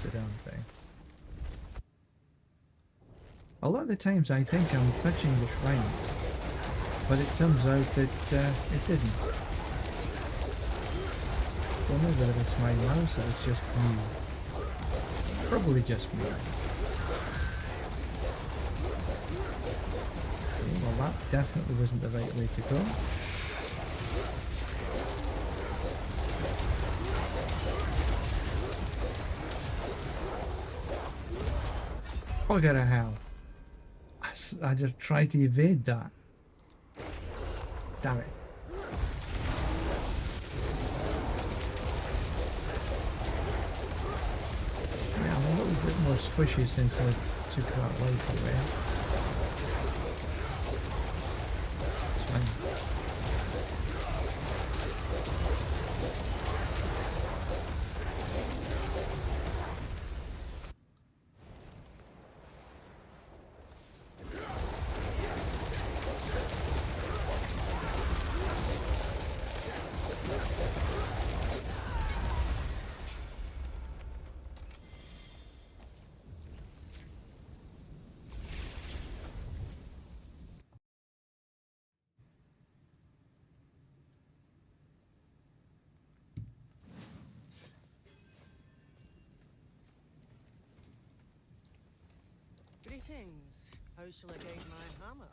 the damn thing. A lot of the times I think I'm touching the shrines, but it turns out that it didn't. Don't know whether it's my mouse or it's just me. Probably just me. Okay, well that definitely wasn't the right way to go. Bugger to hell. I just tried to evade that. Damn it. Yeah, I'm a little bit more squishy since I took that life away. It's fine. Greetings. How shall I guide my hammer?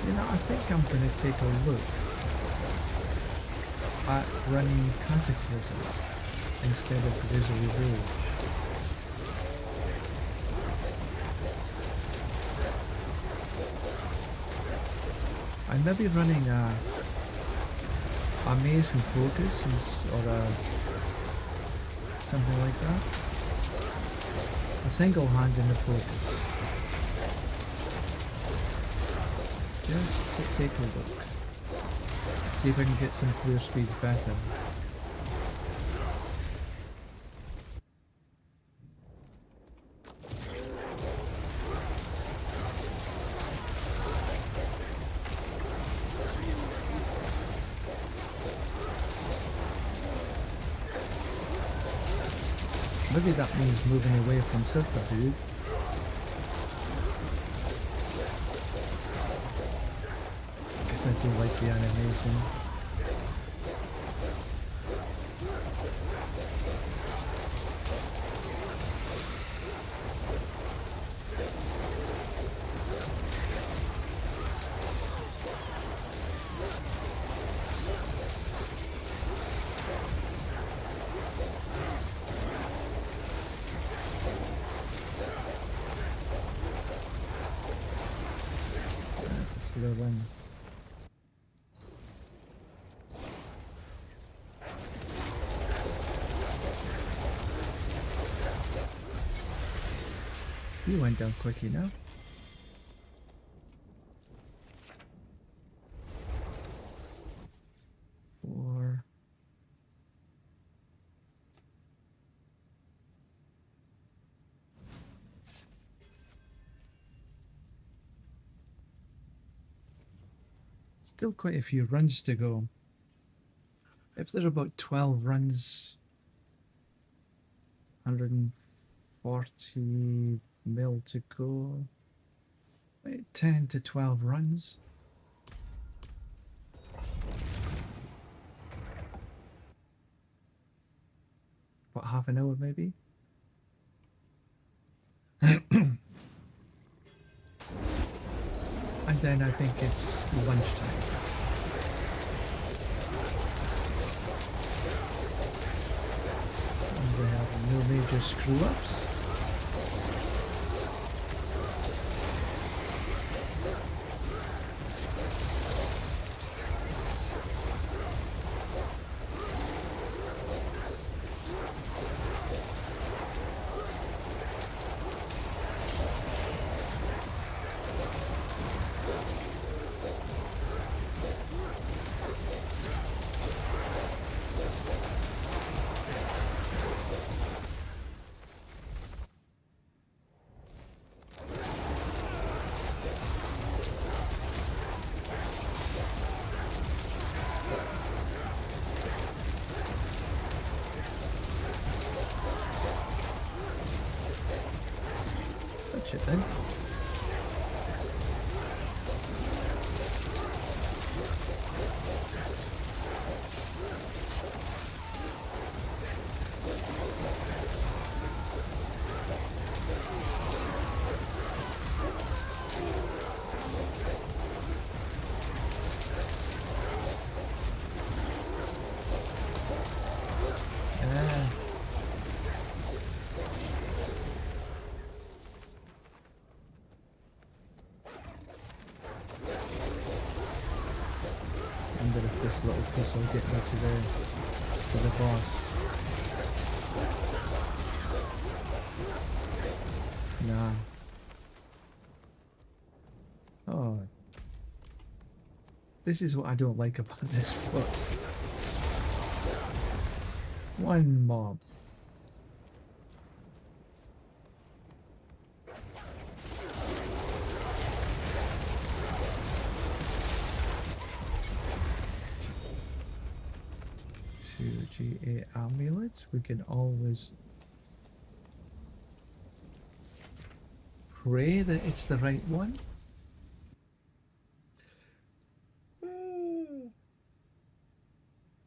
You know, I think I'm going to take a look at running Cataclysm instead of Grizzly Rage. I may be running a Maze and Focus or something like that. A single hand in the Focus. Just to take a look. See if I can get some clear speeds better. Maybe that means moving away from Silverwood. I do like the animation. That's a slow one. You went down quick enough. Four. Still quite a few runs to go. If there's about 12 runs, 140 mil to go, 10 to 12 runs. What, half an hour maybe? And then I think it's lunchtime. So they have no major screw-ups. something. Wonder if this little piece will get me to the boss. Nah. Oh. This is what I don't like about this foot. One mob. G8 amulets. We can always pray that it's the right one.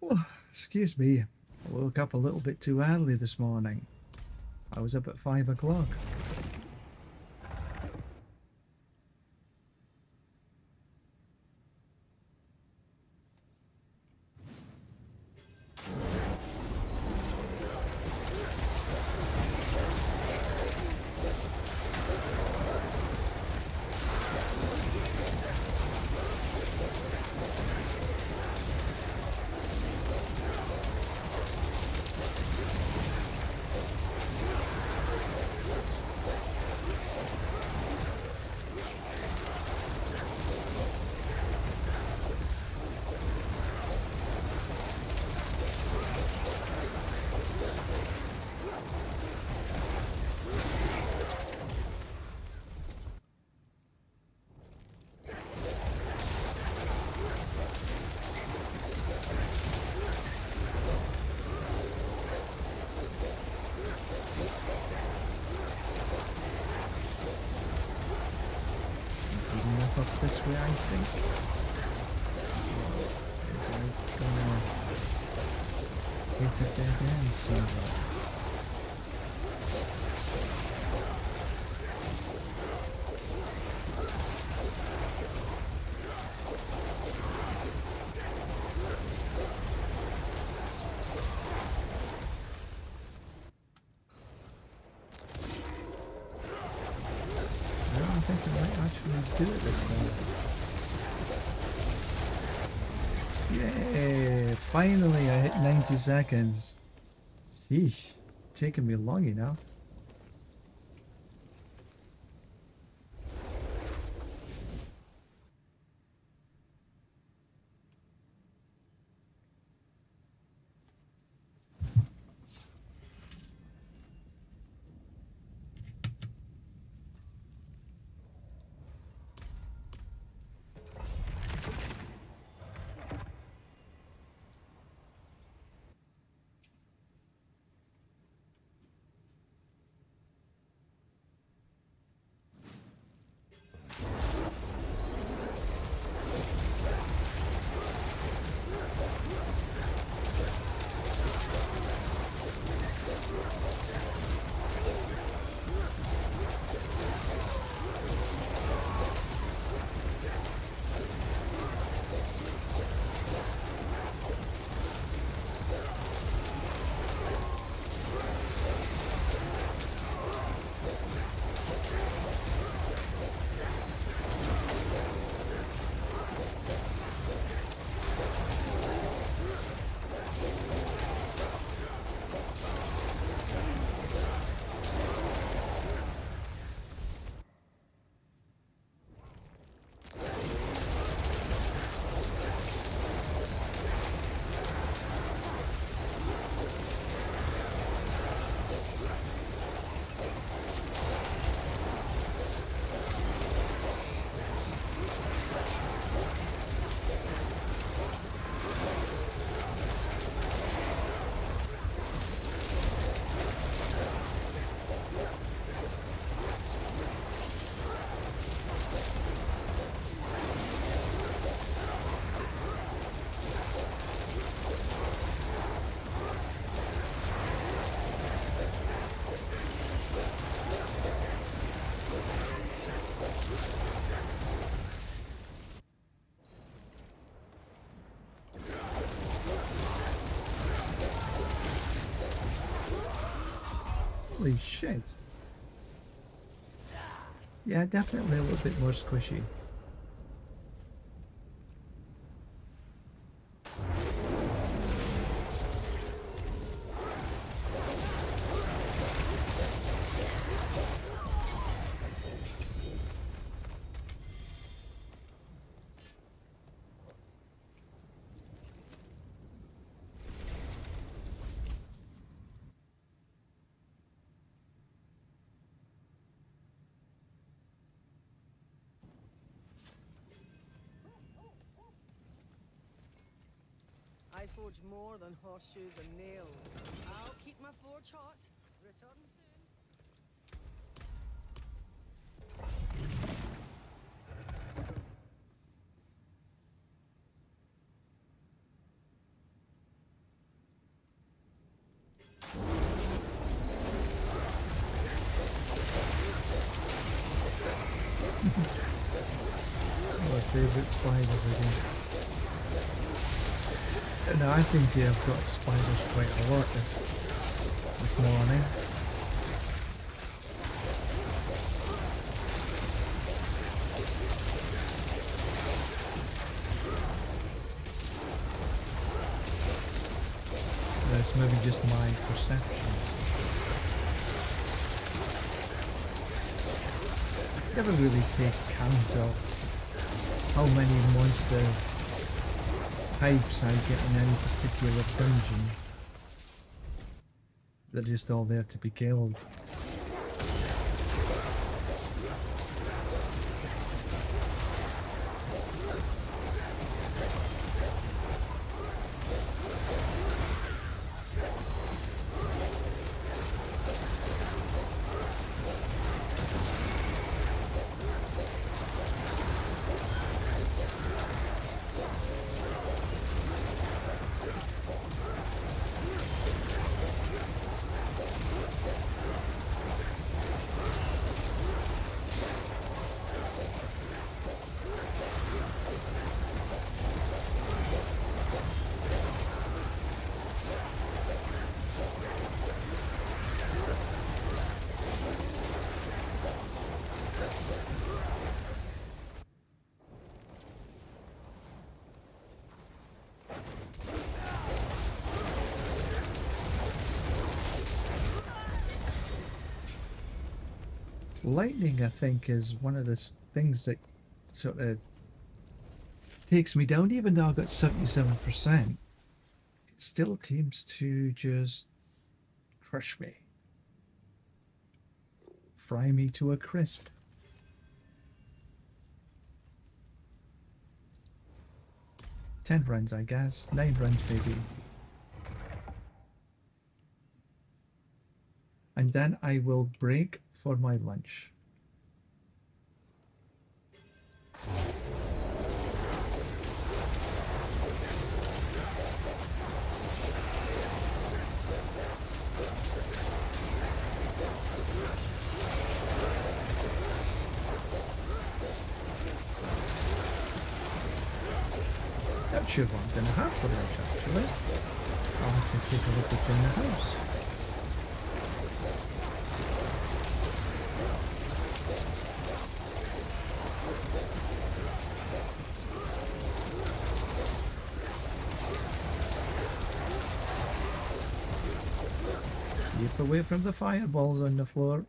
Oh, excuse me. I woke up a little bit too early this morning. I was up at 5 o'clock. Up this way, I think. Is it gonna hit a dead end somewhere? I think I might actually do it this time. Yay! Finally I hit 90 seconds. Sheesh. Taking me long enough. Holy shit. Yeah, definitely a little bit more squishy. I forge more than horseshoes and nails. I'll keep my forge hot. Return soon. My favourite spiders again. No, I seem to have got spiders quite a lot this morning. That's maybe just my perception. Never really take count of how many monster types I get in any particular dungeon. They're just all there to be killed. Lightning, I think, is one of the things that sort of takes me down. Even though I got 77%, it still seems to just crush me. Fry me to a crisp. Ten runs, I guess. 9 runs, maybe. And then I will break for my lunch. That should want and a half for lunch, actually. I'll have to take a look what's in the house. Keep away from the fireballs on the floor.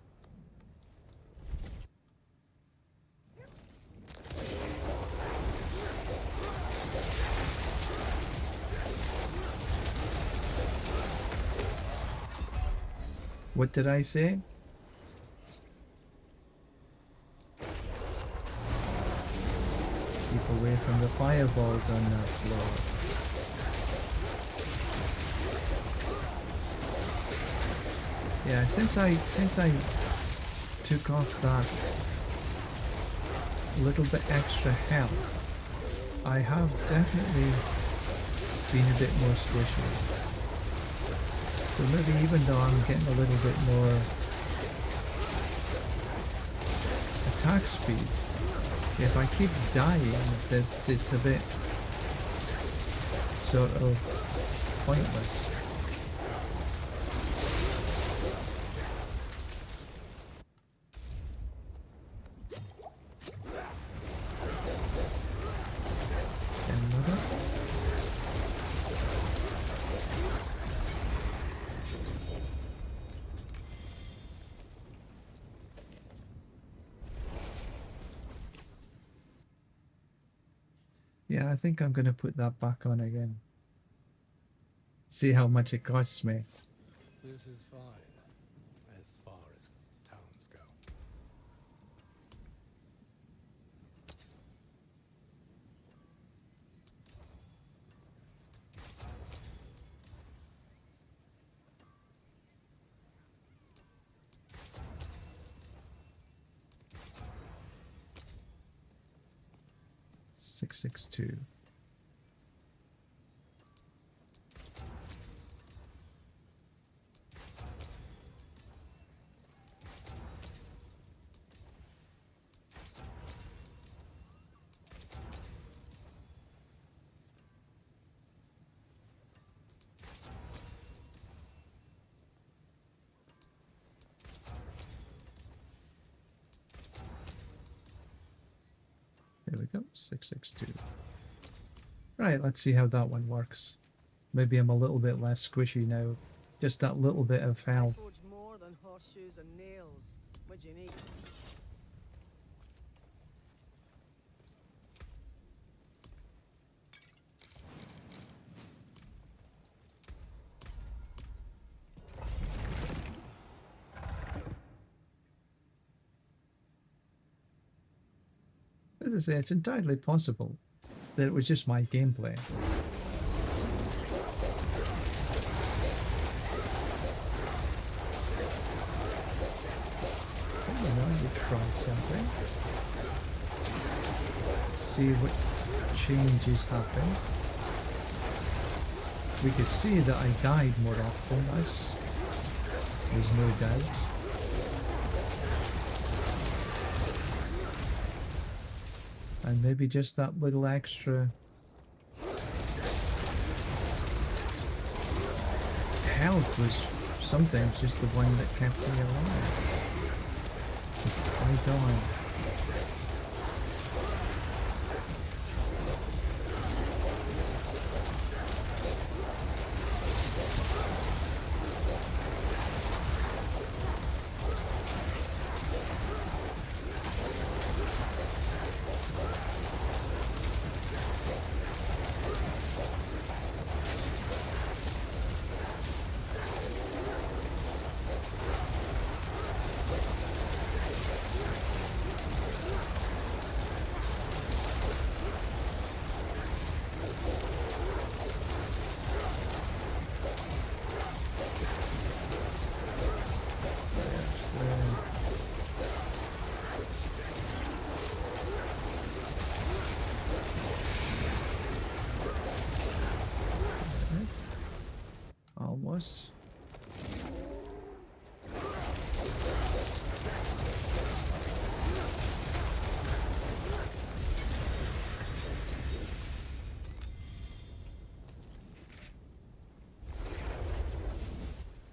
What did I say? Keep away from the fireballs on that floor. Yeah, since I took off that little bit extra health, I have definitely been a bit more squishy. So maybe even though I'm getting a little bit more attack speed, if I keep dying, it's a bit sort of pointless. Yeah, I think I'm going to put that back on again. See how much it costs me. This is fine, as far as towns go. $662. There we go, 662. Right, let's see how that one works. Maybe I'm a little bit less squishy now. Just that little bit of health. Forge more than horseshoes and nails. What do you need? As I say, it's entirely possible that it was just my gameplay. You know, you try something. See what changes happen. We could see that I died more often, there's no doubt. And maybe just that little extra health was sometimes just the one that kept me alive. Fight on. Almost.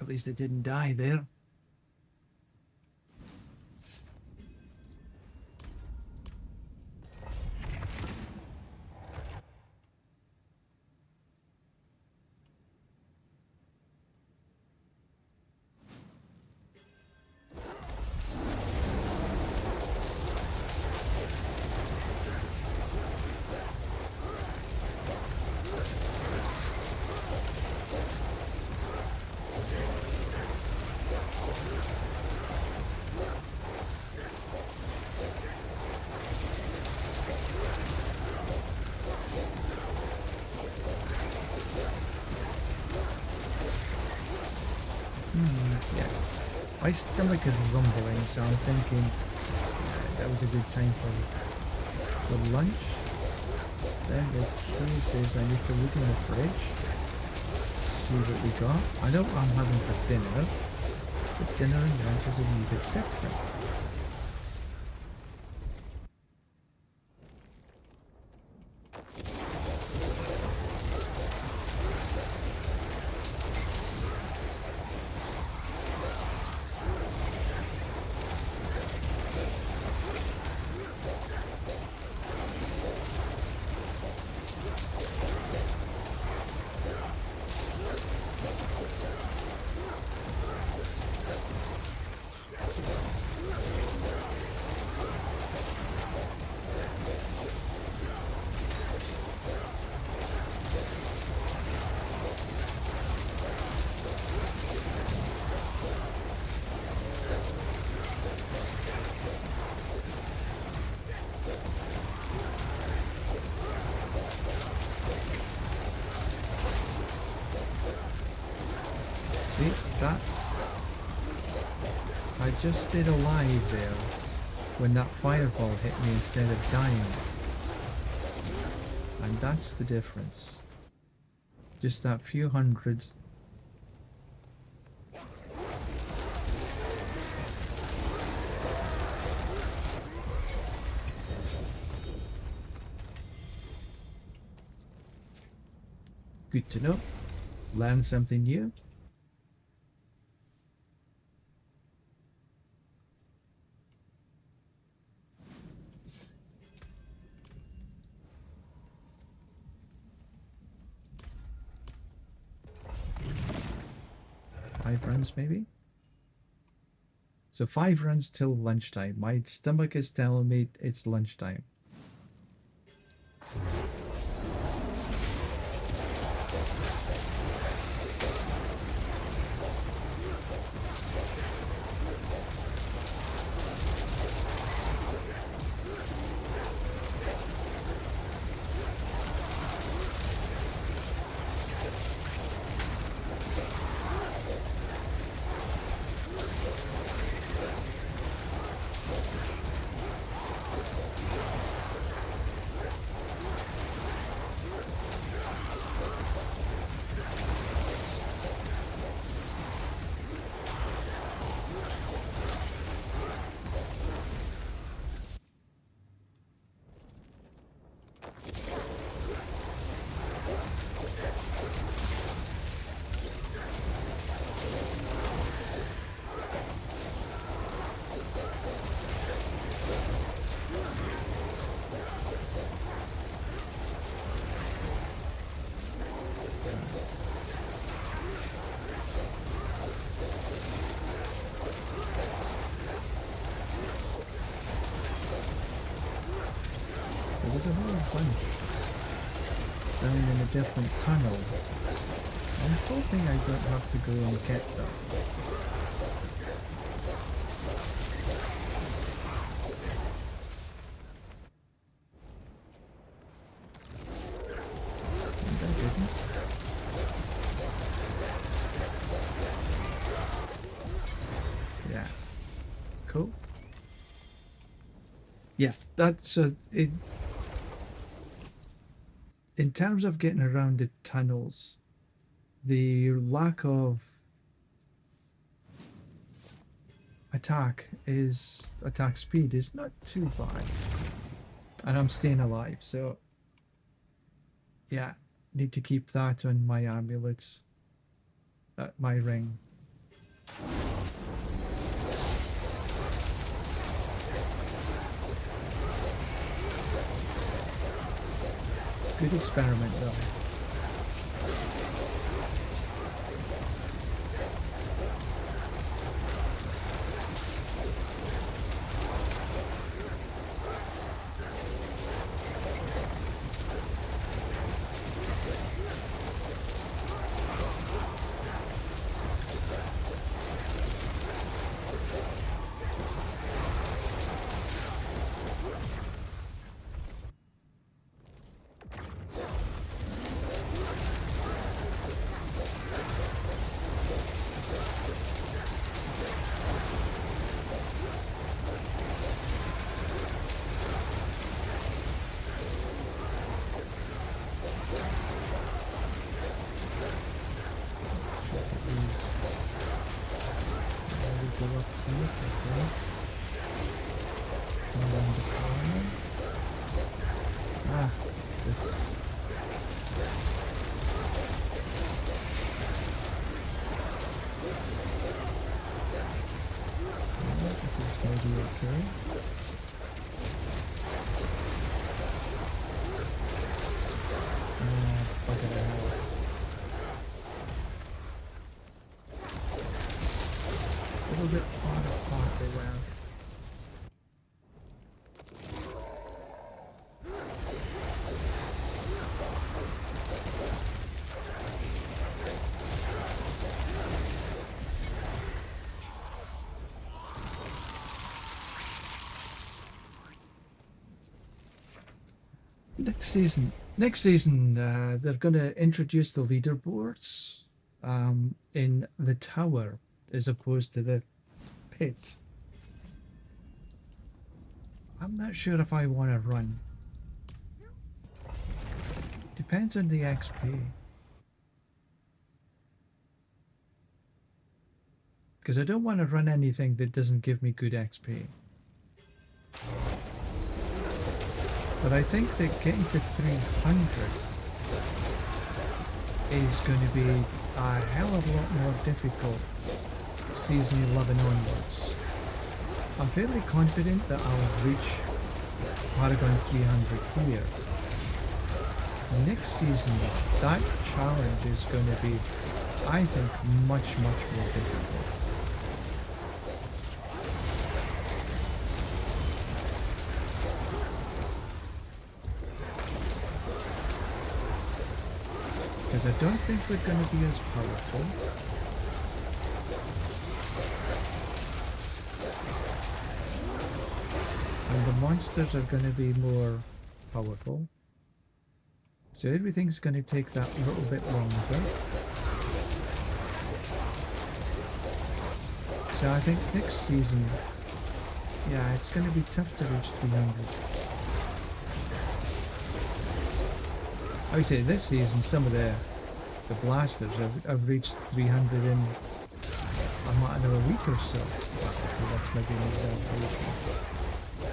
At least it didn't die there. Yes. My stomach is rumbling, so I'm thinking that was a good time for lunch. Then the case is I need to look in the fridge, see what we got. I know what I'm having for dinner, but dinner and lunch is a wee bit different. See that? I just stayed alive there when that fireball hit me instead of dying. And that's the difference. Just that few hundred. Good to know. Learn something new. Five runs maybe? So 5 runs till lunchtime. My stomach is telling me it's lunchtime. There's a whole bunch down in a different tunnel. I'm hoping I don't have to go and get them. And I didn't. Yeah. Cool. Yeah, that's it. In terms of getting around the tunnels, the lack of attack speed is not too bad. And I'm staying alive, so yeah, need to keep that on my amulets at my ring. Good experiment though. Next season, they're going to introduce the leaderboards. in the tower as opposed to the pit. I'm not sure if I want to run. Depends on the XP. Because I don't want to run anything that doesn't give me good XP. But I think that getting to 300 is going to be a hell of a lot more difficult season 11 onwards. I'm fairly confident that I'll reach Paragon 300 here. Next season, that challenge is going to be, I think, much more difficult. Because I don't think we're going to be as powerful. And the monsters are going to be more powerful. So everything's going to take that little bit longer. So I think next season, yeah, it's going to be tough to reach 300. I would say this season, some of the blasters have reached 300 in a matter of a week or so. Well, that's maybe an exaggeration.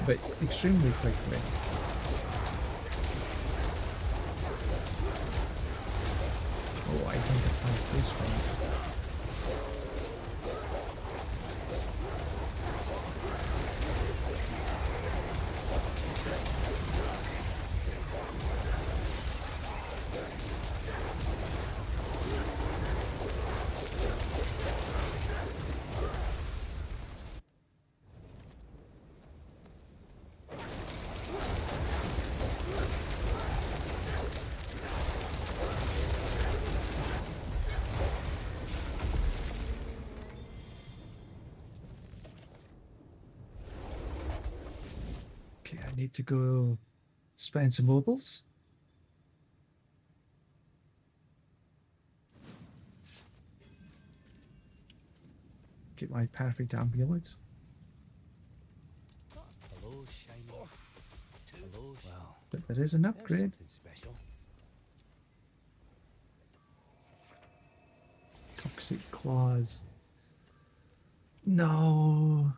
But extremely quickly. Oh, I think I found this one. Okay, I need to go spend some mobiles. Get my perfect amulet. Hello, shiny. Hello, well. But there is an upgrade. Something special. Toxic claws. No,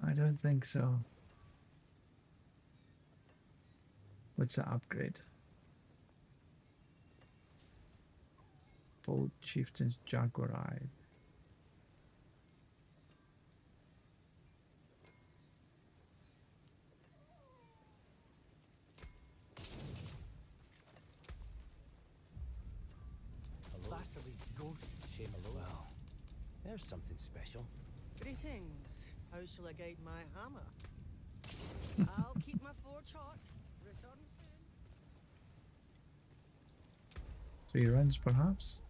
I don't think so. What's that upgrade? Bold Chieftain's Jaguar Eye. Hello. Ghost. Shame hello. Well, there's something special. Greetings. How shall I guide my hammer? I'll keep my forge hot. Return soon. 3 runs, perhaps.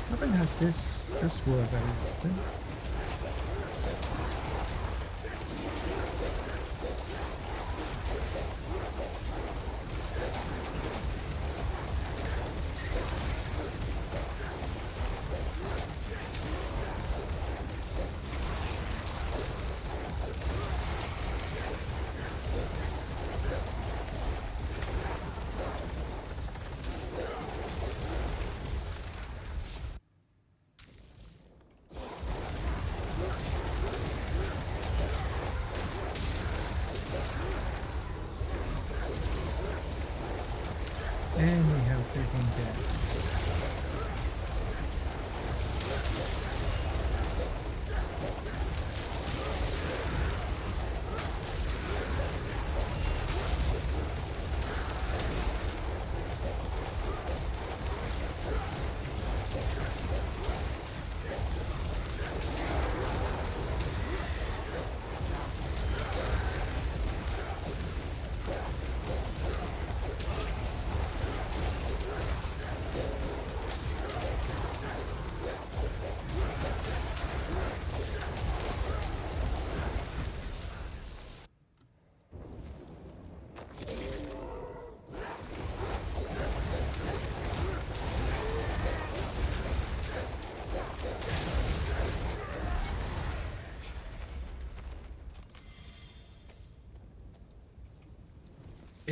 I haven't had this war very often.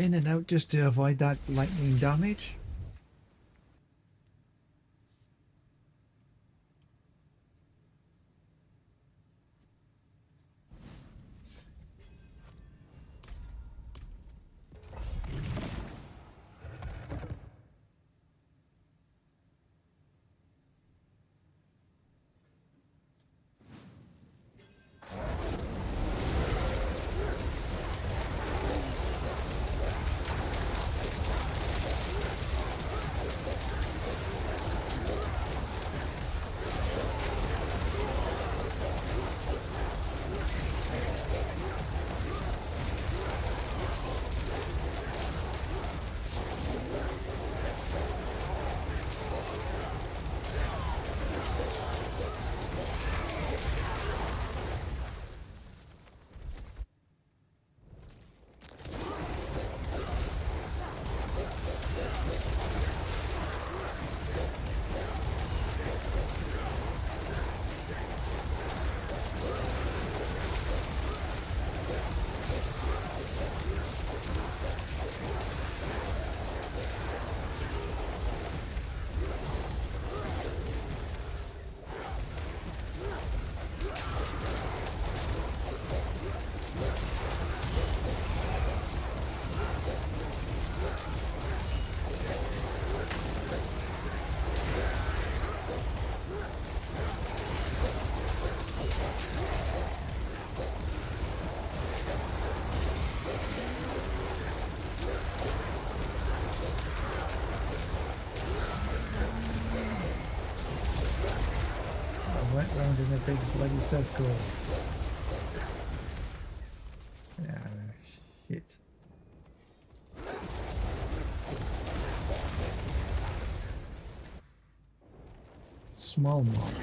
in and out just to avoid that lightning damage. Went round in a big bloody circle. Ah, shit. Small mob.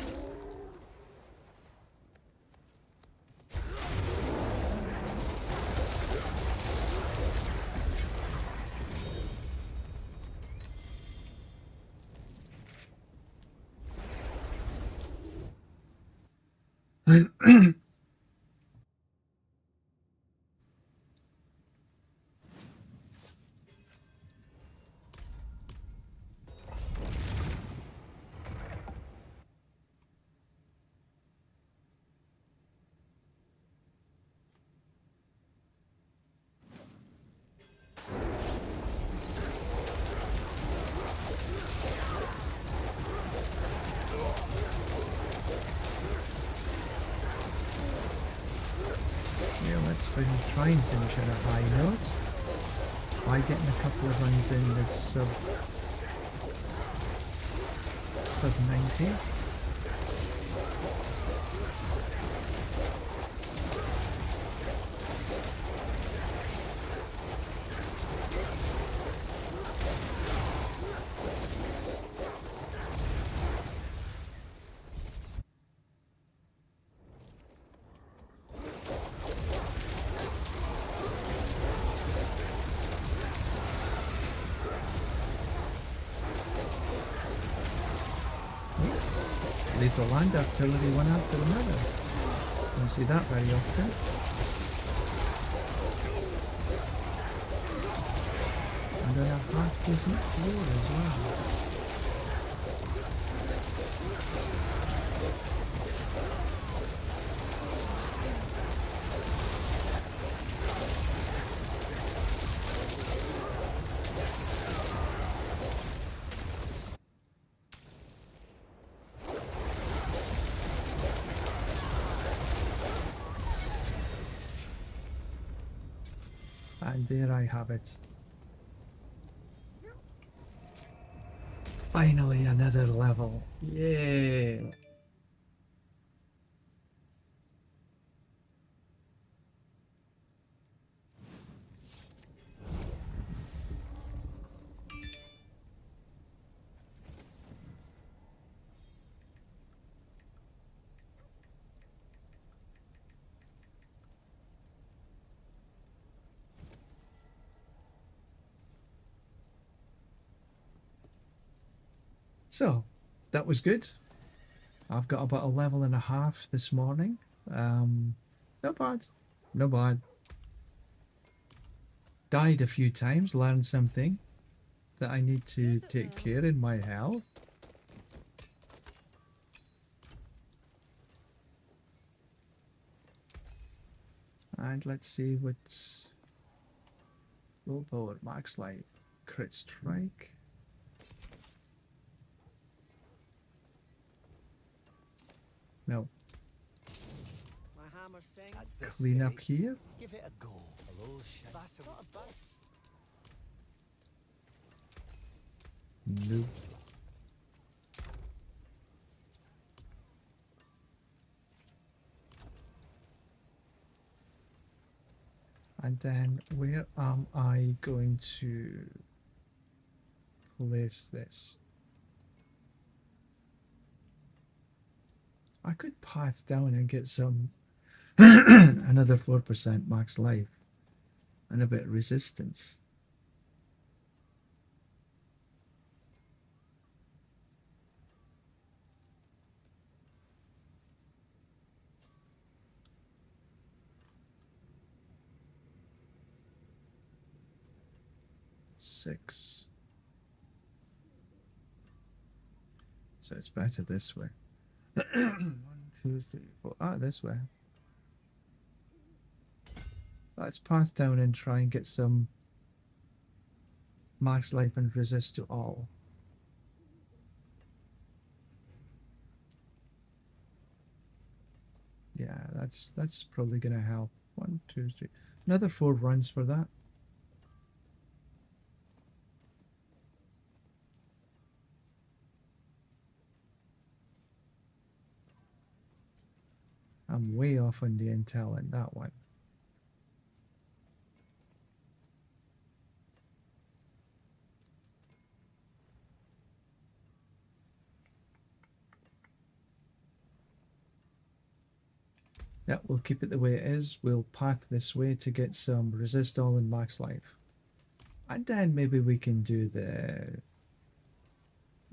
Let's try and finish at a high note by getting a couple of runs in with sub 90. Lethal land artillery one after another. Don't see that very often. And then a half decent floor as well. And there I have it. Finally another level. Yay! So, that was good. I've got about a level and a half this morning. Not bad. Not bad. died a few times, learned something that I need to Yes, it take will. care in my health. And let's see what's low power, max life, crit strike. No, My hammer sings. That's the clean up spirit. here. Give it a go. Hello, Bastard. Not a bad. No. And then where am I going to place this? I could path down and get some another 4% max life and a bit of resistance. Six. So it's better this way. 1, 2, 3, 4. Ah, this way. Let's path down and try and get some max life and resist to all. Yeah, that's probably gonna help. 1, 2, 3. Another 4 runs for that. I'm way off on the intel in that one. Yeah, we'll keep it the way it is. We'll path this way to get some resist all and max life. And then maybe we can do the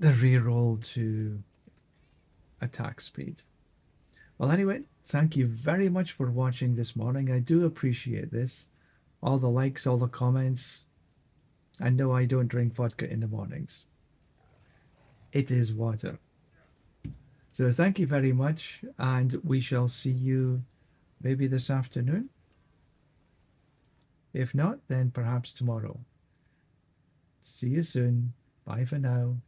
reroll to attack speed. Well, anyway, thank you very much for watching this morning. I do appreciate this. All the likes, all the comments. And no, I don't drink vodka in the mornings. It is water. So thank you very much, and we shall see you maybe this afternoon. If not, then perhaps tomorrow. See you soon. Bye for now.